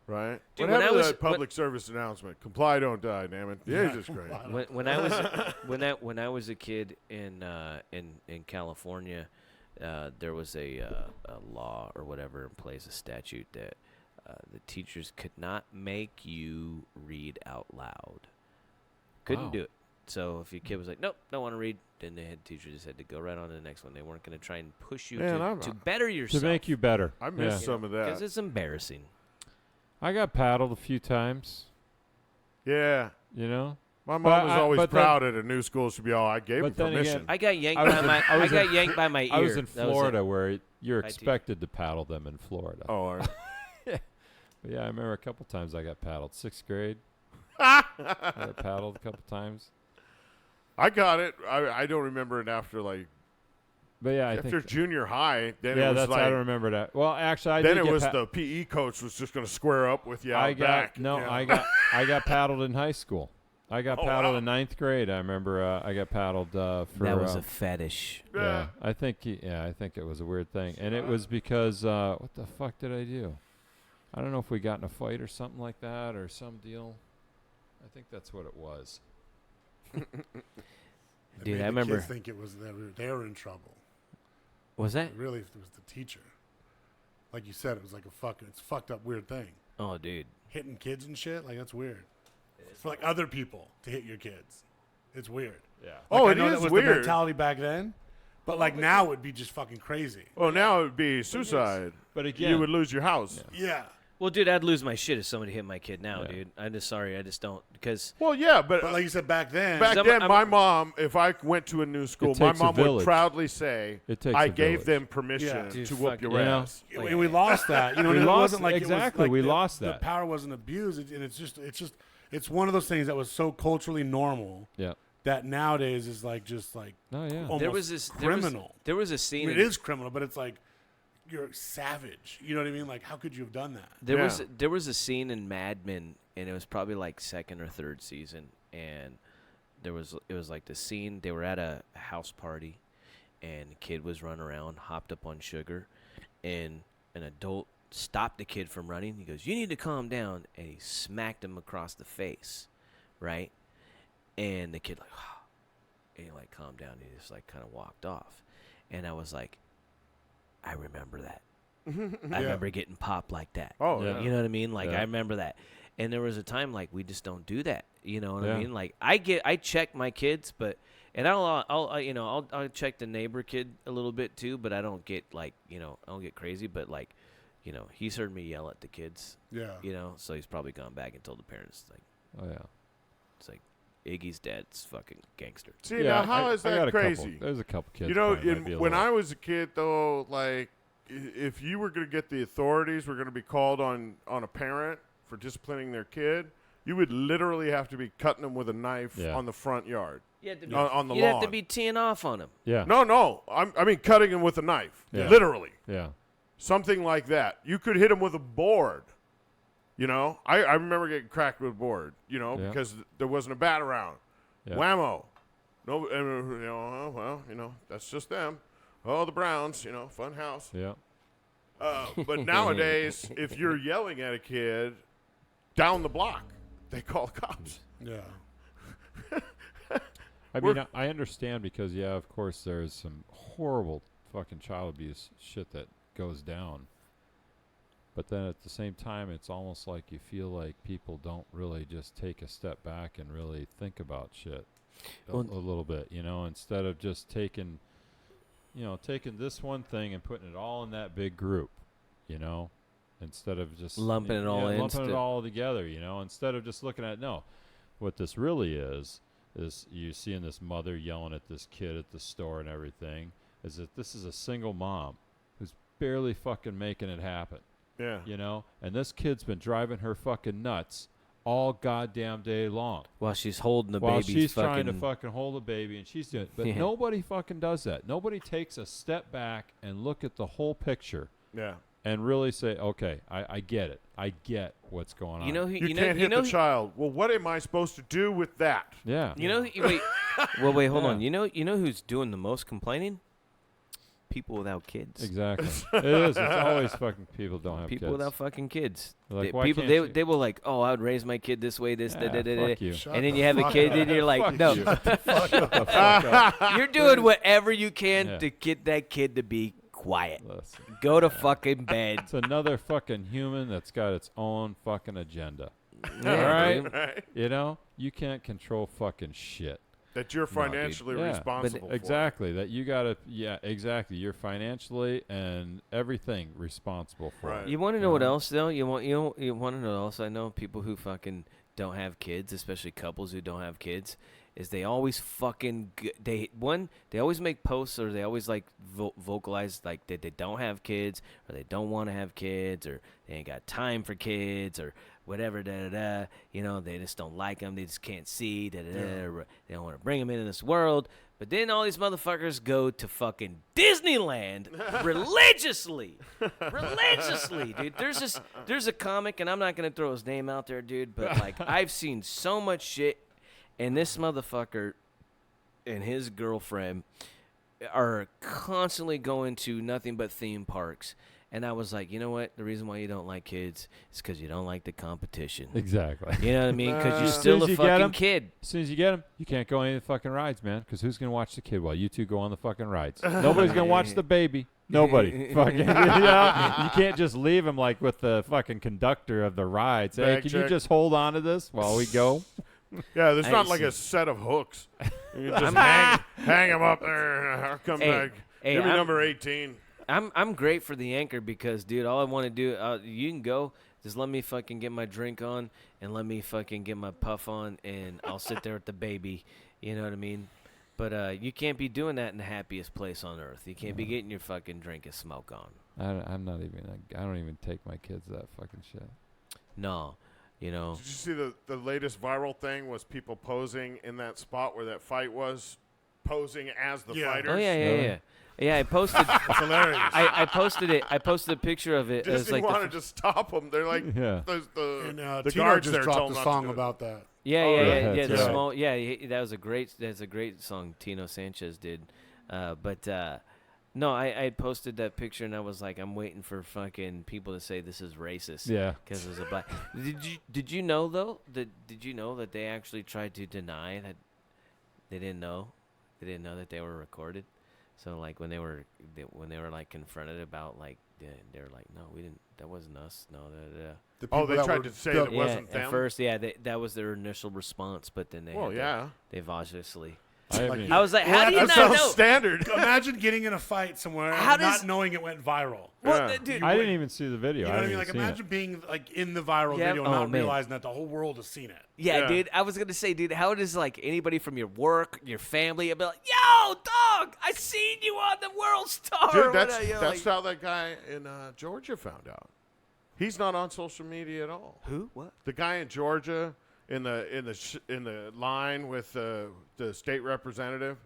Right. Dude, what when happened I to was- that public service announcement? Comply, don't die. Damn it. Jesus Christ. When I was when I was a kid in California, there was a law or whatever in place, a statute that the teachers could not make you read out loud. Couldn't Wow. do it. So if your kid was like, nope, don't want to read, then the head teacher just had to go right on to the next one. They weren't going to try and push you Man, to better yourself. To make you better. I missed Yeah. some of Because that. it's embarrassing. I got paddled a few times, Yeah. you know? My But mom was I- always but then- proud at a new school. She'd be all, I gave him But then again, permission. I got yanked I was by in- my I was got in- yanked by my ear. I was in That it. Florida where you're Hi, T. expected to paddle them in Florida. Oh, all right. But yeah, I remember a couple times I got paddled. 6th grade. I got paddled a couple times. I got it. I don't remember it after But yeah, I after think. junior high. Then Yeah, it was that's I don't remember that. Well, actually, I then did it get was the PE coach was just going to square up with you out I got back. no, Yeah. I got paddled in high school. I got Oh, paddled wow. in 9th grade. I remember I got paddled for. That was a fetish. yeah. I think it was a weird thing, and it was because what the fuck did I do? I don't know if we got in a fight or something like that or some deal. I think that's what it was. Dude, Made I the remember. kids think it was they were in trouble. Was that? Really, it was the teacher. like you said, it was like it's a fucked up weird thing. Oh, dude. Hitting kids and shit, like that's weird. It's for like other people to hit your kids. It's weird. Yeah. Like, Oh, I it know is that was weird. the mentality back then, but like now it'd be just fucking crazy. Well, now it would be suicide. But again, you would lose your house. Yeah. Well, dude, I'd lose my shit if somebody hit my kid now, Yeah. dude. I'm just sorry. I just don't because Well, yeah, but But like you said back then, back I'm- then, I'm- my mom, if I went to a new school, my takes a mom would village. proudly say, It takes I a gave village. them permission Yeah. Dude, to whoop fuck, your you know? ass. and we lost that. You know, We and it lost- wasn't like exactly, It was like we the, lost The that. power wasn't abused, and it's one of those things that was so culturally normal Yeah. that nowadays is like just like Oh yeah. almost there was this criminal. There was a I scene. mean, it is criminal, but it's like you're savage. You know what I mean? Like, how could you have done that? There was a scene in Mad Men, and it was probably like second or third season, and it was like the scene they were at a house party, and the kid was running around, hopped up on sugar, and an adult stopped the kid from running. He goes, "You need to calm down," and he smacked him across the face, right? And the kid like, and he like calmed down. He just like kind of walked off, and I was like, I remember that. I remember getting popped like that. Oh, Yeah. yeah. You know what I mean? Like Yeah. I remember that. And there was a time like we just don't do that. You know what Yeah. I mean? Like I check my kids, but and I'll check the neighbor kid a little bit too, but I don't get like, I don't get crazy, but like, he's heard me yell at the kids, Yeah. so he's probably gone back and told the parents like Oh yeah. it's like Iggy's dad's fucking gangster. See, Yeah, now how is I that got a crazy? Couple, there's a couple kids. You know, probably might be a when little- I was a kid, though, like, if you were going to get the authorities, were going to be called on a parent for disciplining their kid, you would literally have to be cutting them with a knife Yeah. on the front yard. You have to be, On the you'd have to lawn. be teeing off on him. Yeah. No, I mean cutting him with a knife, Yeah. literally. Yeah. Something like that. You could hit him with a board. I remember getting cracked with a board, Yeah. because there wasn't a bat around. Yeah. Whammo. No, well, that's just them. Oh, the Browns, fun house. Yeah. But nowadays, if you're yelling at a kid down the block, they call cops. Yeah. I mean, I understand because, yeah, of course, there's some horrible fucking child abuse shit that goes down. But then at the same time, it's almost like you feel like people don't really just take a step back and really think about shit a little bit, instead of just taking this one thing and putting it all in that big group, instead of just Lumping it all in. lumping it all together, instead of just looking at, no, what this really is you seeing this mother yelling at this kid at the store and everything, is that this is a single mom who's barely fucking making it happen. Yeah. And this kid's been driving her fucking nuts all goddamn day long. While she's holding the While baby's she's fucking trying to fucking hold a baby and she's doing it. But Yeah. nobody fucking does that. Nobody takes a step back and look at the whole picture Yeah. and really say, okay, I get it. I get what's going on. You know who You you can't know, hit you know, the child. Well, what am I supposed to do with that? Yeah. You know, wait. Well, wait, hold Yeah. on. You know who's doing the most complaining? People without kids. Exactly. It is. It's always fucking people don't have People kids. without fucking kids. They're like, They- why people can't they you- they will like, oh, I would raise my kid this way, this, Yeah, da, da, da, da. fuck you. Shut And then the you have a fuck kid, up. and you're like, Fuck no, you. Fuck up. you're doing whatever you can Yeah. to get that kid to be quiet. Listen. Go to fucking bed. It's another fucking human that's got its own fucking agenda. Yeah, All right? dude. Right? You can't control fucking shit. That you're dude. financially Yeah. responsible for. Exactly. That you gotta. Yeah. Exactly. You're financially and everything responsible for. Right. it. You want to know what else though? You want to know what else? I know people who fucking don't have kids, especially couples who don't have kids, is they always fucking they always make posts or they always like vocalize like that they don't have kids or they don't want to have kids or they ain't got time for kids or whatever, da da da. They just don't like them. They just can't see, da da da. They don't want to bring them into this world. But then all these motherfuckers go to fucking Disneyland religiously, dude. There's a comic, and I'm not gonna throw his name out there, dude. But like, I've seen so much shit, and this motherfucker and his girlfriend are constantly going to nothing but theme parks. And I was like, you know what? The reason why you don't like kids is because you don't like the competition. Exactly. You know what I mean? Because you're As soon still as a you get fucking 'em, kid. As soon as you get them, you can't go any of the fucking rides, man. Because who's gonna watch the kid while you two go on the fucking rides? Nobody's gonna watch the baby. Nobody. Fucking, you can't just leave him like with the fucking conductor of the ride. Say, hey, can you just hold on to this while we go? Yeah, there's not like a set of hooks. You can just hang him up there. I'll come back. Give me number 18. I'm great for the anchor because, dude, all I want to do, you can go. Just let me fucking get my drink on and let me fucking get my puff on, and I'll sit there with the baby. You know what I mean? But you can't be doing that in the happiest place on earth. You can't be getting your fucking drink and smoke on. I'm not even. I don't even take my kids that fucking shit. No, you know. Did you see the latest viral thing was people posing in that spot where that fight was, posing as the fighters? Oh yeah. Yeah, I posted. That's hilarious. I posted it. I posted a picture of it. Disney wanted to stop them. They're like, the Tino guards just there dropped told a them song not to do it. about that. Yeah. that's The right. small. Yeah, that's a great song Tino Sanchez did. No, I had posted that picture and I was like, I'm waiting for fucking people to say this is racist. Yeah. Because it was a black. Did you know though? Did you know that they actually tried to deny that they didn't know? They didn't know that they were recorded. So like when they were like confronted about like they were like, no, we didn't. That wasn't us. No, The Oh, people they that tried were- to say it wasn't at them? first, that was their initial response, but then they've obviously. I was like, how do you that not sounds know? standard. Imagine getting in a fight somewhere How and does- not knowing it went viral. Well, Yeah. dude, I didn't even see the video. You know what I mean? haven't Like, even seen imagine being like in the viral video and Oh, not man. realizing that the whole world has seen it. yeah, dude. I was gonna say, dude, how does like anybody from your work, your family, I'd be like, yo, dog, I seen you on the World Star. Dude, or that's whatever, you know, that's like, how that guy in Georgia found out. He's not on social media at all. who? What? The guy in Georgia in the line with the state representative,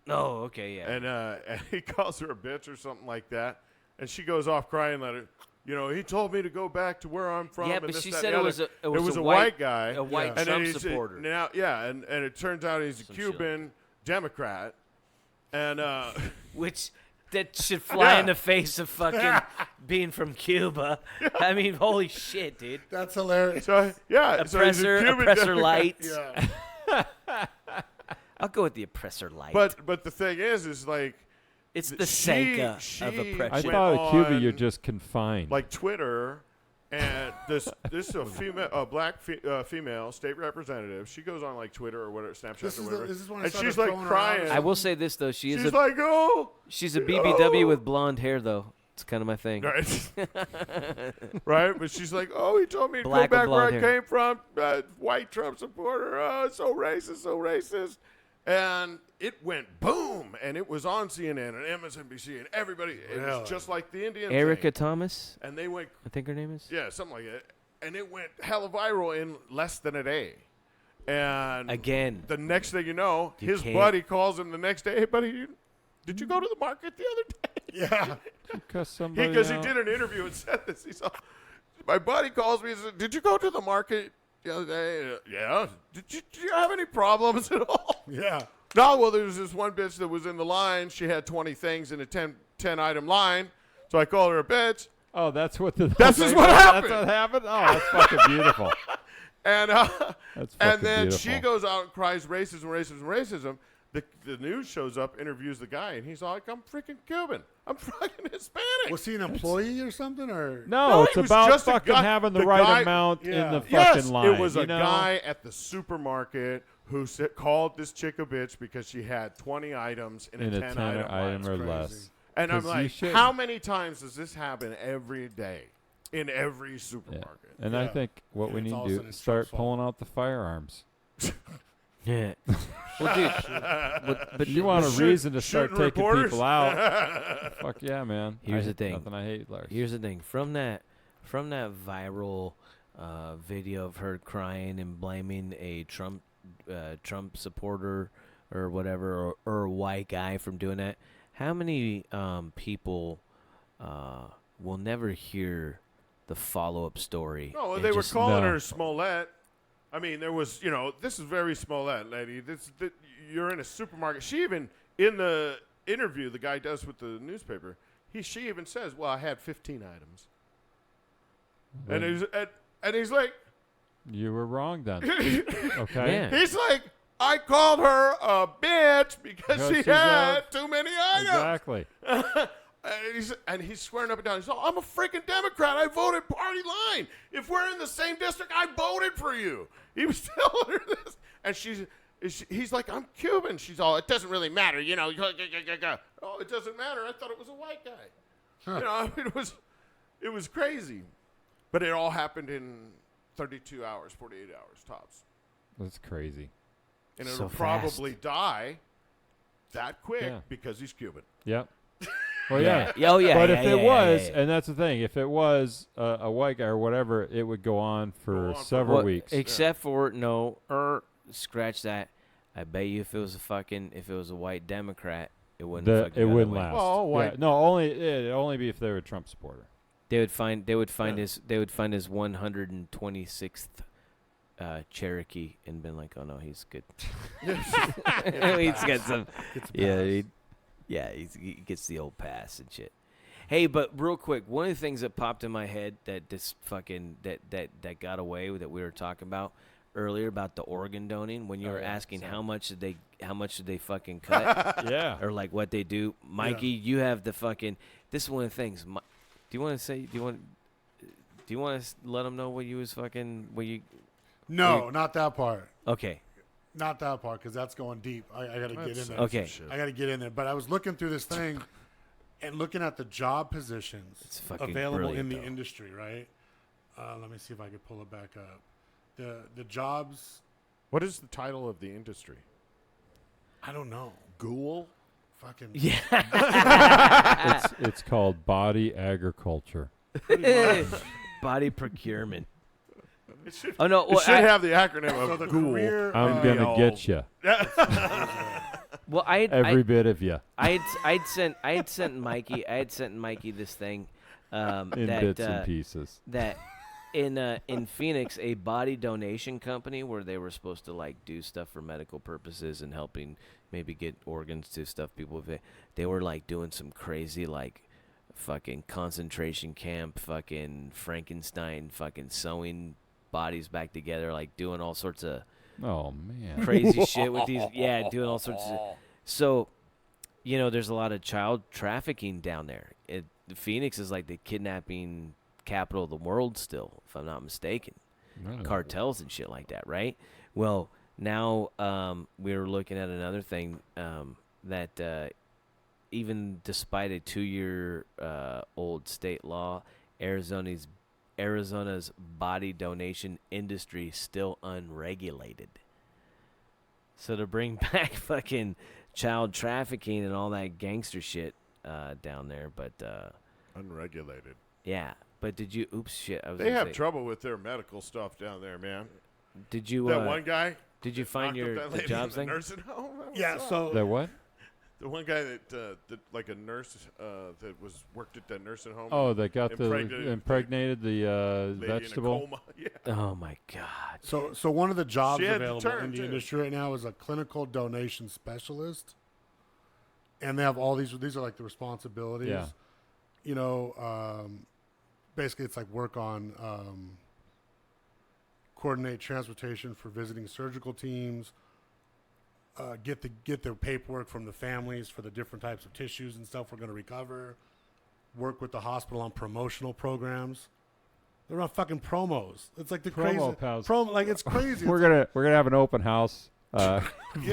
Oh, okay, yeah. and he calls her a bitch or something like that, and she goes off crying that he told me to go back to where I'm from. Yeah, and but this, she that, said and it the was other. a white guy, a white and then Trump he's- supporter. Now, yeah, and it turns out he's a Some shit like Cuban Democrat, and Which that should fly in Yeah. the face of fucking being from Cuba. I mean, holy shit, dude. That's hilarious. so yeah, so he's a Cuban Oppressor Democrat. light. Yeah. I'll go with the oppressor light. But the thing is like it's the she- Senka she of I oppression. went thought at Cuba you're on, just confined. like Twitter, and this is a black female state representative. She goes on like Twitter or whatever, Snapchat This or is whatever, this is when I and started she's like throwing her crying. out. I will say this though, she's She's like, oh, a BBW with blonde hair though. It's kind of my thing. right, right. But she's like, oh, he told me to Black go with back where I blonde hair. came from. White Trump supporter. Oh, so racist. And it went boom, and it was on CNN and MSNBC and everybody. It Really? was just like the Indian Erica thing. Thomas, And they went, I think her name is. yeah, something like that. And it went hella viral in less than a day. And Again, the next thing you know, You his can't- buddy calls him the next day. Hey, buddy, did you go to the market the other day? Yeah. Cuss somebody Because he out. did an interview and said this. He saw, my buddy calls me and says, did you go to the market the other day? Yeah. Did you have any problems at all? Yeah. No, well, there was this one bitch that was in the line. She had 20 things in a 10 item line. So I called her a bitch. Oh, that's what the. That's just what happened. That's what happened. Oh, that's fucking beautiful. And That's and fucking then beautiful. she goes out and cries racism. The news shows up, interviews the guy, and he's like, I'm freaking Cuban. I'm fucking Hispanic. Was he an employee or something? Or No, No, it's he was about just a fucking guy- having the the right guy- amount in yeah. the Yes, fucking line. it was you a know? guy at the supermarket who called this chick a bitch because she had 20 items in in a a 10 10 item item line. or crazy. less. And I'm 'Cause you like, should- how many times does this happen every day in every Yeah. supermarket? And I Yeah. think what And we it's need all to of a do sudden is it's start Trump's fault. pulling out the firearms. yeah. Well, dude, but You want a shoot- reason to start shooting taking reporters? people out. Fuck yeah, man. Here's I the hate thing. Nothing I hate, Lars. Here's the thing. From that viral video of her crying and blaming a Trump supporter or whatever, or a white guy from doing that, how many people will never hear the follow-up story? No, and they were just- calling No. her Smollett. I mean, there was, this is very Smollett, lady. You're in a supermarket. She even, in the interview the guy does with the newspaper, she even says, well, I had 15 items. And he's like, You were wrong then. Okay. Yeah. he's like, I called her a bitch because Because she she's had a- too many items. Exactly. And he's swearing up and down. He's like, I'm a freaking Democrat. I voted party line. If we're in the same district, I voted for you. He was telling her this. And he's like, I'm Cuban. She's all, it doesn't really matter. You know, oh, it doesn't matter. I thought it was a white guy. Huh. You know, I mean, it was crazy. But it all happened in 32 hours, 48 hours tops. That's crazy. And it'll probably die that quick because he's Cuban. Yep. Well, yeah. Oh, yeah. But if it was, and that's the thing, if it was a white guy or whatever, it would go on for several weeks. Except for, scratch that. I bet you if it was a white Democrat, it wouldn't last. Well, it'd only be if they were a Trump supporter. They would find his 126th Cherokee and been like, oh no, he's good. He's got some. He gets the old pass and shit. Hey, but real quick, one of the things that popped in my head that got away that we were talking about earlier about the organ donating when you were asking how much did they fucking cut? Yeah. Or like what they do. Mikey, you have the fucking. This is one of the things. Do you want to say? Do you want to let them know what you was fucking? No, not that part. Okay. Not that part, because that's going deep. I got to get in there. Okay. I got to get in there. But I was looking through this thing and looking at the job positions available in the industry, right? Let me see if I can pull it back up. The jobs. What is the title of the industry? I don't know. Ghoul? Fucking. Yeah. It's called body agriculture. Body procurement. It should, it should have the acronym of Ghoul. I'm gonna get you. Well, every bit of you. I'd sent Mikey this thing in bits and pieces. That in Phoenix, a body donation company where they were supposed to like do stuff for medical purposes and helping maybe get organs to stuff people with. They were like doing some crazy like fucking concentration camp, fucking Frankenstein, fucking sewing bodies back together, like doing all sorts of crazy shit with these. Yeah, doing all sorts of. So, there's a lot of child trafficking down there. Phoenix is like the kidnapping capital of the world still, if I'm not mistaken. Cartels and shit like that, right? Well, now we were looking at another thing that even despite a 2-year old state law, Arizona's body donation industry is still unregulated. So to bring back fucking child trafficking and all that gangster shit down there, but unregulated. Yeah, but did you? Oops, shit. They have trouble with their medical stuff down there, man. Did you? That one guy. Did you find the job thing? Nursing home. Yeah. So the what? The one guy that like a nurse that worked at that nursing home. Oh, that got impregnated the vegetable. In a coma. Yeah. Oh my God. So one of the jobs available in the industry right now is a clinical donation specialist, and they have all these. These are like the responsibilities. Yeah. Basically, it's like work on coordinate transportation for visiting surgical teams. Get the paperwork from the families for the different types of tissues and stuff we're going to recover. Work with the hospital on promotional programs. They're on fucking promos. It's like the promo crazy promo. Like it's crazy. We're gonna have an open house. Yeah,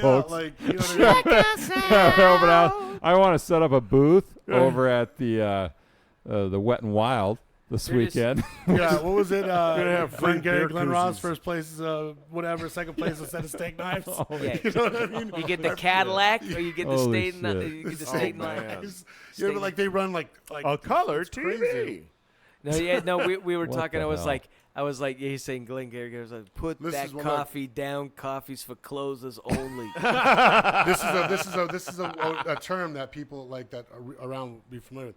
folks. like you know what open house. I want to set up a booth over at the Wet and Wild this weekend. Yeah, what was it? Gonna have free Gary beer Glen Ross, koozies. first place is whatever, second place is a set of steak knives. Yeah. You know what I mean? You get the Cadillac or you get the Holy state. shit. You get the state man. Knives. You know, like they run like a color it's TV. crazy. No, we were What talking. the I was like, yeah, he's saying Glenn Gary was like, put This that is one coffee down. Coffee's for closers only. This is a term that people like that are around will be familiar with.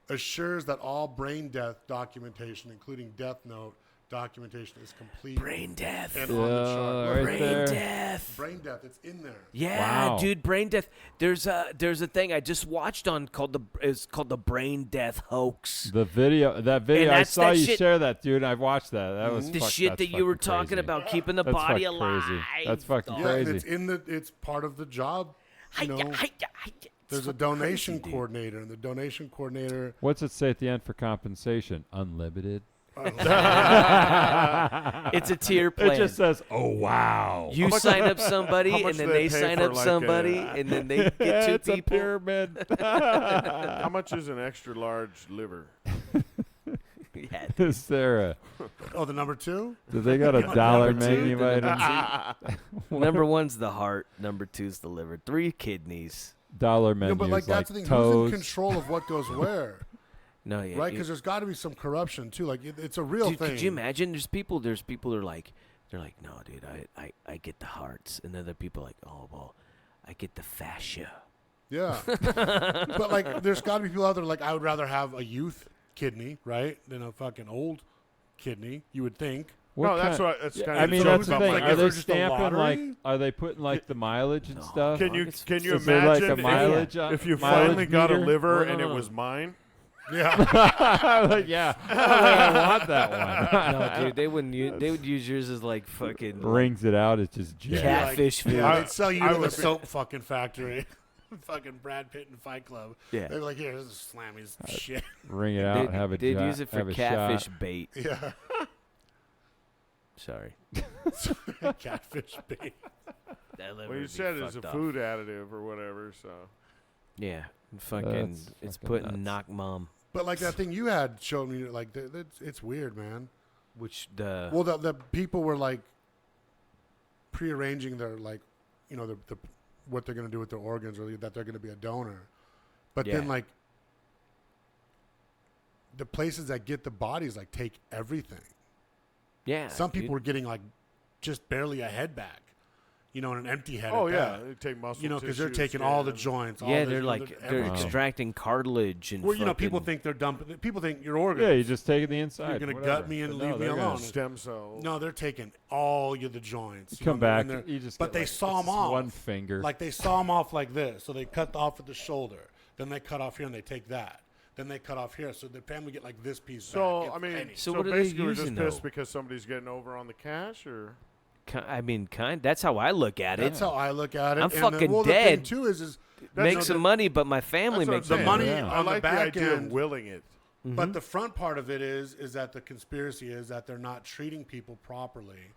Assures that all brain death documentation, including death note documentation, is complete. Brain death. And on the chart. Right Brain there. death. Brain death. It's in there. Yeah, Wow. dude, brain death. There's a thing I just watched on called the brain death hoax. That video, And I that's saw that you shit- share that, dude. I've watched that. That was The fuck- shit that's that you were fucking talking crazy. about, keeping the That's body fucking alive. crazy. That's fucking Yeah, crazy. and it's part of the job. You know, There's a donation coordinator, and the donation coordinator. What's it say at the end for compensation? Unlimited. It's a tier plan. It just says, "Oh wow." You sign up somebody, how much and then do they they pay sign for, up like, somebody, a- and then they get two It's a people. pyramid. How much is an extra large liver? Yeah. Is there a? Oh, the number 2. Do they got a dollar Number two, menu the item? Number 1's the heart. Number 2's the liver. 3 kidneys. Dollar menu. No, but like that's the thing. toes. Who's in control of what goes where? No, yeah. Right? Because there's got to be some corruption too. Like it's a real Dude, thing. could you imagine? There's people that are like, no, dude, I get the hearts, and other people are like, oh well, I get the fascia. Yeah. But like, there's got to be people out there like, I would rather have a youth kidney, right, than a fucking old kidney. You would think. No, that's what. That's kind of. I mean, so that's it's the not thing. like Are if they they're just a stamping like? lottery? Are they putting like the mileage and stuff? Can you It's- imagine Is there like a if- mileage? if you mileage finally got a meter? liver No, and no, it no. was mine? Yeah. Like, yeah, I want that one. No, dude, they wouldn't. They would use yours as like fucking Rings it out. It's just jet. catfish food. Yeah, they'd sell you I to the would- soap fucking factory. Fucking Brad Pitt and Fight Club. Yeah. They'd be like, here, this is Slammy's shit. Ring it out. Have a They'd jet, use it for have a catfish shot. bait. Yeah. Sorry. Catfish bait. That liver Well, you would be said it's a fucked off. food additive or whatever. So Yeah, fucking. That's It's fucking putting nuts. knock mom. But like that thing you had showed me, like it's weird, man. Which the Well, the people were like prearranging their like, you know, the what they're gonna do with their organs, or that they're gonna be a donor. But then Yeah. like the places that get the bodies like take everything. yeah. Some dude. people were getting like just barely a head back, you know, and an empty head. oh at yeah, that. they take muscle. You know, because they're tissue, taking all the skin. joints. all Yeah, the, they're you know, like they're everything. extracting cartilage and. Well, you know, people fucking- think they're dumping. People think your organs. Yeah, you just take it the inside. You're gonna whatever. gut me and But leave no, me they're gonna alone. Stem cells. No, they're taking all the joints. Come know, back. and they're- You just but get, they like, saw it's them just off. one finger. Like they saw them off like this. So they cut off at the shoulder. Then they cut off here and they take that. Then they cut off here. So the family get like this piece So back. I mean, Pennies. So so what are they basically we're just using, pissed though? because somebody's getting over on the cash, or I mean, that's how I look at That's it. how I look at it. I'm And fucking the thing dead. too is Make know, some the- money, but my family That's what makes I'm the saying. money. money Yeah. I on like the the back idea end. of willing it. But the front part of it is that the conspiracy is that they're not treating people properly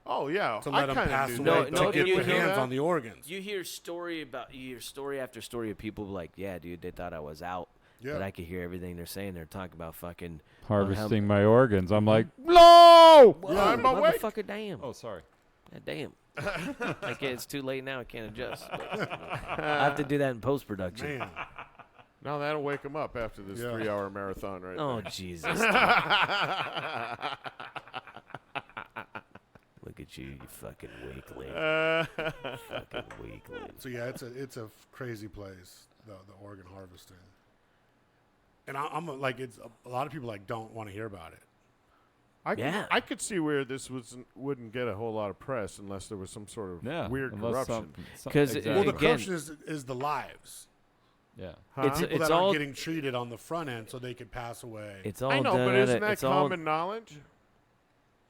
Oh yeah, to let them kinda pass knew away No, that. no, to get you their hear hands that? on the organs. You hear story after story of people like, yeah, dude, they thought I was out, Yeah. but I could hear everything they're saying. They're talking about fucking Harvesting my organs. I'm like, no! Whoa, I'm awake. motherfucker, damn. Oh, sorry. God damn. Like, it's too late now. I can't adjust. I have to do that in post production. Man. Now that'll wake them up after this Yeah. 3-hour marathon, right? Oh there. Jesus! Look at you, you fucking weakling. Fucking weakling. So yeah, it's a crazy place, the organ harvesting. And I'm like, it's a lot of people like don't want to hear about it. Yeah. I could see where this wouldn't get a whole lot of press unless there was some sort of Yeah. weird unless corruption. 'Cause exactly. Well, the Again- corruption is the lives. yeah. Huh? It's People that all aren't getting treated on the front end so they could pass away. it's all I know, done but at isn't a- that it's all- common knowledge?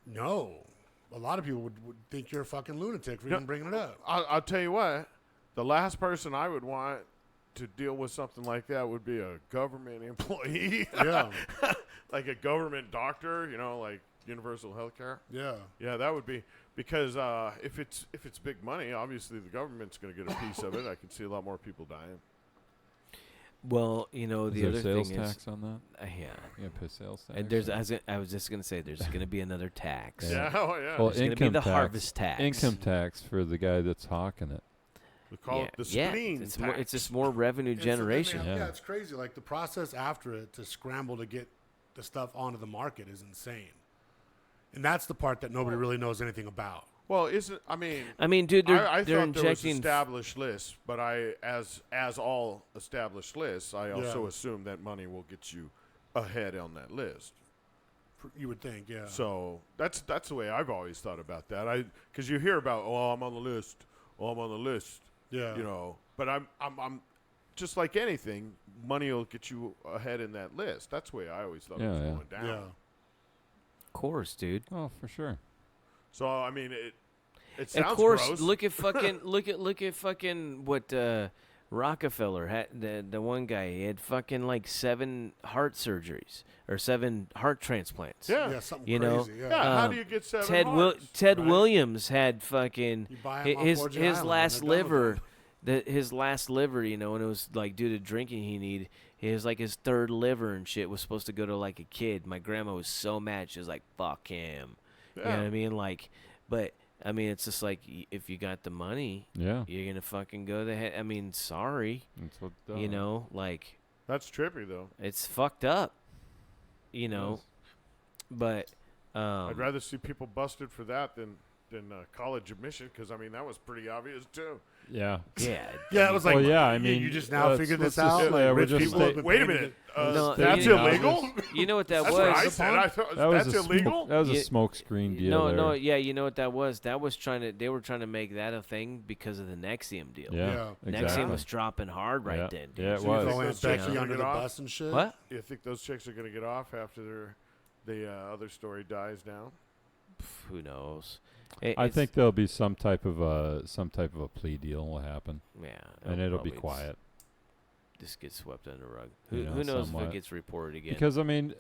No. A lot of people would think you're a fucking lunatic for even bringing it up. I'll tell you what. The last person I would want to deal with something like that would be a government employee. Yeah. Like a government doctor, you know, like universal health care. Yeah. Yeah, that would be because if it's big money, obviously the government's going to get a piece of it. I can see a lot more people dying. Well, you know, Is the there other sales thing tax is, on that? yeah. You gonna pay sales tax? And I was just gonna say, there's gonna be another tax. Yeah, oh yeah. Well, There's gonna be income the tax. harvest tax. Income tax for the guy that's hawking it. we call it the yeah. spleen It's tax. just more revenue And so then they generation. have- Yeah. yeah, it's crazy. Like the process after it to scramble to get the stuff onto the market is insane. And that's the part that nobody really knows anything about. Well, isn't I mean? I mean, dude, they're I they're thought there was injecting. established lists, but as all established lists, I also assume that money will get you ahead on that list. You would think, yeah. So that's the way I've always thought about that. Because you hear about, oh, I'm on the list, Yeah. you know. But I'm just like anything, money will get you ahead in that list. That's the way I always thought it was Yeah, yeah. going down. Yeah. Of course, dude. Oh, for sure. So I mean, it Of sounds course, gross. look at fucking what Rockefeller had the one guy. He had fucking like 7 heart surgeries or 7 heart transplants. Yeah. something You know, crazy. Yeah, how do you get 7 Ted hearts? Ted right? Williams had fucking You buy 'em off his Orgy his Island last when they're done with liver. them. His last liver, you know, and it was like due to drinking he was like his 3rd liver and shit was supposed to go to like a kid. My grandma was so mad. She was like, "Fuck him." You know what I mean? Like, but I mean, it's just like if you got the money, Yeah. you're gonna fucking go the head. I mean, sorry, That's what, you know, like That's trippy, though. it's fucked up, you know. But I'd rather see people busted for that than college admission, because, I mean, that was pretty obvious, too. Yeah. yeah, Yeah, it was like, Well, yeah, I you- mean, you just now let's- figured let's this just out. say Like, we're rich just people say- have been Wait a paying minute. No, That's you know, illegal? you know what that That's was? what I said. I thought That was that's a illegal? That was a Yeah. smoke screen deal. No, there. no, yeah, you know what that was? They were trying to make that a thing because of the Nexium deal. Yeah. Yeah. Nexium Exactly. was dropping hard right Yeah. then. Dude. Yeah, it So you was. throw Aunt Those chicks Becky are under the gonna get bus and shit. What? You think those chicks are going to get off after the other story dies down? Who knows? I It's- think there'll be some type of a plea deal will happen, yeah, and it'll be probably quiet. Just get swept under the rug. You Who know, knows if somewhat. it gets reported again? Because I mean,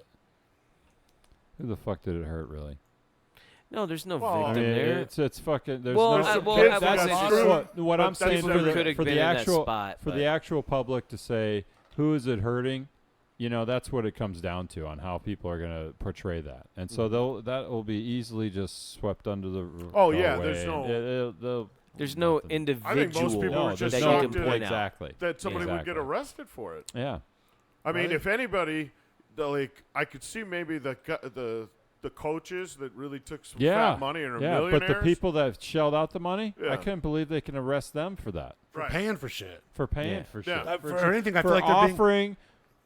who the fuck did it hurt really? no, there's no Well, victim I mean, there. it's fucking. There's Well, no. There's some well, kids I that will got say screwed. what I'm But saying that's for never the, could've for been the in that actual spot, for but- the actual public to say who is it hurting, you know, that's what it comes down to on how people are going to portray that, and so that will be easily just swept under the. Oh, yeah, away, there's no- and they'll- There's no nothing. individual I think most people were No, just there's that no you shocked can point out. exactly that somebody would get Exactly. arrested for it. Yeah. I mean, Right. if anybody, I could see maybe the coaches that really took some Yeah, fat money and are yeah, millionaires. but the people that shelled out the money, Yeah. I couldn't believe they can arrest them for that, For Right. paying for shit. for paying Yeah. for Yeah. shit, For anything, I for feel like they're being offering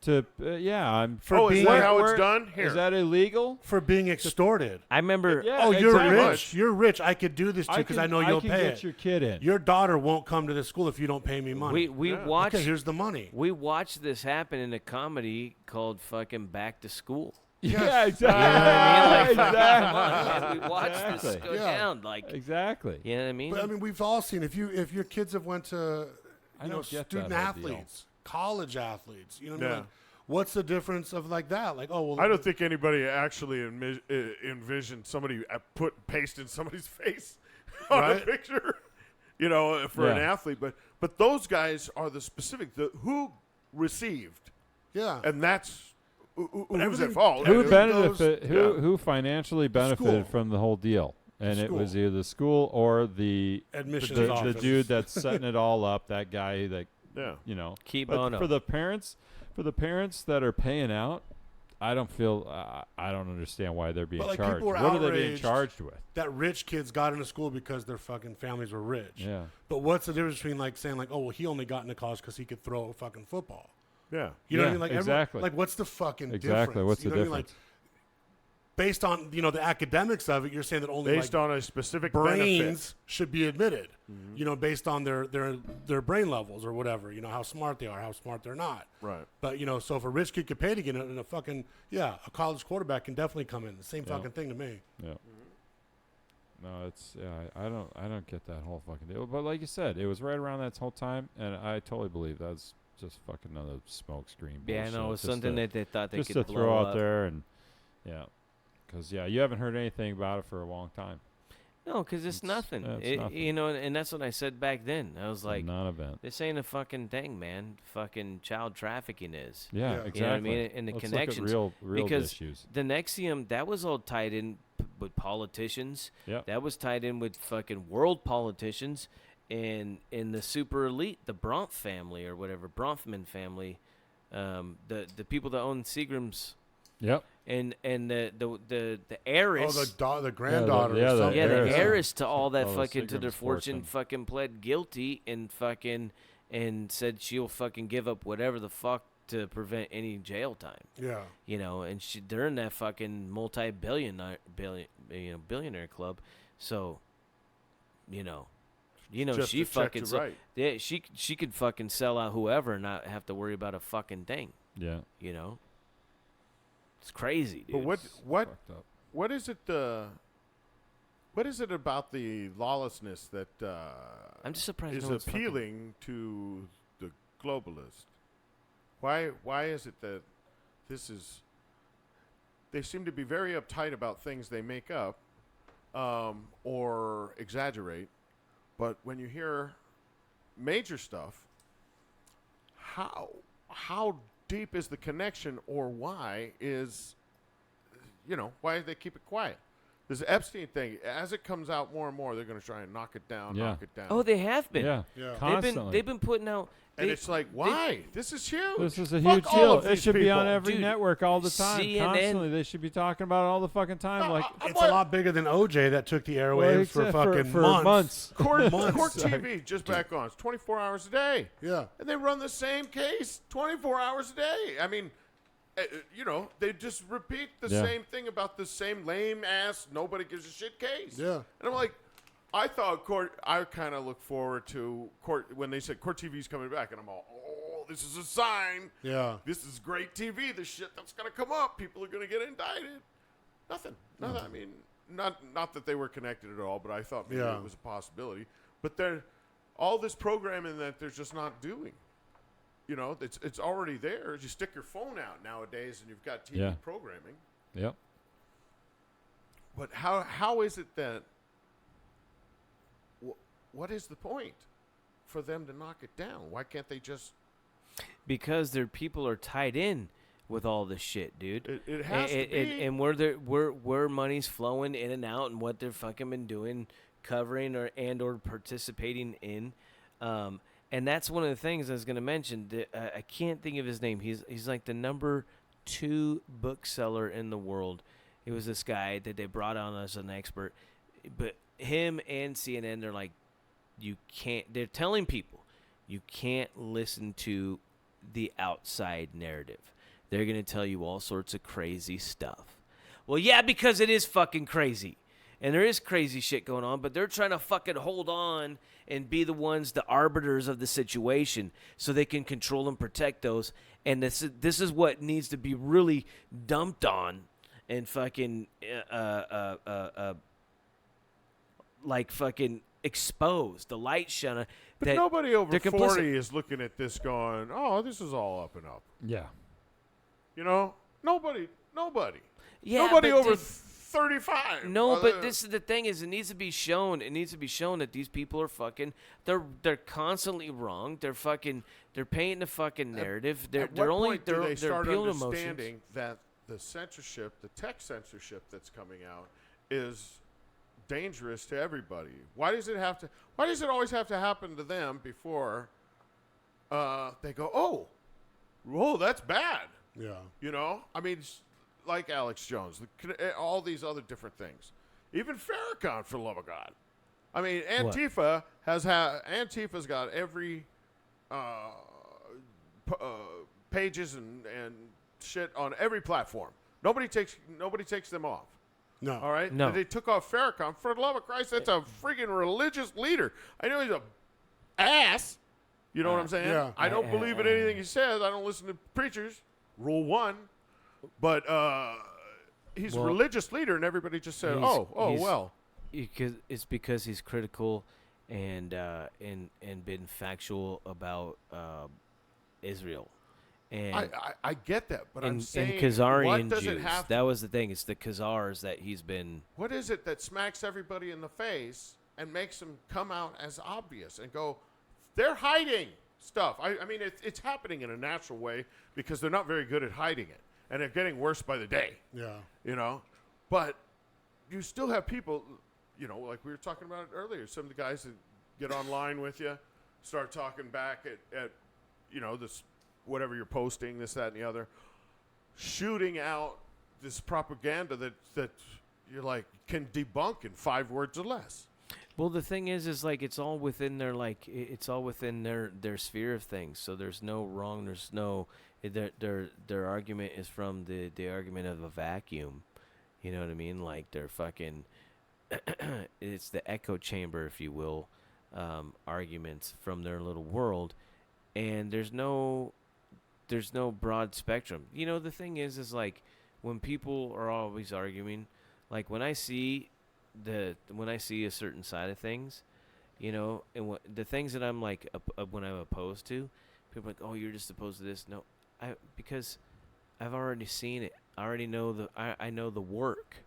to, I'm for Oh, is being that how it's Where- done? Here. Is that illegal? for being extorted. I remember. Yeah, Oh, you're exactly. rich. much. You're rich. I could do this to you because I know you'll can pay get it. your kid in. Your daughter won't come to this school if you don't pay me money. We Yeah. watched. Okay, here's the money. We watched this happen in a comedy called fucking Back to School. Yeah, exactly. You know what I mean? Like, exactly. come on, man. We watched this Exactly. go Yeah. down. Like, Exactly. you know what I mean? But I mean, we've all seen if your kids have went to I you know don't get student that whole deal. athletes, college athletes. You know what I Yeah. mean? Like, what's the difference of like that? Like, oh well, I don't think anybody actually envisioned somebody pasting somebody's face on a Right. picture, you know, for an Yeah. athlete. But those guys are the specific who received, Yeah. and that's who's everything- at fault. Who Everything benefited? goes- Who yeah. who financially benefited school. from the whole deal? And it was school. either the school or the Admissions the office. dude that's setting it all up. That guy that Yeah. you know. Keep But on up. for the parents that are paying out, I don't feel I don't understand why they're being But, like, charged. people were What are they being outraged. charged with? that rich kids got into school because their fucking families were rich. Yeah. But what's the difference between like saying like, oh well, he only got into college because he could throw a fucking football? Yeah. You know what I Yeah, mean? Like exactly. Like what's the fucking Exactly. difference? What's You the know what I mean? difference? Like, based on the academics of it, you're saying that only Based like, on a specific brains benefit. should be admitted. Based on their brain levels or whatever. You know how smart they are, how smart they're not. Right. But so if a rich kid could pay to get in a fucking a college quarterback can definitely come in. The same Yeah. fucking thing to me. Yeah. No, it's I don't get that whole fucking deal. But like you said, it was right around that whole time, and I totally believe that's just fucking another smoke screen. yeah, bullshit. no, it's Just something to- that they thought they just could to blow throw up. out there, and because you haven't heard anything about it for a long time. No, because it's nothing. yeah, it's nothing. You know, and that's what I said back then. I was It's a like, non-event. this ain't a fucking thing, man. Fucking child trafficking is. Yeah, Yeah. exactly. You know what I mean? And the Let's connections. look at real because issues. the Nexium, that was all tied in with politicians. Yep. That was tied in with fucking world politicians and in the super elite, the Bronf family or whatever, Bronfman family, the people that own Seagram's Yep. and the heiress. The granddaughter. yeah, or the something. Yeah, the heiress. heiress to all that Oh, the fucking to their Seagram's fortune, fortune. fucking pled guilty and said she'll fucking give up whatever the fuck to prevent any jail time. Yeah. And they're in that fucking billionaire club. So, Just she to check fucking you right. yeah, she could fucking sell out whoever and not have to worry about a fucking thing. Yeah. It's crazy, dude. But Fucked up. what is it? What is it about the lawlessness that I'm just surprised is no one's fucking- appealing to the globalist? Why is it that this is? They seem to be very uptight about things they make up or exaggerate, but when you hear major stuff, how deep is the connection, or why why do they keep it quiet? This Epstein thing, as it comes out more and more, they're going to try and knock it down. Oh, they have been. Yeah. Constantly. They've been putting out. And it's like, why? This is huge. This is a Fuck huge all deal. of It these should be on people. every Dude, network all the time. CNN Constantly. They should be talking about it all the fucking time. Like, It's a lot bigger than OJ that took the airwaves for fucking for months. Court Months. TV, just back on. It's 24 hours a day. Yeah. And they run the same case 24 hours a day. I mean, they just repeat the same thing about the same lame-ass, nobody gives a shit case. Yeah. And I'm like, I kind of look forward to court when they said Court TV's coming back, and I'm all, oh, this is a sign. Yeah. This is great TV. The shit that's going to come up. People are going to get indicted. Nothing. I mean, not that they were connected at all, but I thought maybe it was a possibility. But all this programming that they're just not doing. It's already there. You stick your phone out nowadays, and you've got TV programming. yep. But how is it that? What is the point for them to knock it down? Why can't they just? Because their people are tied in with all this shit, dude. It has to be. And where money's flowing in and out, and what they're fucking been doing, covering or participating in. And that's one of the things I was going to mention. I can't think of his name. He's like the number 2 bookseller in the world. It was this guy that they brought on as an expert. But him and CNN, they're like, they're telling people, you can't listen to the outside narrative. They're going to tell you all sorts of crazy stuff. Well, yeah, because it is fucking crazy. And there is crazy shit going on, but they're trying to fucking hold on and be the ones, the arbiters of the situation, so they can control and protect those. And this is what needs to be really dumped on and fucking like fucking exposed. The light shine. But nobody over 40 is looking at this going, oh, this is all up and up. Yeah. Nobody. Yeah, nobody but over 35. No, but this is the thing: is it needs to be shown. It needs to be shown that these people are fucking. They're constantly wrong. They're painting the fucking narrative. They're start appealing understanding emotions. that the censorship, the tech censorship that's coming out, is dangerous to everybody. Why does it always have to happen to them before they go, oh, that's bad? Yeah. I mean, like Alex Jones, all these other different things. Even Farrakhan, for the love of God. I mean, Antifa Antifa's got every pages and shit on every platform. Nobody takes them off. No. All right? No. They took off Farrakhan. For the love of Christ, that's a freaking religious leader. I know he's a ass. You know what I'm saying? Yeah. I don't believe in anything he says. I don't listen to preachers. Rule 1. But he's a religious leader, and everybody just said, well. It's because he's critical and been factual about Israel. And I get that, but I'm saying, and Khazarian what does Jews. it have That was the thing. It's the Khazars that he's been. What is it that smacks everybody in the face and makes them come out as obvious and go, they're hiding stuff? I mean, it's happening in a natural way because they're not very good at hiding it, and they're getting worse by the day. Yeah. But you still have people, like we were talking about it earlier. Some of the guys that get online with you, start talking back at this. Whatever you're posting, this, that, and the other, shooting out this propaganda that you're like can debunk in 5 words or less. Well, the thing is like it's all within their sphere of things. So there's no wrong. There's no their argument is from the argument of a vacuum. You know what I mean? Like they're fucking. It's the echo chamber, if you will, arguments from their little world, and there's no broad spectrum. The thing is like when people are always arguing, like when I see a certain side of things, and the things that I'm like when I'm opposed to, People are like, oh, you're just opposed to this. No, because I've already seen it. I already know I know the work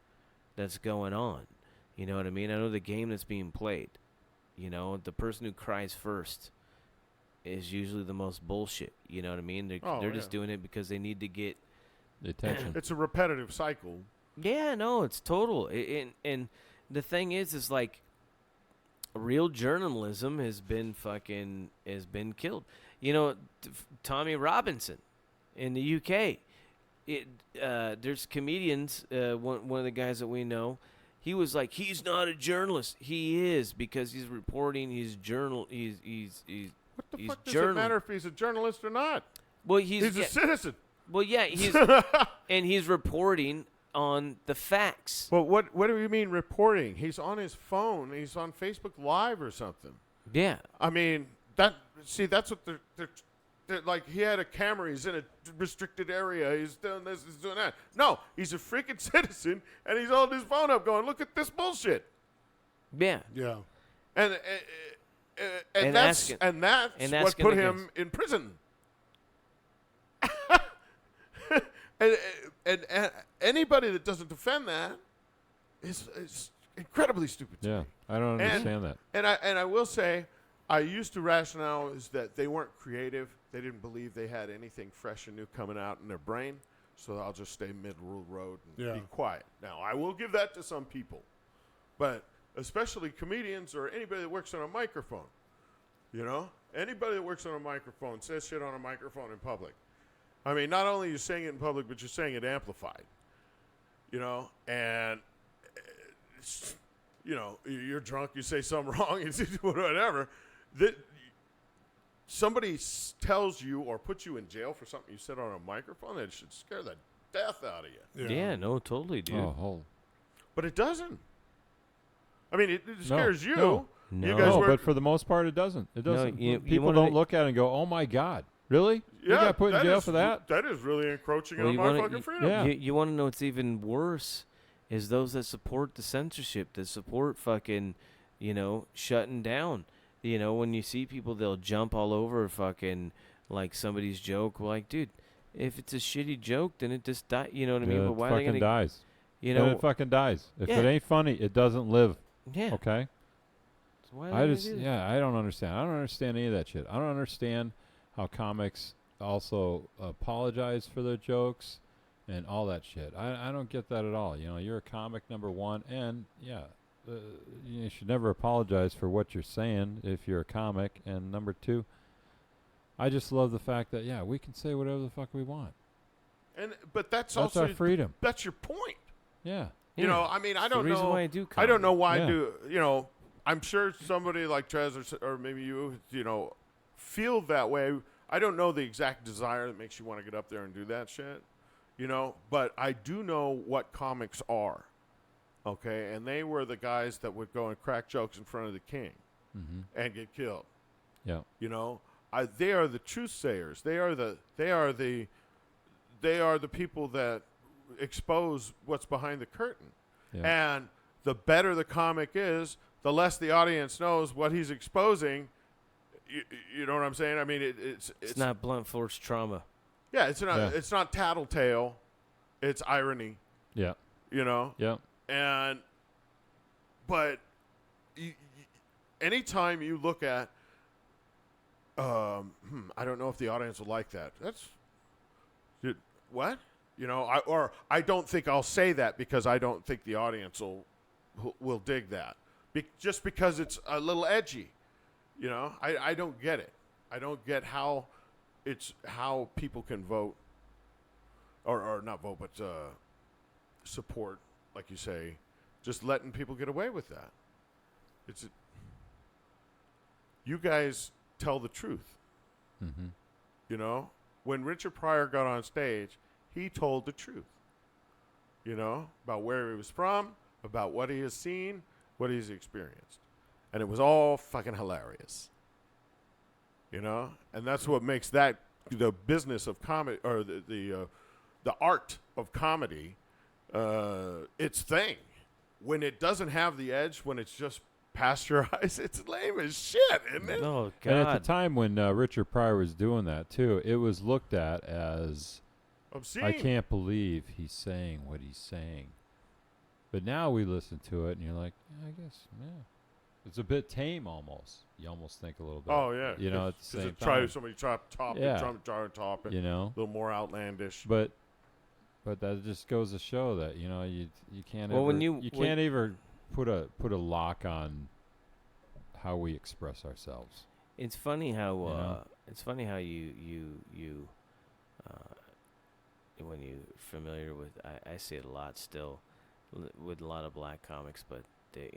that's going on. You know what I mean? I know the game that's being played. You know, the person who cries first is usually the most bullshit. You know what I mean? They're just doing it because they need to get The attention. It's a repetitive cycle. Yeah, no, it's total. And the thing is like, real journalism has been killed. You know, Tommy Robinson in the UK. There's comedians. One of the guys that we know, he was like, he's not a journalist. He is, because he's reporting. He's journal. He's What the he's fuck does it matter if he's a journalist or not? Well, He's a citizen. Well, yeah, he's and he's reporting on the facts. Well, what do you mean reporting? He's on his phone. He's on Facebook Live or something. Yeah. I mean, that's what they're like. He had a camera. He's in a restricted area. He's doing this. He's doing that. No, he's a freaking citizen, and he's holding his phone up, going, "Look at this bullshit." Yeah. Yeah. And that's what put him in prison. and anybody that doesn't defend that is incredibly stupid to Yeah, me. I don't understand that. And I will say, I used to rationale is that they weren't creative. They didn't believe they had anything fresh and new coming out in their brain. So I'll just stay middle road and be quiet. Now, I will give that to some people, but especially comedians or anybody that works on a microphone. You know, anybody that works on a microphone says shit on a microphone in public. I mean, not only are you saying it in public, but you're saying it amplified. You know, and you know, you're drunk, you say something wrong, you do whatever. That somebody tells you or puts you in jail for something you said on a microphone, that should scare the death out of you. Yeah, no, totally, dude. But it doesn't. I mean, it scares you. No. You guys but for the most part, it doesn't. It doesn't. you People don't look at it and go, "Oh my God, really? You got put in jail for that?" That is really encroaching on my fucking freedom. Yeah. You want to know what's even worse is those that support the censorship, that support fucking, you know, shutting down. You know, when you see people, they'll jump all over fucking like somebody's joke. Well, like, dude, if it's a shitty joke, then it just dies. You know what I mean? It But why are they fucking gonna? dies. You And know, it fucking dies. If Yeah. it ain't funny, it doesn't live. yeah. Okay. So why are they gonna do that? I don't understand. I don't understand any of that shit. I don't understand how comics also apologize for their jokes and all that shit. I don't get that at all. You know, you're a comic, number one, and you should never apologize for what you're saying if you're a comic. And number two, I just love the fact that we can say whatever the fuck we want. But that's That's also our freedom. That's your point. Yeah. You know, I mean, I don't know. Why I do I don't know why Yeah. you know, I'm sure somebody like Trez or maybe you know, feel that way. I don't know the exact desire that makes you want to get up there and do that shit, you know, but I do know what comics are, okay? And they were the guys that would go and crack jokes in front of the king and get killed. Yeah. You know, they are the truth sayers. They are the people that expose what's behind the curtain. Yeah. And the better the comic is, the less the audience knows what he's exposing. You know what I'm saying? I mean, it's not blunt force trauma. Yeah, it's not tattletale. It's irony. Yeah. You know? Yeah. But anytime you look at, I don't know if the audience will like that. What? You know, I don't think I'll say that because I don't think the audience will dig that. Just because it's a little edgy. You know, I don't get it. I don't get how people can vote or not vote, but support, like you say, just letting people get away with that. You guys tell the truth. Mm-hmm. You know, when Richard Pryor got on stage, he told the truth. You know, about where he was from, about what he has seen, what he's experienced. And it was all fucking hilarious. You know? And that's what makes that the business of comedy, or the art of comedy, its thing. When it doesn't have the edge, when it's just pasteurized. It's lame as shit, isn't it? Oh God! And at the time when Richard Pryor was doing that too, it was looked at as Obscene. I can't believe he's saying what he's saying. But now we listen to it, and you're like, yeah, I guess, yeah. It's a bit tame almost. You almost think a little bit. Oh, yeah. You know, at the same it time. somebody try to top Yeah. it, try to top it. You know? A little more outlandish. But that just goes to show that, you know, you can't Well, ever, when you- can't ever put a lock on how we express ourselves. It's funny how know? you when you're familiar with I see it a lot still with a lot of black comics, but they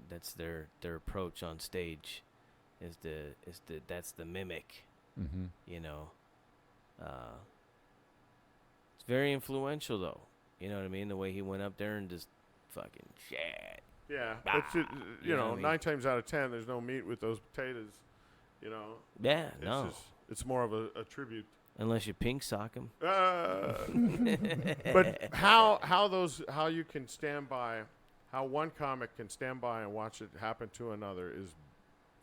that's their approach on stage is that's the mimic, Mm-hmm. you know. It's very influential though, you know what I mean, the way he went up there and just fucking shit. Yeah. It's, you you know know, what I mean? 9 times out of 10, there's no meat with those potatoes. You know, Yeah, it's no, just, it's more of a tribute. unless you pink sock him. But how you can stand by, how one comic can stand by and watch it happen to another is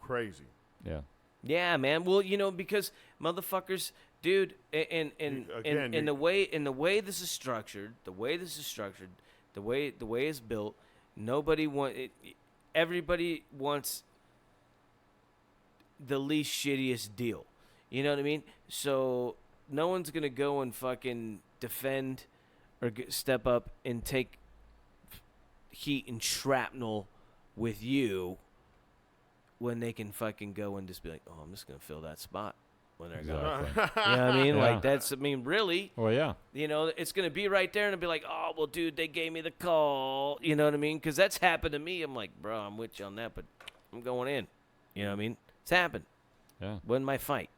crazy. Yeah. Yeah, man. Well, you know, because motherfuckers, dude, and the way this is structured, the way it's built, everybody wants the least shittiest deal. You know what I mean? So no one's gonna go and fucking defend or step up and take heat and shrapnel with you when they can fucking go and just be like, oh, I'm just gonna fill that spot when they're gone. Exactly. You know what I mean? Yeah. Like that's, I mean, really, Well, yeah. you know, it's gonna be right there and it'll be like, oh, well, dude, they gave me the call. You know what I mean? Because that's happened to me. I'm like, bro, I'm with you on that, but I'm going in. You know what I mean? It's happened. Yeah. Wasn't my fight.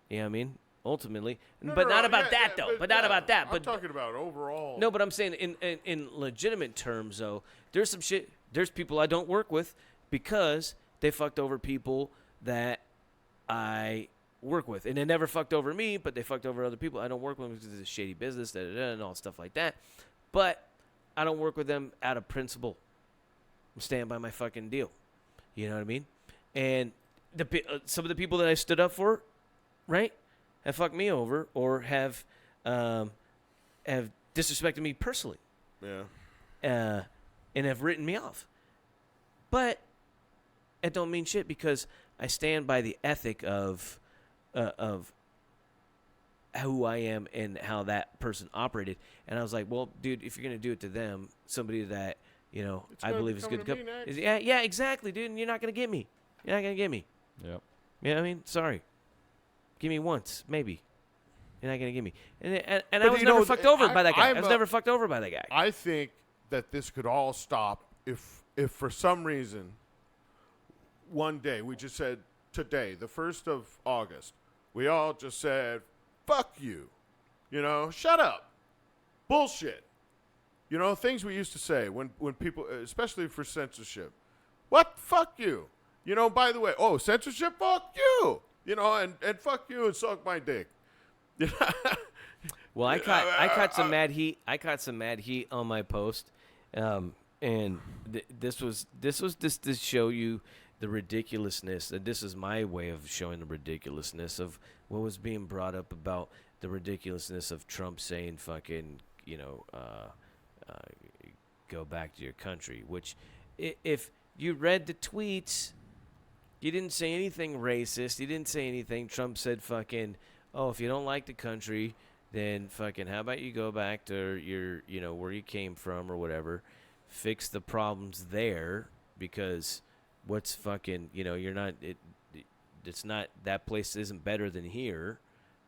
You know what I mean? Ultimately, No, but no, not no, about yeah, that yeah, though. But not about that. I'm But talking about overall. no, but I'm saying in legitimate terms though, there's some shit. There's people I don't work with because they fucked over people that I work with, and they never fucked over me, but they fucked over other people I don't work with because it's a shady business, and all stuff like that. But I don't work with them out of principle. I'm staying by my fucking deal. You know what I mean? And some of the people that I stood up for, right, have fucked me over or have disrespected me personally. Yeah. And have written me off. But it don't mean shit because I stand by the ethic of who I am and how that person operated. And I was like, well, dude, if you're gonna do it to them, somebody that you know It's I gonna believe is come good to to me come. next. Yeah, exactly, dude. And you're not gonna get me. You're not gonna get me. Yep. You know what I mean? Sorry. Give me once, maybe. You're not gonna get me. And I But was you never know, fucked over by that guy. I'm I was a- never fucked over by that guy. I think that this could all stop if for some reason one day we just said today, the 1st of August, we all just said, fuck you. You know, shut up. Bullshit. You know, things we used to say when people, especially for censorship. What? Fuck you. You know, by the way, censorship? Fuck you. You know, and fuck you and suck my dick. Well, I caught some mad heat. I caught some mad heat on my post, and this was just to show you the ridiculousness. And this is my way of showing the ridiculousness of what was being brought up about the ridiculousness of Trump saying fucking, you know, go back to your country. Which, if you read the tweets, you didn't say anything racist. You didn't say anything. Trump said fucking, oh, if you don't like the country, then fucking how about you go back to your, you know, where you came from or whatever, fix the problems there, because what's fucking, you know, you're not, it's not, that place isn't better than here,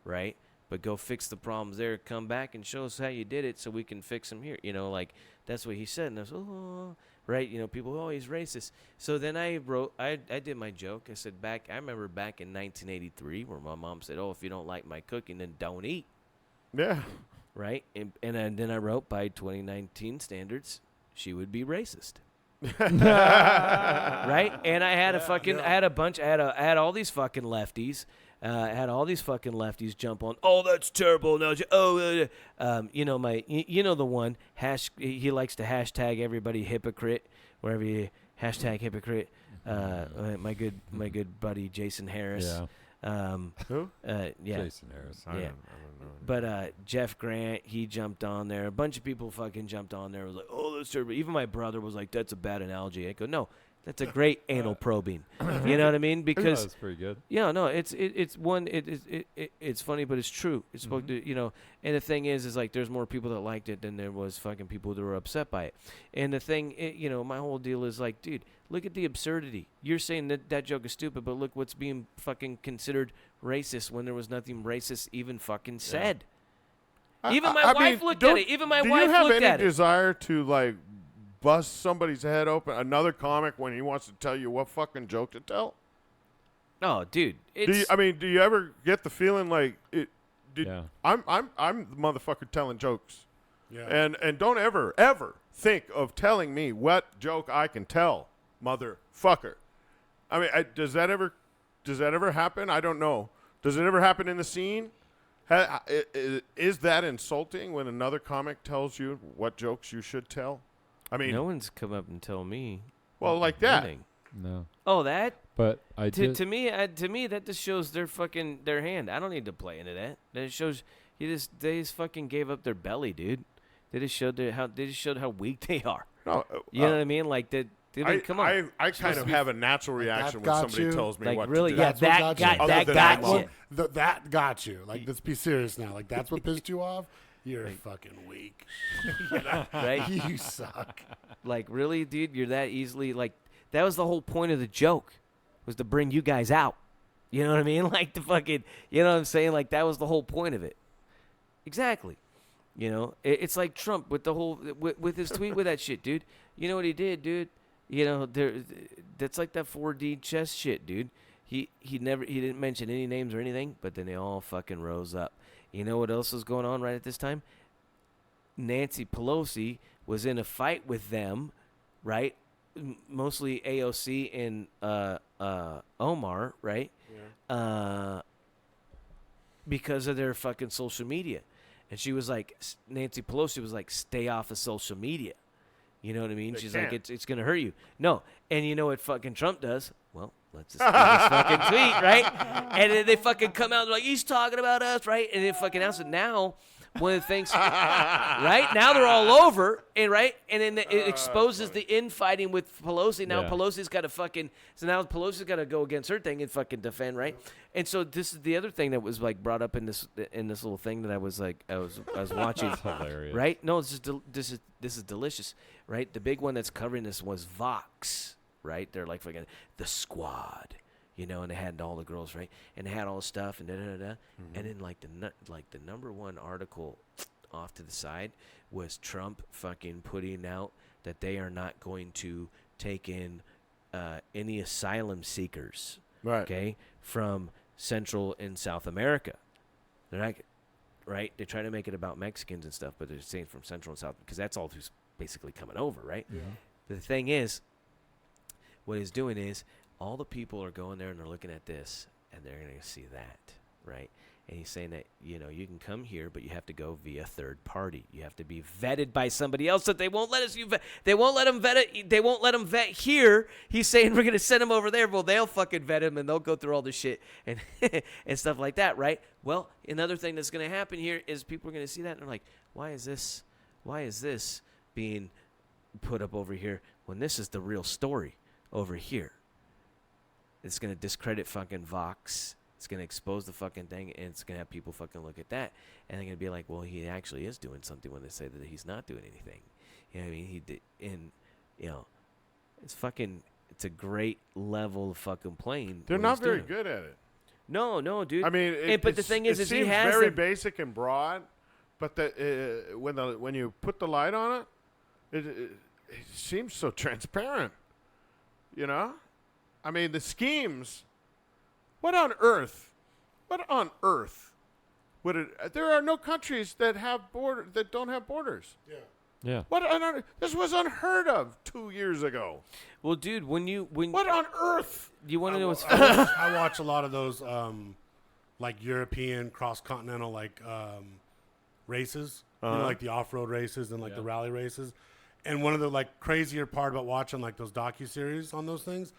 right? But go fix the problems there, come back and show us how you did it so we can fix them here. You know, like, that's what he said. And I was, oh, right? You know, people, oh, he's racist. So then I wrote, I did my joke. I said I remember back in 1983 where my mom said, oh, if you don't like my cooking, then don't eat. Yeah. Right? And then I wrote, by 2019 standards, she would be racist. Right? And I had I had a bunch, I had all these fucking lefties. I had all these fucking lefties jump on. Oh, that's terrible. No, you know you know the one he likes to hashtag everybody hypocrite wherever Hashtag hypocrite. My good buddy Jason Harris. Yeah. Who? Yeah. Jason Harris. Yeah. I don't know. But Jeff Grant, he jumped on there. A bunch of people fucking jumped on there. Was like, oh, that's terrible. Even my brother was like, that's a bad analogy. I go, no, that's a great anal probing. You know what I mean? Because That's pretty good. yeah, no, it's funny, but it's true. It's supposed to, and the thing is like there's more people that liked it than there was fucking people that were upset by it. And the thing, my whole deal is like, dude, look at the absurdity. You're saying that joke is stupid, but look what's being fucking considered racist when there was nothing racist even fucking said. Even my wife looked at it. Even my wife looked at it. Do you have any desire to like bust somebody's head open? Another comic when he wants to tell you what fucking joke to tell? Oh, dude. Do you ever get the feeling like it? Yeah. I'm the motherfucker telling jokes. Yeah. And don't ever think of telling me what joke I can tell, motherfucker. I mean, does that ever happen? I don't know. Does it ever happen in the scene? Is that insulting when another comic tells you what jokes you should tell? I mean, no one's come up and told me. Well, like that. Anything. No. Oh, that? But I did. To me, that just shows their hand. I don't need to play into that. That shows they just fucking gave up their belly, dude. They just showed how weak they are. No, you know what I mean? Like that. Come on. I kind of have a natural reaction when somebody tells me like what really, to do. yeah, that got you. That got you. Like, let's be serious now. Like, that's what pissed you off? You're fucking weak. Right? You suck. Like, really, dude? You're that easily, like, that was the whole point of the joke, was to bring you guys out. You know what I mean? Like, the fucking, you know what I'm saying? Like, that was the whole point of it. Exactly. It's like Trump with the whole, with his tweet with that shit, dude. You know what he did, dude? That's like that 4D chess shit, dude. He didn't mention any names or anything, but then they all fucking rose up. You know what else was going on right at this time? Nancy Pelosi was in a fight with them, right? Mostly AOC and Omar, right? Yeah. Because of their fucking social media. And she was like, Nancy Pelosi was like, stay off of social media. You know what I mean? She's like, it's going to hurt you. No. And you know what fucking Trump does? Well, let's just do this fucking tweet, right? And then they fucking come out and they're like, he's talking about us, right? And they fucking announce it. Now, one of the things, right? Now they're all over, and right? And then it exposes the infighting with Pelosi. Now Pelosi's got to fucking, so now Pelosi's got to go against her thing and fucking defend, right? And so this is the other thing that was like brought up in this little thing that I was watching. That's hilarious. Right? No, this is delicious, right? The big one that's covering this was Vox, right? They're like fucking the Squad, and they had all the girls, right? And they had all the stuff and da-da-da-da. And then like the number one article off to the side was Trump fucking putting out that they are not going to take in any asylum seekers, right? Okay, from Central and South America. They're not, right? They try to make it about Mexicans and stuff, but they're saying from Central and South because that's all who's basically coming over, right? Yeah. The thing is, what he's doing is all the people are going there and they're looking at this and they're going to see that, right? And he's saying that, you can come here, but you have to go via third party. You have to be vetted by somebody else that they won't let us. They won't let them vet it. They won't let them vet here. He's saying we're going to send them over there. Well, they'll fucking vet him and they'll go through all this shit and and stuff like that, right? Well, another thing that's going to happen here is people are going to see that and they're like, why is this being put up over here when this is the real story over here? It's going to discredit fucking Vox. It's going to expose the fucking thing, and it's going to have people fucking look at that. And they're going to be like, well, he actually is doing something when they say that he's not doing anything. You know what I mean? He did, and, it's a great level of fucking playing. They're not very good at it. No, dude. I mean, but the thing is he has very basic and broad, but when you put the light on it, it seems so transparent, I mean, the schemes. What on earth would it? There are no countries that don't have borders. Yeah. What on earth? This was unheard of 2 years ago. Well, dude, when what on earth? You want to know what's I watch a lot of those like European cross-continental races, like the off-road races and like the rally races. And one of the like crazier part about watching like those docuseries on those things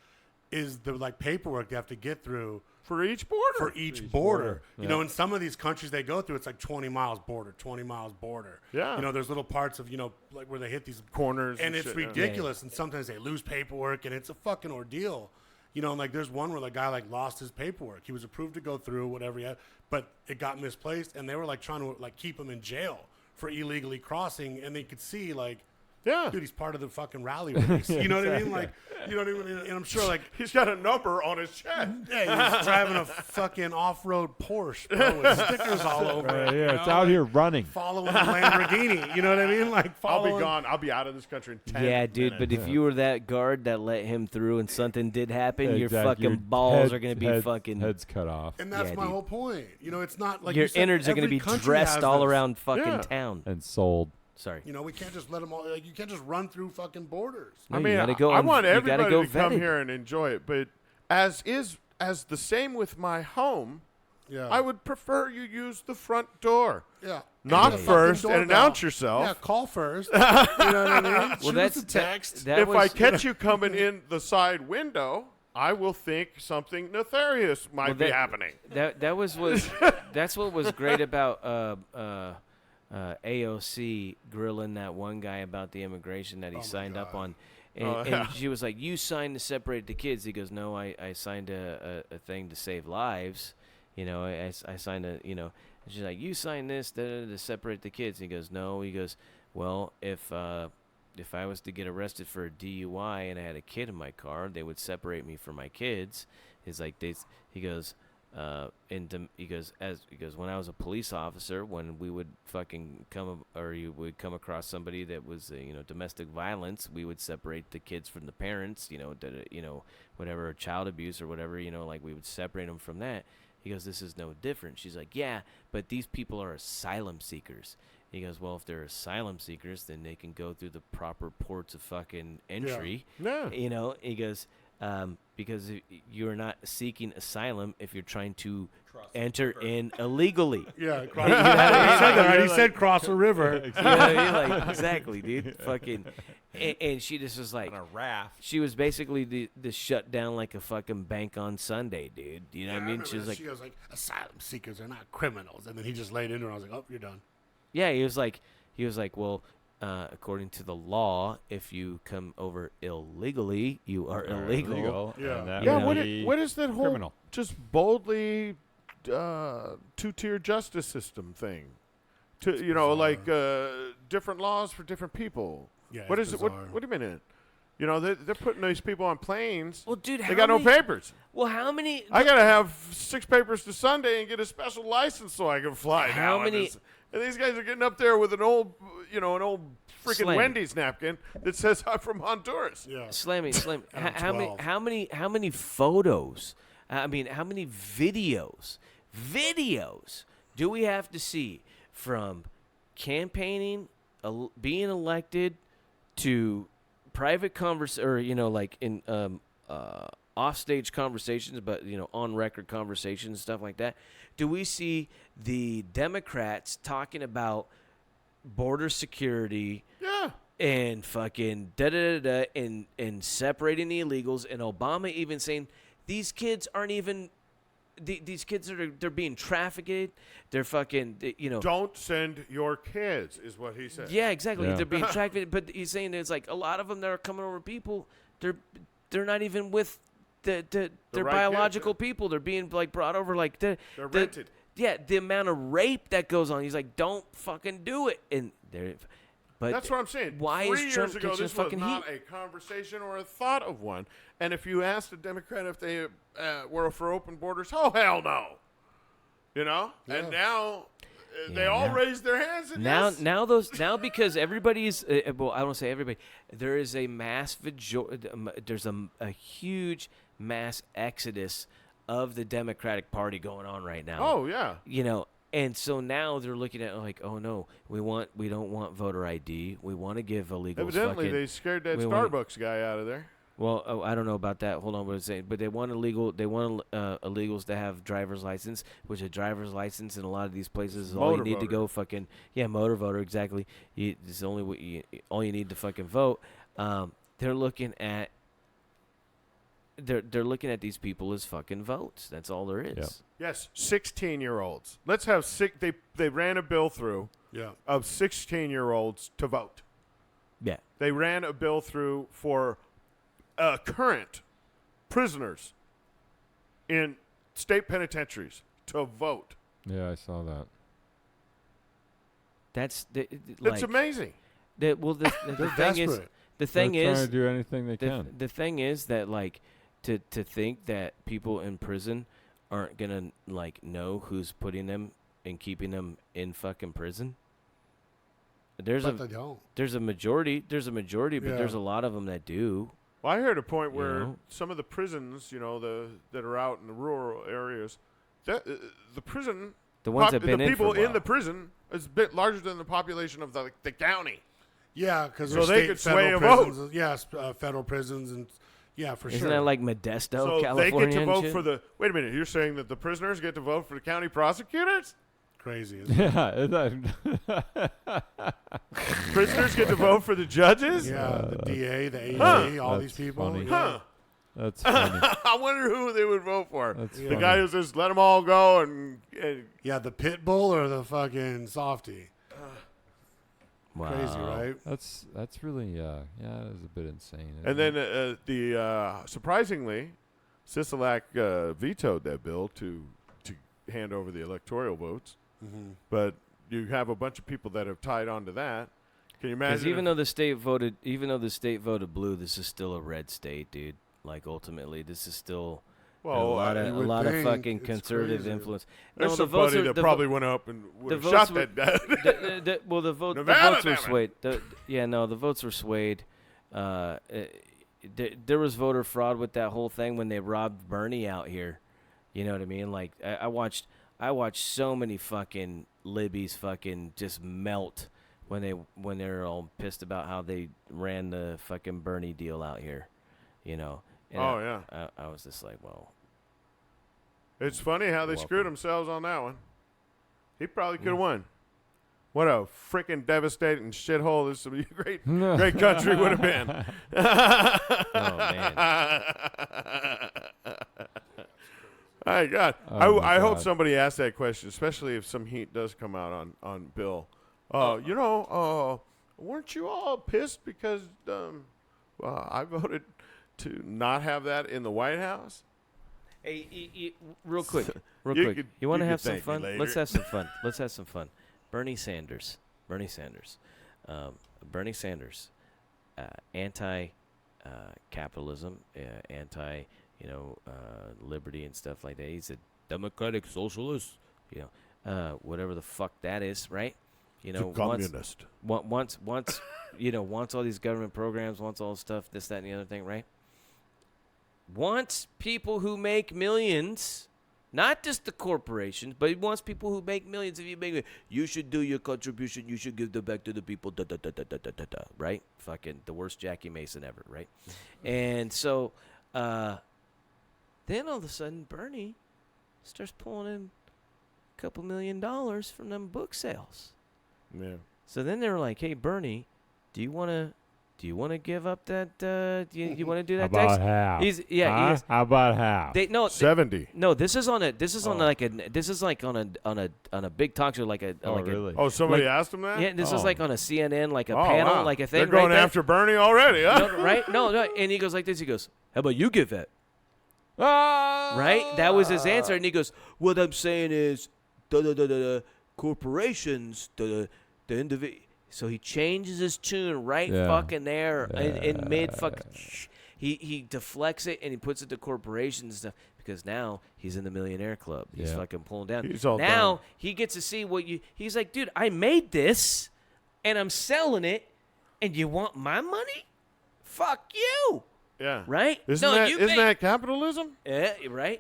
is the like paperwork they have to get through For each border. for each border. Yeah. You know, in some of these countries they go through, it's like 20 miles border, 20 miles border. Yeah. You know, there's little parts of, you know, like where they hit these Corners and and it's shit, yeah. ridiculous. And sometimes they lose paperwork, and it's a fucking ordeal. You know, and like there's one where the guy like lost his paperwork. He was approved to go through whatever he had, but it got misplaced, and they were like trying to like keep him in jail for illegally crossing, and they could see like, Yeah. dude, he's part of the fucking rally race. You know what I mean? Like, you know what I mean? And I'm sure like, He's got a number on his chest. yeah, he's driving a fucking off-road Porsche, bro, with stickers all over it. you Yeah, it's know, out like, here running. following a Lamborghini. You know what I mean? Like, I'll following. be gone. I'll be out of this country in 10 Yeah, dude. minutes. But if you were that guard that let him through and something did happen, your Exactly. fucking balls are Head- gonna be fucking. heads cut off. And that's Yeah, my dude. whole point. You know, it's not like Your you said, innards are gonna every be country dressed has all this. around fucking Yeah. town. And sold. Sorry. You know, we can't just let them all. Like, you can't just run through fucking borders. No, I you mean, gotta go I on- want you gotta everybody go to come vetted. here and enjoy it, but as the same with my home, Yeah, I would prefer you use the front door. Yeah, Knock And the first fucking and doorbell. announce yourself. Yeah, call first. You know what I mean? Well, Shoot that's us a text. That If was, I catch you coming in the side window, I will think something nefarious might Well, be that- happening. that was that's what was great about AOC grilling that one guy about the immigration that he signed up on. And, Oh, yeah. and she was like, "You signed to separate the kids." He goes, "No, I signed a thing to save lives. You know, I signed a, you know." And she's like, "You signed this to separate the kids." He goes, "No." He goes, "Well, if I was to get arrested for a DUI and I had a kid in my car, they would separate me from my kids." He's like, he goes, he goes, when I was a police officer, when we would fucking you would come across somebody that was, domestic violence, we would separate the kids from the parents, whatever, child abuse or whatever, like we would separate them from that. He goes, this is no different. She's like, yeah, but these people are asylum seekers. He goes, well, if they're asylum seekers, then they can go through the proper ports of fucking entry. Yeah. He goes, because you're not seeking asylum if you're trying to enter in illegally. Yeah, cross, he said that, right? He said cross a river. You're like, exactly, dude. Fucking, and she just was like, On a raft. she was basically the shut down like a fucking bank on Sunday, dude. You know what I mean? She was like, she goes like, asylum seekers are not criminals, and then he just laid into her. I was like, oh, you're done. yeah, he was like, well, according to the law, if you come over illegally, you are illegal. Yeah. and that Yeah, would what, be what is that whole criminal. just boldly two-tier justice system thing? Different laws for different people. Yeah, What it's is it? What bizarre. do you mean? They're putting these people on planes. Well, dude, They got no papers. Well, how many? I gotta have 6 papers to Sunday and get a special license so I can fly. How now. many- And these guys are getting up there with an old freaking Slammy. Wendy's napkin that says I'm from Honduras. Yeah. Slammy. And I'm how many? 12. How many photos? I mean, how many videos do we have to see from campaigning, being elected, to private offstage conversations, but on record conversations, stuff like that? Do we see the Democrats talking about border security? Yeah. And fucking da-da-da-da and separating the illegals, and Obama even saying these kids aren't even these kids they're being trafficked, they're fucking Don't send your kids, is what he said. yeah, exactly, Yeah. they're being trafficked, but he's saying there's like a lot of them that are coming over people, they're not even with their right biological kids, people, they're being like brought over like They're rented. Yeah, the amount of rape that goes on, he's like, don't fucking do it, and they're. But That's what I'm saying. Why 3 is Trump years ago, catching this was fucking not heat? a conversation or a thought of one. And if you asked a Democrat if they were for open borders, oh, hell no. And now they all raise their hands. And yes. Now because everybody's well, I don't say everybody. There is a there's a huge mass exodus of the Democratic Party going on right now. Oh, yeah. And so now they're looking at it like, oh no, we don't want voter ID. We want to give illegals. Evidently, fucking, they scared that we wanna- Starbucks guy out of there. Well, I don't know about that. Hold on, what I'm saying. But they want illegals to have driver's license, which a driver's license in a lot of these places is all you need to go fucking motor voter, exactly. It's all you need to fucking vote. They're looking at these people as fucking votes. That's all there is. Yep. Yes, 16-year-olds. Let's have they ran a bill through of 16-year-olds to vote. Yeah. They ran a bill through for current prisoners in state penitentiaries to vote. Yeah, I saw that. That's It's amazing. The thing is, They're trying to do anything they can. The thing is that like to think that people in prison aren't gonna like know who's putting them and keeping them in fucking prison. There's a majority, but there's a lot of them that do. Well, I heard a point where some of the prisons, that are out in the rural areas, the prison, the ones that been the people in, in the prison is a bit larger than the population of the county. Yeah, because so they could sway a vote. Yes, federal prisons and for sure. Isn't that like Modesto, so California? They get to vote for the. Wait a minute, you're saying that the prisoners get to vote for the county prosecutors? Crazy, isn't it? Yeah. Prisoners get to vote for the judges? Yeah, the DA, the AG, all these people. Funny. Huh. That's funny. I wonder who they would vote for. That's the funny. guy who says, let them all go and yeah, the pit bull or the fucking softie. Wow. Crazy, right? That's really that is a bit insane. And then surprisingly, Sisolak vetoed that bill to hand over the electoral votes. Mm-hmm. But you have a bunch of people that have tied on to that. Can you imagine? Because even though the state voted blue, this is still a red state, dude. Like ultimately, this is still a lot of fucking conservative crazy. influence. There's somebody that probably went up and would have shot that guy. The votes were swayed. The votes were swayed. There was voter fraud with that whole thing when they robbed Bernie out here. You know what I mean? Like I watched so many fucking libbies fucking just melt when they were all pissed about how they ran the fucking Bernie deal out here. And I was just like, well. It's funny how they screwed themselves on that one. He probably could have won. What a freaking devastating shithole this great country would have been. Oh, man. My God. Oh, my I hope God. somebody asks that question, especially if some heat does come out on Bill. Weren't you all pissed because I voted to not have that in the White House? Hey, real quick. could- You want to you have could some thank me fun? later. Let's have some fun. Bernie Sanders. Anti-capitalism, liberty and stuff like that. He's a democratic socialist. Whatever the fuck that is, right? Communist. Once all these government programs, wants all this stuff, this, that, and the other thing, right? Wants people who make millions, not just the corporations, but he wants people who make millions. If you make, you should do your contribution. You should give them back to the people. Right? Fucking the worst Jackie Mason ever, right? And so, then all of a sudden, Bernie starts pulling in a couple $1 million from them book sales. Yeah. So then they were like, "Hey, Bernie, do you want to give up that? Do you want to do that About tax?" half. Huh? How about half? 70. This is on a big talk show like a really? Oh, somebody asked him that? yeah, this is like on a CNN like a panel wow. like a thing. They're going right after Bernie already, huh? there. Right? No, and he goes like this. He goes, "How about you give that?" Ah! Right? That was his answer, and he goes, "What I'm saying is, corporations, the individual." So he changes his tune right fucking there in mid fucking. He deflects it and he puts it to corporations and stuff because now he's in the millionaire club. He's fucking pulling down. He's all now done. he gets to see what you. He's like, dude, I made this, and I'm selling it, and you want my money? Fuck you. Yeah. Right? Isn't that capitalism? Yeah, right?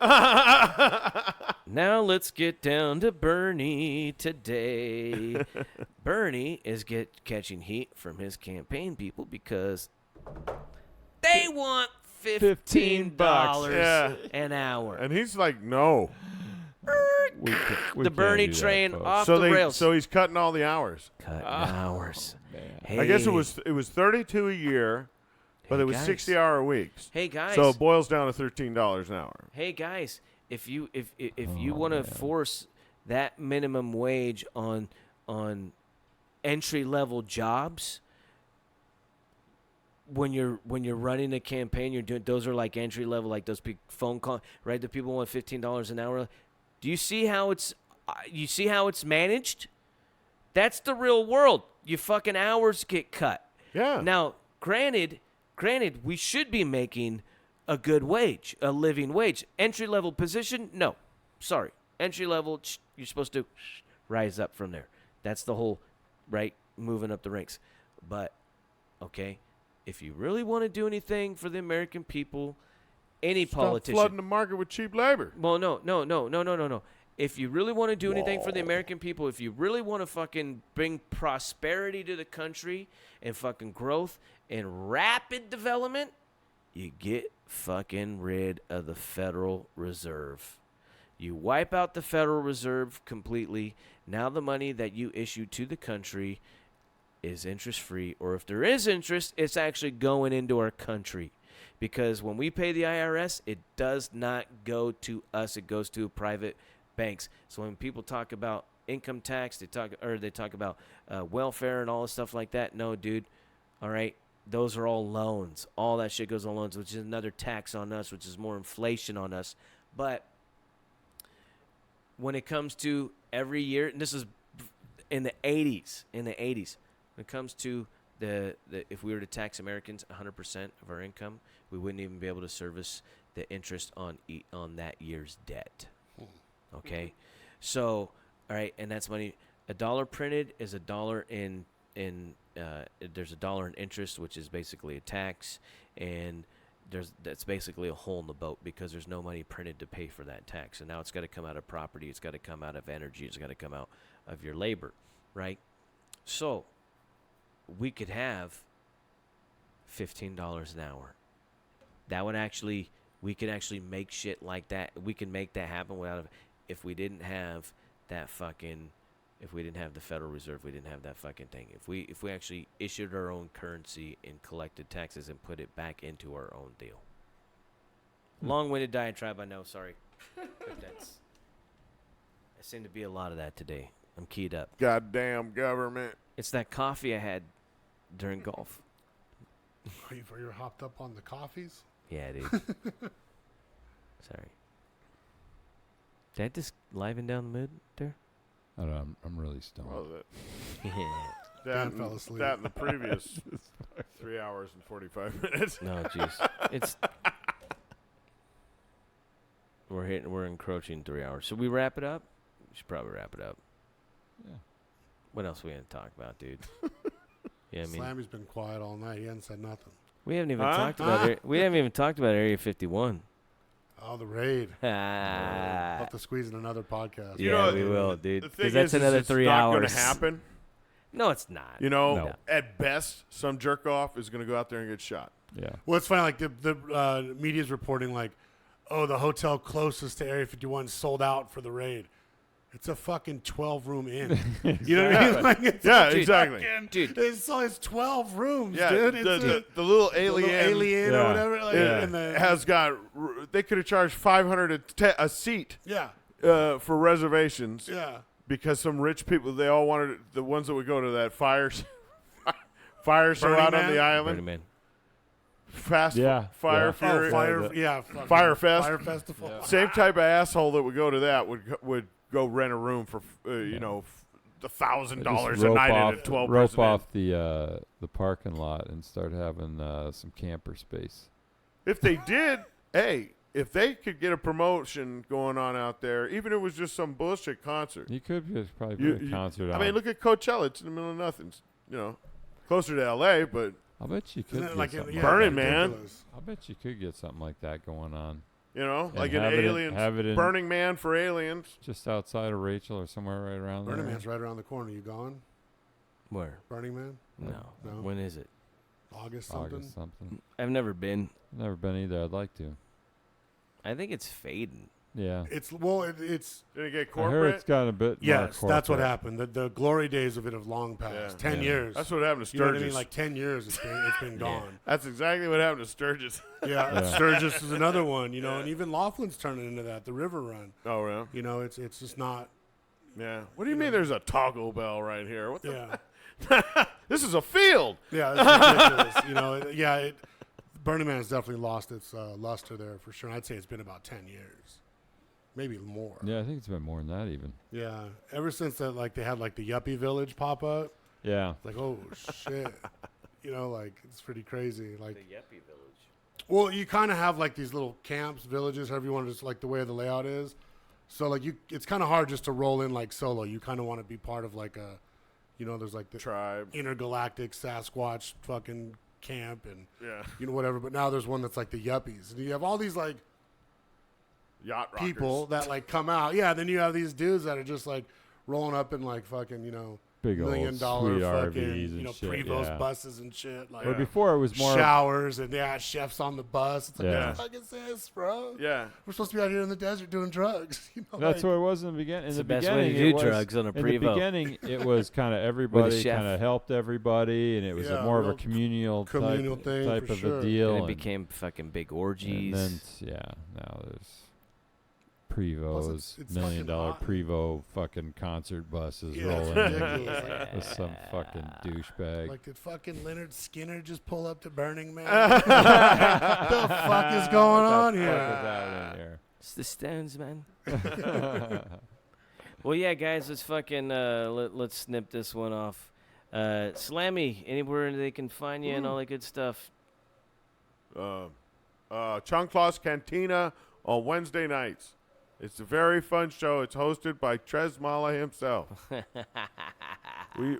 Now let's get down to Bernie today. Bernie is catching heat from his campaign people because they want $15 Yeah. an hour. And he's like, no. We The can't Bernie do that, train folks. off the rails. So he's cutting all the hours. Cutting hours. Hey, I guess it was 32 a year, but Hey, it was guys. 60-hour weeks. Hey guys. So it boils down to $13 an hour. Hey guys, if you want to force that minimum wage on entry level jobs, when you're running a campaign, you're doing those are like entry level, like those big phone call, right? The people want $15 an hour. Do you see how it's managed? That's the real world. Your fucking hours get cut. Yeah. Now, granted, we should be making a good wage, a living wage. Entry level position, no, sorry. Entry level, you're supposed to rise up from there. That's the whole, right, moving up the ranks. But, okay, if you really want to do anything for the American people, any Stop politician. flooding the market with cheap labor. Well, no. If you really want to do anything for the American people, if you really want to fucking bring prosperity to the country and fucking growth and rapid development, you get fucking rid of the Federal Reserve. You wipe out the Federal Reserve completely. Now the money that you issue to the country is interest-free, or if there is interest, it's actually going into our country. Because when we pay the IRS, it does not go to us. It goes to private banks. So when people talk about income tax, they talk about welfare and all this stuff like that. No, dude. All right, those are all loans. All that shit goes on loans, which is another tax on us, which is more inflation on us. But when it comes to every year, and this is in the 80s, when it comes to the if we were to tax Americans 100% of our income, we wouldn't even be able to service the interest on that year's debt. Okay, so all right, and that's money. A dollar printed is a dollar in there's a dollar in interest, which is basically a tax, and that's basically a hole in the boat because there's no money printed to pay for that tax. And now it's got to come out of property, it's got to come out of energy, it's got to come out of your labor, right? So we could have $15 an hour. That would actually, we could actually make shit like that. We can make that happen without, if we didn't have that fucking, if we didn't have the Federal Reserve, we didn't have that fucking thing. If we actually issued our own currency and collected taxes and put it back into our own deal. Long-winded diatribe, I know, sorry. But there seemed to be a lot of that today. I'm keyed up. Goddamn government. It's that coffee I had during golf. You're hopped up on the coffees? Yeah, dude. Sorry. Did I just liven down the mood there? I don't know, I'm really stoned. Well, Yeah. Dan fell asleep. That in the previous 3 hours and 45 minutes. No, jeez. It's we're encroaching 3 hours. Should we wrap it up? We should probably wrap it up. Yeah. What else are we gonna talk about, dude? Yeah, I mean, Slammy's been quiet all night. He hasn't said nothing. we haven't even talked about we haven't even talked about Area 51. Oh, the raid. We'll Yeah, have to squeeze in another podcast. You know, we will, dude. The thing Because that's is another it's 3 not hours. going to happen. No, it's not. You know, No. at best, some jerk off is going to go out there and get shot. Yeah. Well, it's funny. Like the media's reporting, like, oh, the hotel closest to Area 51 sold out for the raid. It's a fucking 12-room inn. You know what I mean? Like, it's Yeah, Dude, exactly. Dude. It's 12 rooms, Yeah, dude. the little The alien, little alien Yeah. or whatever. Like, yeah, and the, has got. They could have charged $500 a seat yeah, for reservations yeah. because some rich people, they all wanted, the ones that would go to that fire show Burning out on Man? the Burning island. Man. Fast Yeah, Fire yeah. Fury. Oh, fire, the- yeah. fucking Fire Fest. Fire Festival. Same type of asshole that would go to that would go rent a room for you know $1,000 Just a rope night off, at a 12 rope person inn. off the parking lot and start having some camper space. If they did, hey, if they could get a promotion going on out there, even if it was just some bullshit concert. You could just probably You- put a you- concert I on. mean, look at Coachella. It's in the middle of nothing. You know, closer to L.A., but I bet you could Isn't it get like something. yeah, Burning Man. ridiculous. I bet you could get something like that going on. you know, And like an have it in- aliens, have it in- Burning Man for aliens. Just outside of Rachel or somewhere right around Burning there. Man's right around the corner. You gone? Where? Burning Man? No. No. When is it? August something. August something. I've never been. Never been either. I'd like to. I think it's fading. Yeah. It's Did it get I heard corporate? it's gotten a bit more yes, that's what corporate. happened. The glory days of it have long passed. Yeah. 10 Yeah. years. That's what happened to You know what I Sturgis. mean? Like 10 years, it's been gone. That's exactly what happened to Sturgis. Yeah, Sturgis is another one, you know, and even Laughlin's turning into that. The River Run, Oh, really? you know, it's just not. Yeah. What do you mean there's a Taco Bell right here? What the Yeah, This is a field. yeah, it's ridiculous. You know, Burning Man has definitely lost its luster there for sure. I'd say it's been about 10 years, maybe more. Yeah, I think it's been more than that even. Yeah, ever since that, like they had like the Yuppie Village pop up, Yeah. like oh shit, you know, like it's pretty crazy. Like, Yuppie Village. well, you kind of have like these little camps, villages, however you want to, just like the way the layout is. So like it's kind of hard just to roll in like solo. You kind of want to be part of like a, you know, there's like the Tribe. intergalactic Sasquatch fucking camp and Yeah. you know whatever. But now there's one that's like the Yuppies, and you have all these like Yacht rockers. people that like come out. Yeah, then you have these dudes that are just like rolling up in like fucking, you know, Big old $1 million sweet fucking, RVs and you know, shit, Prevost yeah. buses and shit. Like Or before it was more. showers and chefs on the bus. It's like, Yeah. what the fuck is this, bro? Yeah. We're supposed to be out here in the desert doing drugs. You know, That's like, what it was in the beginning. In It's the the best way to beginning, do it was- drugs on a In the Prevo. beginning, it was kind of everybody chef. kind of helped everybody, and it was Yeah, more of a real communal communal thing type for of sure. a deal. And it and- became fucking big and orgies. then, now there's Prevos, it's $1 million fucking hot. Prevo fucking concert buses Yeah, it's rolling in ridiculous. Like, with some fucking douchebag. like, did fucking Leonard Skinner just pull up to Burning Man? What the fuck is going on Fuck is here? that in here? It's the Stones, man. Well, yeah, guys, let's fucking let's snip this one off. Slammy, anywhere they can find you and all that good stuff. Chanclas Cantina on Wednesday nights. It's a very fun show. It's hosted by Trez himself.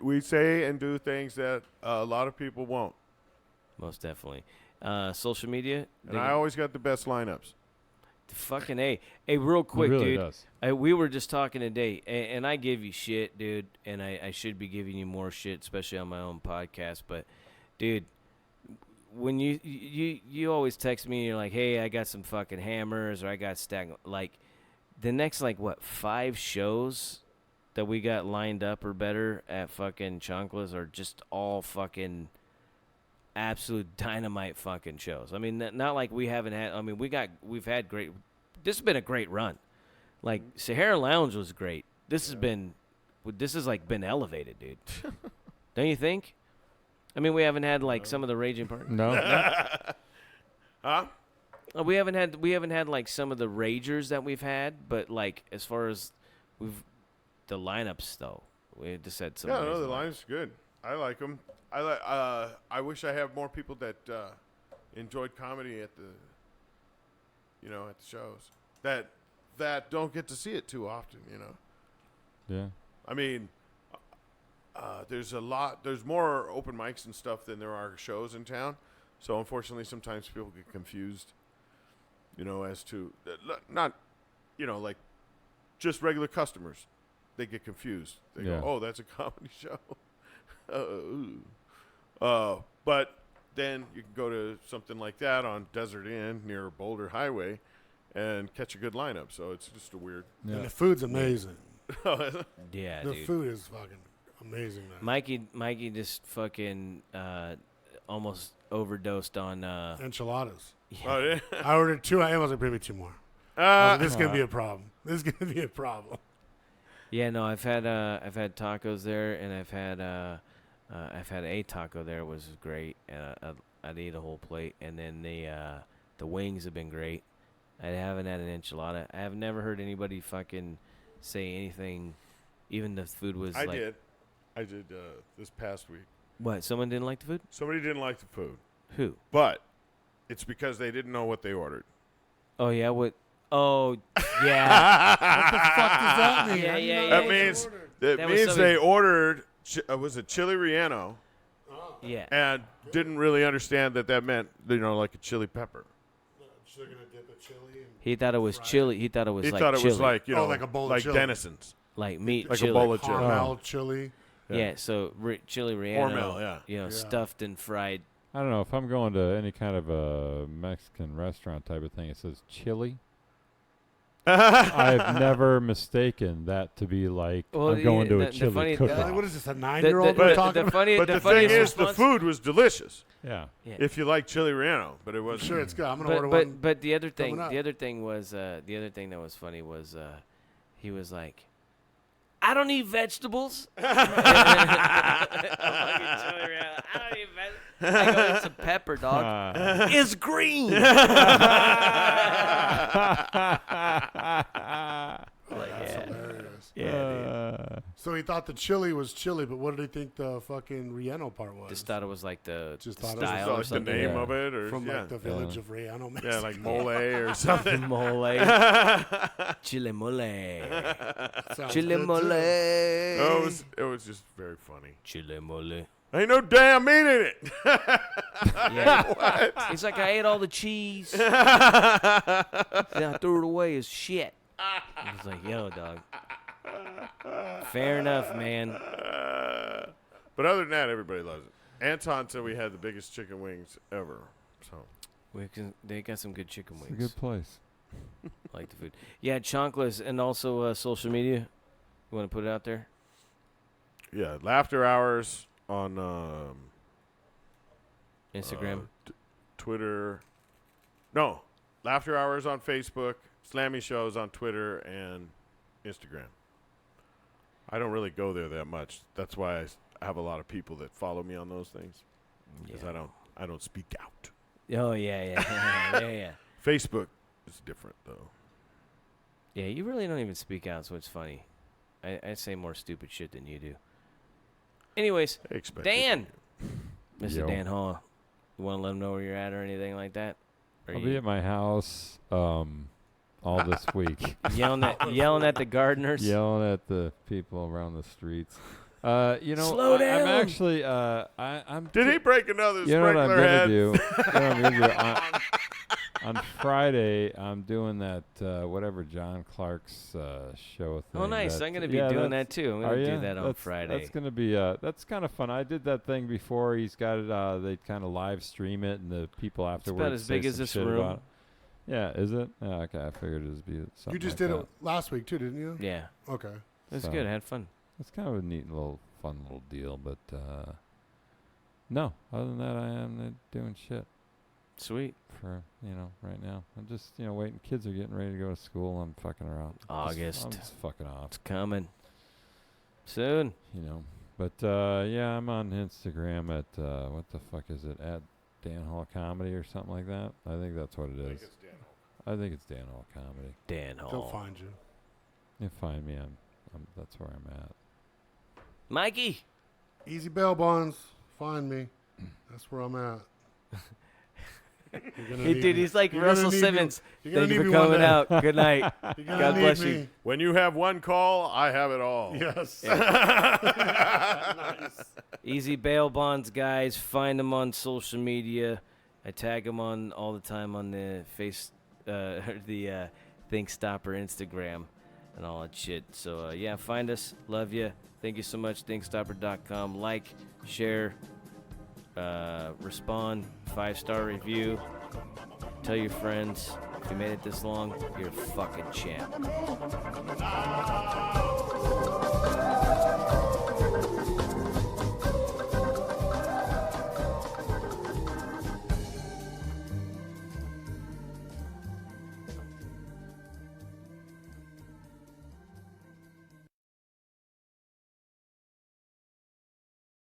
we say and do things that a lot of people won't. Most definitely. Social media. And I always got the best lineups. Fucking A. Hey, real quick, really dude. does. We were just talking today, and I give you shit, dude, and I should be giving you more shit, especially on my own podcast. But, dude, when you always text me and you're like, hey, I got some fucking hammers or I got stack, like, the next, like, what, 5 shows that we got lined up or better at fucking Chanclas are just all fucking absolute dynamite fucking shows. I mean, not like we haven't had, I mean, we've had great, this has been a great run. Like, Sahara Lounge was great. This has like been elevated, dude. Don't you think? I mean, we haven't had like some of the Raging Party. No. Huh? We haven't had like some of the Ragers that we've had, but like as far as the lineups though, we just had some. Yeah, no, amazing the lineups. line's good. I like them. I wish I had more people that enjoyed comedy at the shows that don't get to see it too often. You know. Yeah. I mean, there's more open mics and stuff than there are shows in town. So unfortunately, sometimes people get confused, as to not, like just regular customers. They get confused. They Yeah. go, "Oh, that's a comedy show." But then you can go to something like that on Desert Inn near Boulder Highway and catch a good lineup. So it's just a weird. Yeah. And the food's amazing. Yeah, The dude. food is fucking amazing, man. Mikey just fucking almost overdosed on. Enchiladas. Oh, yeah. I ordered 2. I was like, bring me 2 more. I was like, this is gonna be a problem. This is gonna be a problem. Yeah, no, I've had tacos there, and I've had a taco there, was great. I'd eat a whole plate, and then the wings have been great. I haven't had an enchilada. I have never heard anybody fucking say anything. Even the food was I like. did this past week. What? Someone didn't like the food? Somebody didn't like the food, Who? but it's because they didn't know what they ordered. Oh yeah. What? Oh yeah. What the fuck does that mean? Yeah, How do you yeah, know yeah. That what means you ordered? That was they somebody- ordered was it chili relleno Yeah. and didn't really understand that meant like a chili pepper. So they're gonna dip a chili and He thought it was chili. He thought it was He like thought it chili. was like like a bowl of like chili. Denison's, like meat like chili. a bowl of chili. caramel chili. Yeah. So chili relleno. Hormel, yeah. You know, Yeah. stuffed and fried. I don't know if I'm going to any kind of a Mexican restaurant type of thing. It says chili. I've never mistaken that to be like I'm going to a chili cook-off. What is this, a 9-year-old we're talking about? But the thing is, the food was delicious. Yeah. If you like chili relleno, but it wasn't. Sure, it's good. I'm gonna order one. But the other thing was the other thing that was funny was he was like, I don't eat vegetables. I don't eat vegetables. I go, it's a pepper, dog. It's green. That's hilarious. Yeah, dude. So he thought the chili was chili, but what did he think the fucking relleno part was? Just thought it was like the Just style thought it was or like the something. name of it, or From like the village of Relleno, Mexico. yeah, like mole or something. Mole. Chile mole. Sounds Chile good, mole. too. Oh, it was just very funny. Chile mole. Ain't no damn meat in it. Yeah. He's like, I ate all the cheese. Then I threw it away as shit. I was like, yo, dog. Fair enough, man. But other than that, everybody loves it. Anton said we had the biggest chicken wings ever. So They got some good chicken It's a wings. good place. I like the food. Yeah, Chonkless, and also social media. You want to put it out there? yeah, Laughter Hours on Instagram. Twitter. No, Laughter Hours on Facebook. Slammy Shows on Twitter and Instagram. I don't really go there that much. That's why I have a lot of people that follow me on those things because I don't speak out. Oh, yeah. Facebook is different though. Yeah, you really don't even speak out, so it's funny. I say more stupid shit than you do. Anyways, I expect Dan. it. Mr. Yo. Dan Hall. You want to let him know where you're at or anything like that? Or I'll you be at my house all this week. yelling at the gardeners? Yelling at the people around the streets. Slow I'm down. actually I'm Did he break another You know what I'm sprinkler gonna head? do? You know what I'm gonna do? On Friday, I'm doing that whatever John Clark's show thing. Oh, nice. I'm going to be yeah, doing that's- that, too. I'm Are going to ya? do that on That's- Friday. That's gonna be that's kind of fun. I did that thing before. He's got it. They kind of live stream it, and the people afterwards. as big say as some this shit room. about it. Yeah, is it? Yeah, okay, I figured it'd be something. You just like did that. it last week too, didn't you? Yeah. Okay. It was So- good. I had fun. It's kind of a neat fun little deal, but no. Other than that, I am not doing shit Sweet. for right now. I'm just waiting. Kids are getting ready to go to school. I'm fucking around. August. I'm just fucking off. It's coming. Soon. But yeah, I'm on Instagram at what the fuck is it, at Dan Hall Comedy or something like that. I think that's what it is. I think it's Dan Hall Comedy. Dan Hall. They'll find you. You find me. That's where I'm at. Mikey. Easy bail bonds. Find me. That's where I'm at. You're gonna need me. He's like You're gonna Russell need me. Simmons. You're gonna Thank you need for me one coming day. out. Good night. You're gonna God need bless me. you. When you have one call, I have it all. Yes. Easy bail bonds, guys. Find them on social media. I tag them on all the time on the the ThinkStopper Instagram and all that shit. So yeah, find us. Love you. Thank you so much. ThinkStopper.com. Like, share, respond, 5-star review. Tell your friends. If you made it this long, you're a fucking champ.